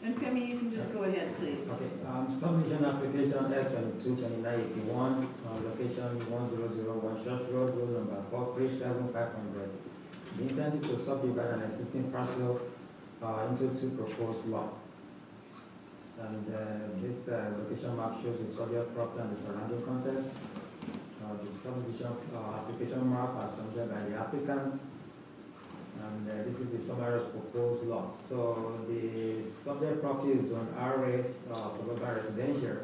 And Femi, you can just go ahead, please. Okay, subdivision application S22-2981, location 1001 Church Road, road number 437500. The intent is to subdivide an existing parcel into 2 proposed lots. And this location map shows the subject property and the surrounding context. The subdivision application map are submitted by the applicants. And this is the summary of proposed lots. So the subject property is on R8, suburban residential,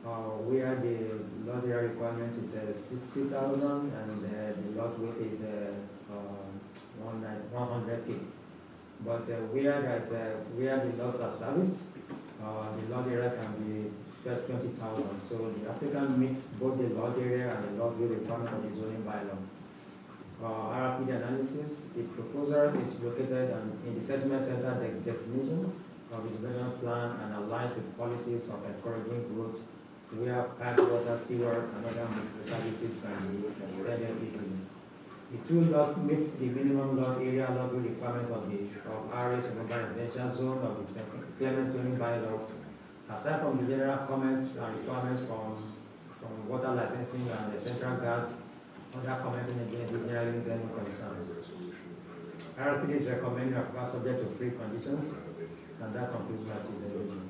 where the lot area requirement is 60,000 and the lot width is 100 feet. But where the lots are serviced, the lot area can be 20,000. So the applicant meets both the lot area and the lot width requirement of the zoning bylaw. RRPD analysis, the proposer is located in the settlement center destination of the development plan and aligns with policies of encouraging growth where pipe water, sewer, and other municipal services can be extended easily. The 2 lots meets the minimum lot area lot requirements of RA suburban residential zone of the Clements zoning bylaws. Aside from the general comments and requirements from water licensing and the central gas, other commenting against is generally any concerns. RFPD is recommending approval subject to 3 conditions, and that concludes my presentation.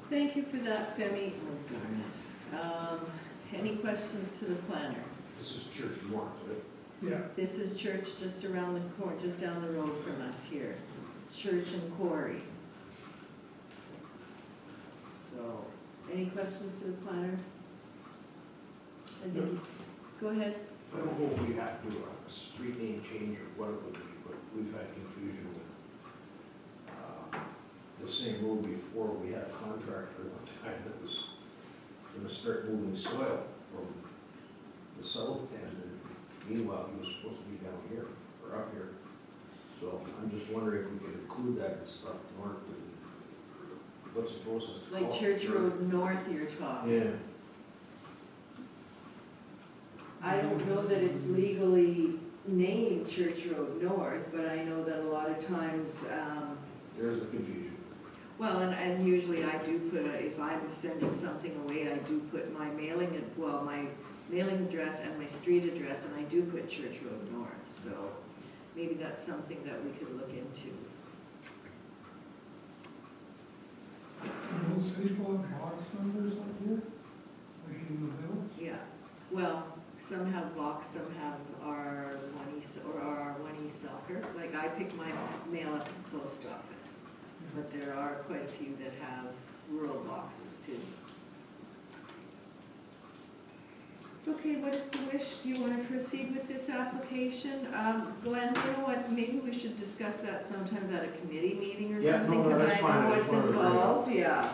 Thank you for that, Femi. Any questions to the planner? This is Church North, right? Yeah. This is Church just around the corner, just down the road from us here. Church and Quarry. So, any questions to the planner? Go ahead. I don't know if we have to do a street name change or what it would be, but we've had confusion with the same road before. We had a contractor one time that was going to start moving soil from the south end, and meanwhile he was supposed to be down here or up here. So I'm just wondering if we could include that stuff north. What's the process? Like Church Road North you're talking? Yeah. I don't know that it's legally named Church Road North, but I know that a lot of times, There's a confusion. well, and usually I do put, if I'm sending something away, I do put my mailing address and my street address, and I do put Church Road North, so maybe that's something that we could look into. Most people have box numbers up here, like in the village? Yeah, well, some have box, some have our 1E, or our 1E Selker. Like I pick my mail up at the post office, but there are quite a few that have rural boxes too. Okay, what is the wish? Do you want to proceed with this application? Glenn, you know what, maybe we should discuss that sometimes at a committee meeting or Yeah, something, no, because that's I fine. know I what's just wanted to bring it up. involved, yeah.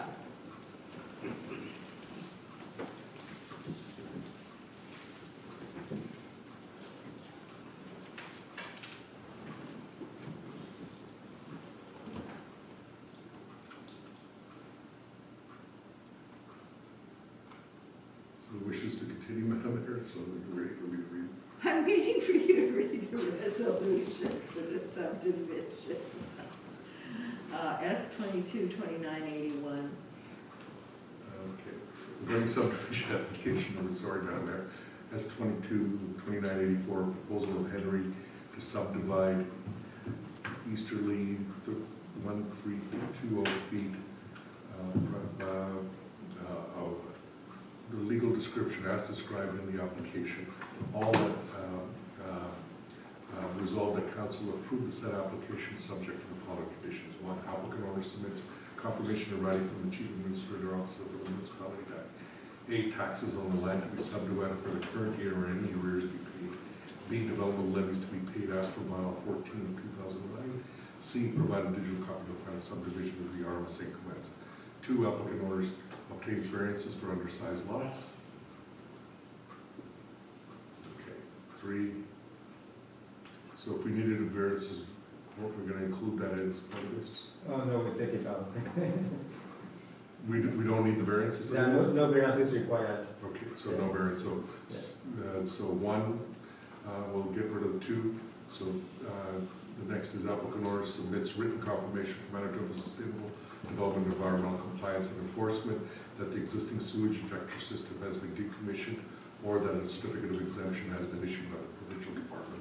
So the wishes to continue, Madam Mayor, so you're ready for me to read. I'm waiting for you to read the resolution for the subdivision. S 22-2981. Okay. Regarding subdivision application number, sorry, Madam Mayor, S 22-2984, proposal of Henry to subdivide easterly 1320 feet of the legal description as described in the application. All that resolved that council approve the said application subject to the following conditions. One, applicant owner submits confirmation in writing from the chief administrator officer for the municipality that A, taxes on the land to be subdivided for the current year or any arrears be paid. B, development levies to be paid as per bylaw 14 of 2009. C, provide a digital copy of the plan of subdivision of the RMSA commence. 2, applicant owners obtains variances for undersized lots. Okay. 3, so if we needed a variances, we're going to include that in as part of this. Oh, no, we take it out. We don't need the variances? Yeah, no variance is required. Okay, so no variance, so, so 1, we'll get rid of 2. So the next is applicant owner submits written confirmation from Manitoba Sustainable Development, Environmental Compliance and Enforcement that the existing sewage injector system has been decommissioned or that a certificate of exemption has been issued by the provincial department.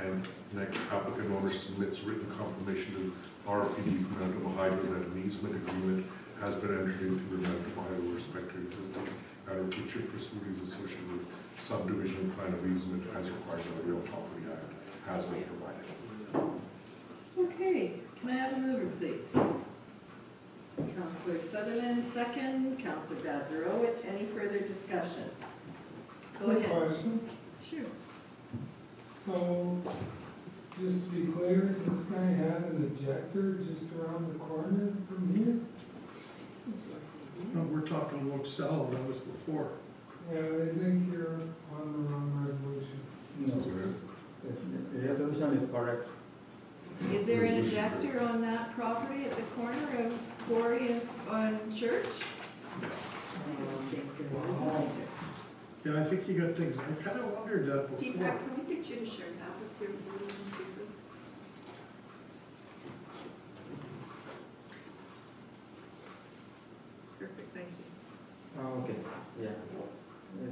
And next, applicant owner submits written confirmation to RPD from Manitoba Hydro that an easement agreement has been entered into with Manitoba Hydro with respect to existing agriculture facilities associated with subdivision plan of easement as required by the Real Property Act has been provided. Okay, can I have a mover, please? Councillor Sutherland, second. Councillor Bazarowicz, any further discussion? Go Quick ahead. question. Sure. So, just to be clear, this guy had an ejector just around the corner from here? No, we're talking about cell, that was before. Yeah, I think you're on the wrong resolution. No, the resolution is correct. Is there an ejector on that property at the corner of Quarry and Church? I don't think there is either. Yeah, I think you got things, I kind of wondered that before. Deepak, can we get you to share that with your board members? Perfect, thank you. Oh, okay, yeah.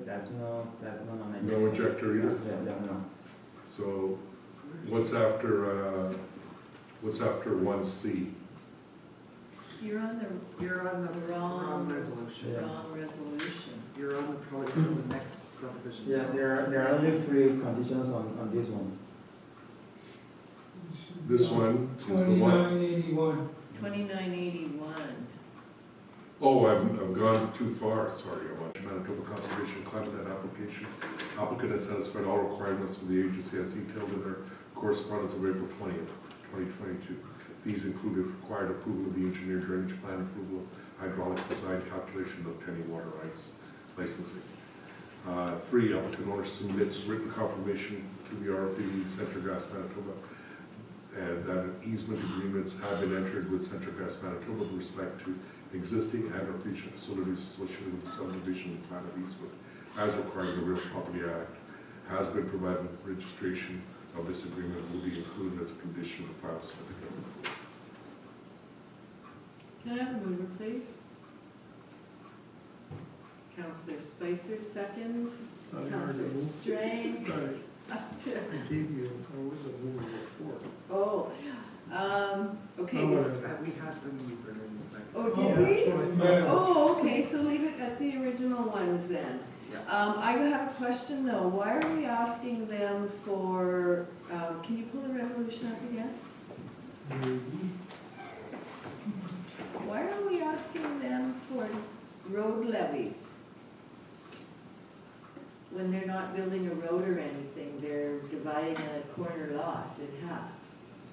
That's no on my. No ejector either? Yeah, no. So what's after 1C? You're on the wrong resolution. Wrong resolution. You're on the, probably for the next subdivision. Yeah, there are only 3 conditions on this one. This one is the one. 2981. 2981. Oh, I've gone too far, sorry, I want Manitoba Conservation Climate Net application. Applicant has satisfied all requirements of the agency as detailed in their correspondence of April 20th, 2022. These included required approval of the engineer drainage plan, approval of hydraulic design, calculation of penny water rights licensing. 3, applicant owner submits written confirmation to the RPD Central Gas Manitoba and that easement agreements have been entered with Central Gas Manitoba with respect to existing agricultural facilities associated with the subdivision and plan of easement as required in the Real Property Act has been provided. Registration of this agreement will be included as a condition of the final certificate of approval. Can I have a mover, please? Councillor Spicer, second. Councillor Strang. I gave you, I was a mover before. Oh, okay. We had the mover in the second. Oh, did we? Oh, okay, so leave it at the original ones then. I have a question though. Why are we asking them for, can you pull the resolution up again? Why are we asking them for road levies? When they're not building a road or anything, they're dividing a corner lot in half.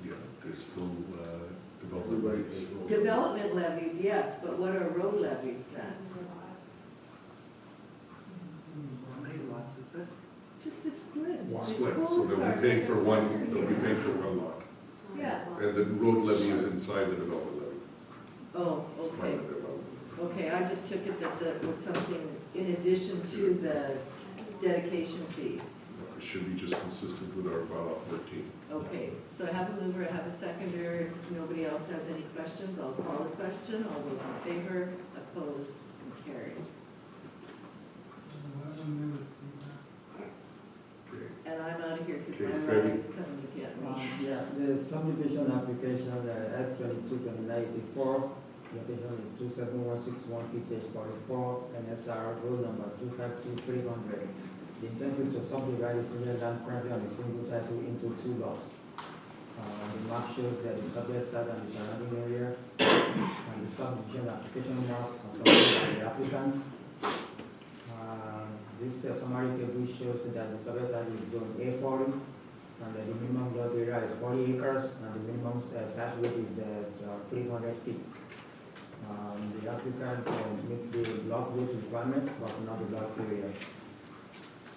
Yeah, there's still development levies. Development levies, yes, but what are road levies then? How many lots is this? Just a split. It's Split, so cool they'll stars, be paying for it's one, not they'll be easy. paying for one lot. Yeah. And the road levy is inside the development levy. Oh, It's part okay. of the development. Okay, I just took it that that was something in addition to the dedication fees. It should be just consistent with our bylaw 14. Okay, so I have a mover, I have a seconder. If nobody else has any questions, I'll call the question. All those in favor, opposed, and carried. And I'm out of here because my Freddie. ride is coming to get me. Yeah, the subdivision application, X 22-94, location is 27161 PTH 44, NSR road number 252300. The intent is to subdivide the senior land currently on a single title into 2 lots. The map shows that the subject site and the surrounding area, and the subdivision application map are submitted by the applicants. This summary table shows that the subject site is zone A40, and the minimum lot area is 40 acres, and the minimum site width is 300 feet. The applicant meet the block width requirement, but not the lot area.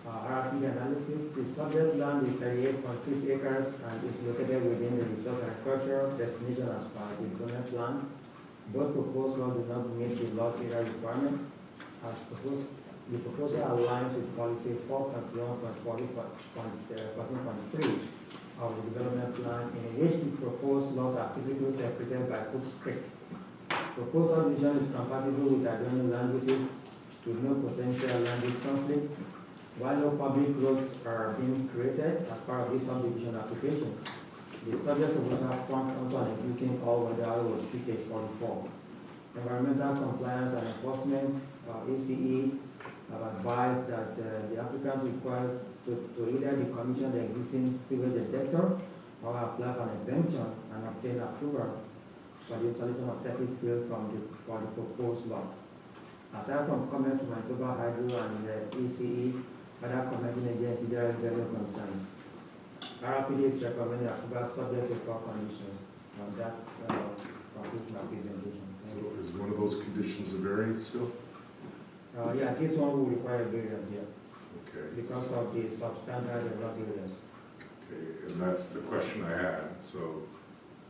RFP analysis, the subject land is 38.6 acres and is located within the resource agricultural destination as per the donor plan. Both proposed lots do not meet the lot area requirement. As proposed, the proposal aligns with policy 4.1.14.3 of the development plan, in which the proposed lots are physically separated by Cooks Creek. Proposed subdivision is compatible with adjoining land uses with no potential land use conflicts. While no public roads are being created as part of this subdivision application, the subject proposal fronts onto an existing all-weather road, PTH 44. Environmental compliance and enforcement, ACE, have advised that the applicants required to either decommission the existing sewage detector or apply for an exemption and obtain approval for the installation of septic field for the proposed lots. Aside from comment from Manitoba Hydro and the ACE, other commenting agencies, there are several concerns. RRPD is recommending approval subject to 4 conditions. That concludes my presentation. So is one of those conditions a variance still? Yeah, this one will require variance here. Okay. Because of the substandard and lot areas. Okay, and that's the question I had. So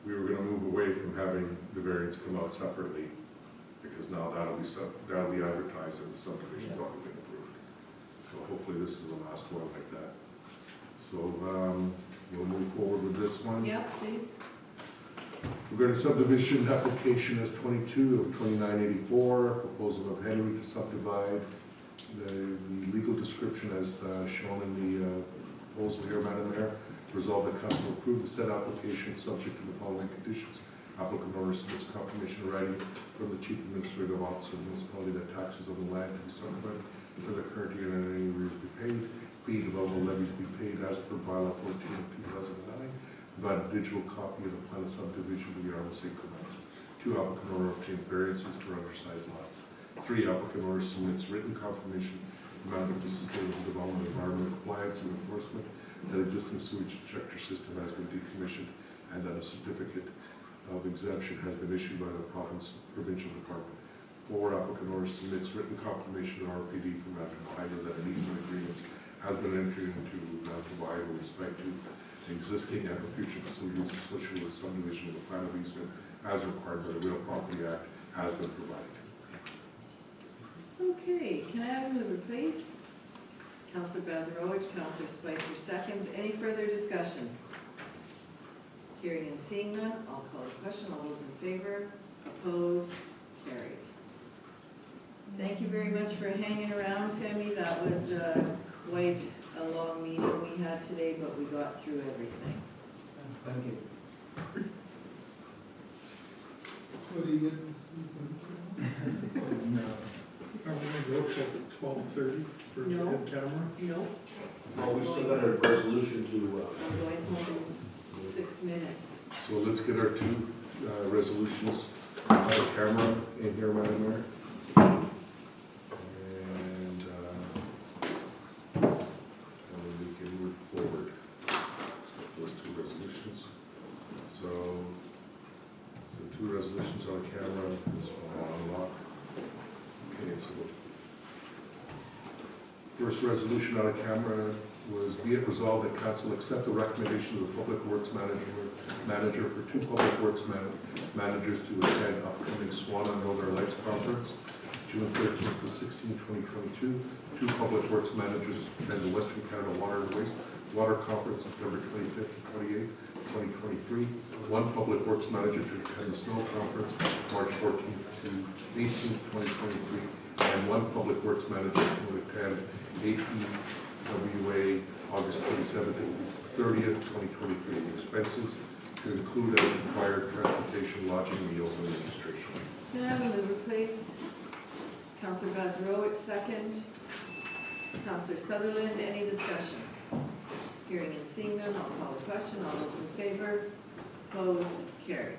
we were going to move away from having the variance come out separately, because now that'll be advertised and the subdivision's already been approved. So hopefully this is the last one like that. So we'll move forward with this one. Yep, please. Regarding subdivision application S22 of 2984, proposal of Henry to subdivide. The legal description as shown in the proposal here, Madam Mayor. Resolve that council approve the said application subject to the following conditions. Applicant orders submits confirmation writing from the Chief Administrative Officer of the municipality that taxes on the land to be subdivided for the current year and any arrears be paid. B, development levy to be paid as per bylaw 14 of 2009. Provide a digital copy of the plan of subdivision to the RMC comments. 2, applicant order obtains variances for undersized lots. 3, applicant order submits written confirmation amount of sustainable development, environmental compliance and enforcement, that existing sewage injector system has been decommissioned and that a certificate of exemption has been issued by the provincial department. 4, applicant order submits written confirmation to RPD from Manitoba Hydro that an easement agreement has been entered into Manitoba Hydro with respect to existing and future facilities associated with subdivision of the plan of easement as required by the Real Property Act has been provided. Okay, can I have a mover, please? Councillor Bazarowicz, Councillor Spicer seconds. Any further discussion? Hearing and seeing none, I'll call the question. All those in favor? Opposed? Carried. Thank you very much for hanging around, Femi. That was quite a long meeting we had today, but we got through everything. Thank you. What do you get? No. Are we gonna go till 12:30 for the No. head camera? No, Well, we still got a resolution to, I'm going home in 6 minutes. So let's get our two resolutions on the camera in here, Madam Mayor. And we can move forward. Those two resolutions. So two resolutions on camera, this one on lock. Okay, so first resolution on camera was be it resolved that council accept the recommendation of the Public Works manager for two Public Works managers to attend upcoming Swana Northern Lights Conference, June 13th to 16, 2022. Two Public Works managers to attend the Western Canada Water and Wastewater Conference, September 25th to 28th, 2023. One Public Works manager to attend the Snow Conference, March 14th to 18th, 2023. And one Public Works manager to attend APWA, August 27th to 30th, 2023. Expenses to include as required transportation, lodging, meals, and registration. Can I have a mover, please? Councillor Bazarowicz, second. Councillor Sutherland, any discussion? Hearing and seeing none, I'll call the question. All those in favor? Opposed? Carried.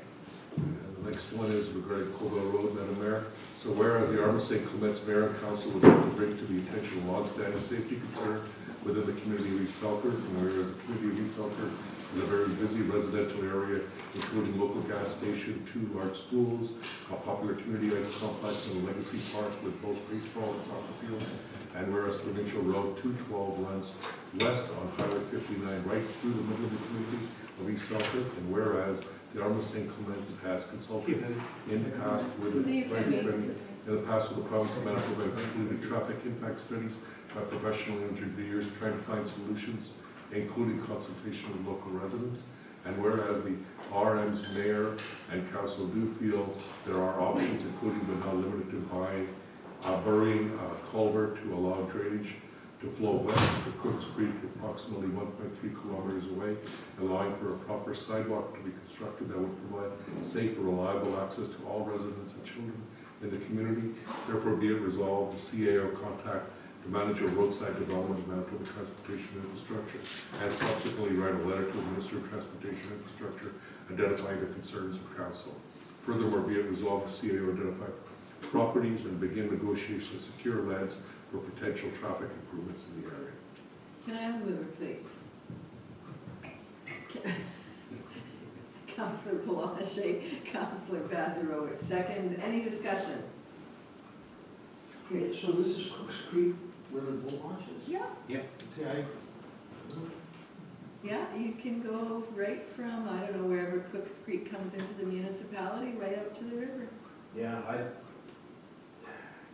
And the next one is regarding Colville Road, Madam Mayor. So whereas the Arm of St. Clement's Mayor and Council would like to bring to the attention a long-standing safety concern within the community of East Selkirk, and whereas the community of East Selkirk is a very busy residential area, including local gas station, two large schools, a popular community ice complex, and a legacy park with both baseball and soccer fields. And whereas Provincial Road 212 runs west on Highway 59 right through the middle of the community of East Selkirk, and whereas the Arm of St. Clement's has consulted in the past with the province of Manitoba and completed traffic impact studies by professional engineers trying to find solutions, including consultation with local residents. And whereas the RM's mayor and council do feel there are options, including but not limited to burying a culvert to allow drainage to flow west to Cooks Creek, approximately 1.3 kilometers away, allowing for a proper sidewalk to be constructed that would provide safe and reliable access to all residents and children in the community. Therefore, be it resolved, the CAO contact the manager of roadside development of Manitoba Transportation Infrastructure and subsequently write a letter to the Minister of Transportation Infrastructure identifying the concerns of council. Furthermore, be it resolved, the CAO identify properties and begin negotiations to secure lands for potential traffic improvements in the area. Can I have a mover, please? Councillor Palache, Councillor Bazarowicz, seconds. Any discussion? okay, so this is Cooks Creek where the boat launch is? Yeah. Yeah. Okay, Yeah, you can go right from, I don't know, wherever Cooks Creek comes into the municipality, right up to the river.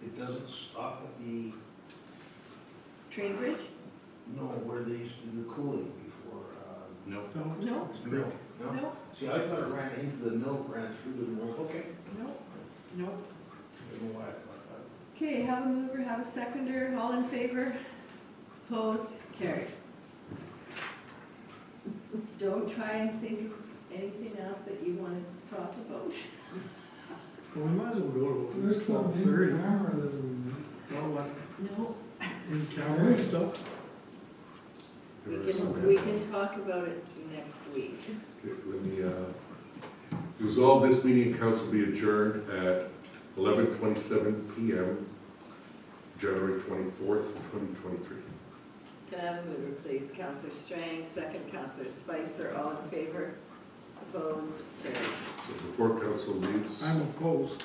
it doesn't stop at the, Train bridge? no, where they used to do the cooling before, No. No, milk. no, See, I thought it ran into the milk, ran through the milk, okay. no, no. I don't know why I thought that. Okay, have a mover, have a seconder, all in favor? Opposed? Carried. Don't try and think of anything else that you want to talk about. Well, we might as well go to There's some in 12:30. camera that we missed. Well, like, No, in camera stuff. we can talk about it next week. Okay, let me resolve this meeting of council be adjourned at 11:27 p.m., January 24th, 2023. Can I have a mover, please? Councillor Strang, second Councillor Spicer, all in favor? Opposed? Carried. So before council leaves. I'm opposed.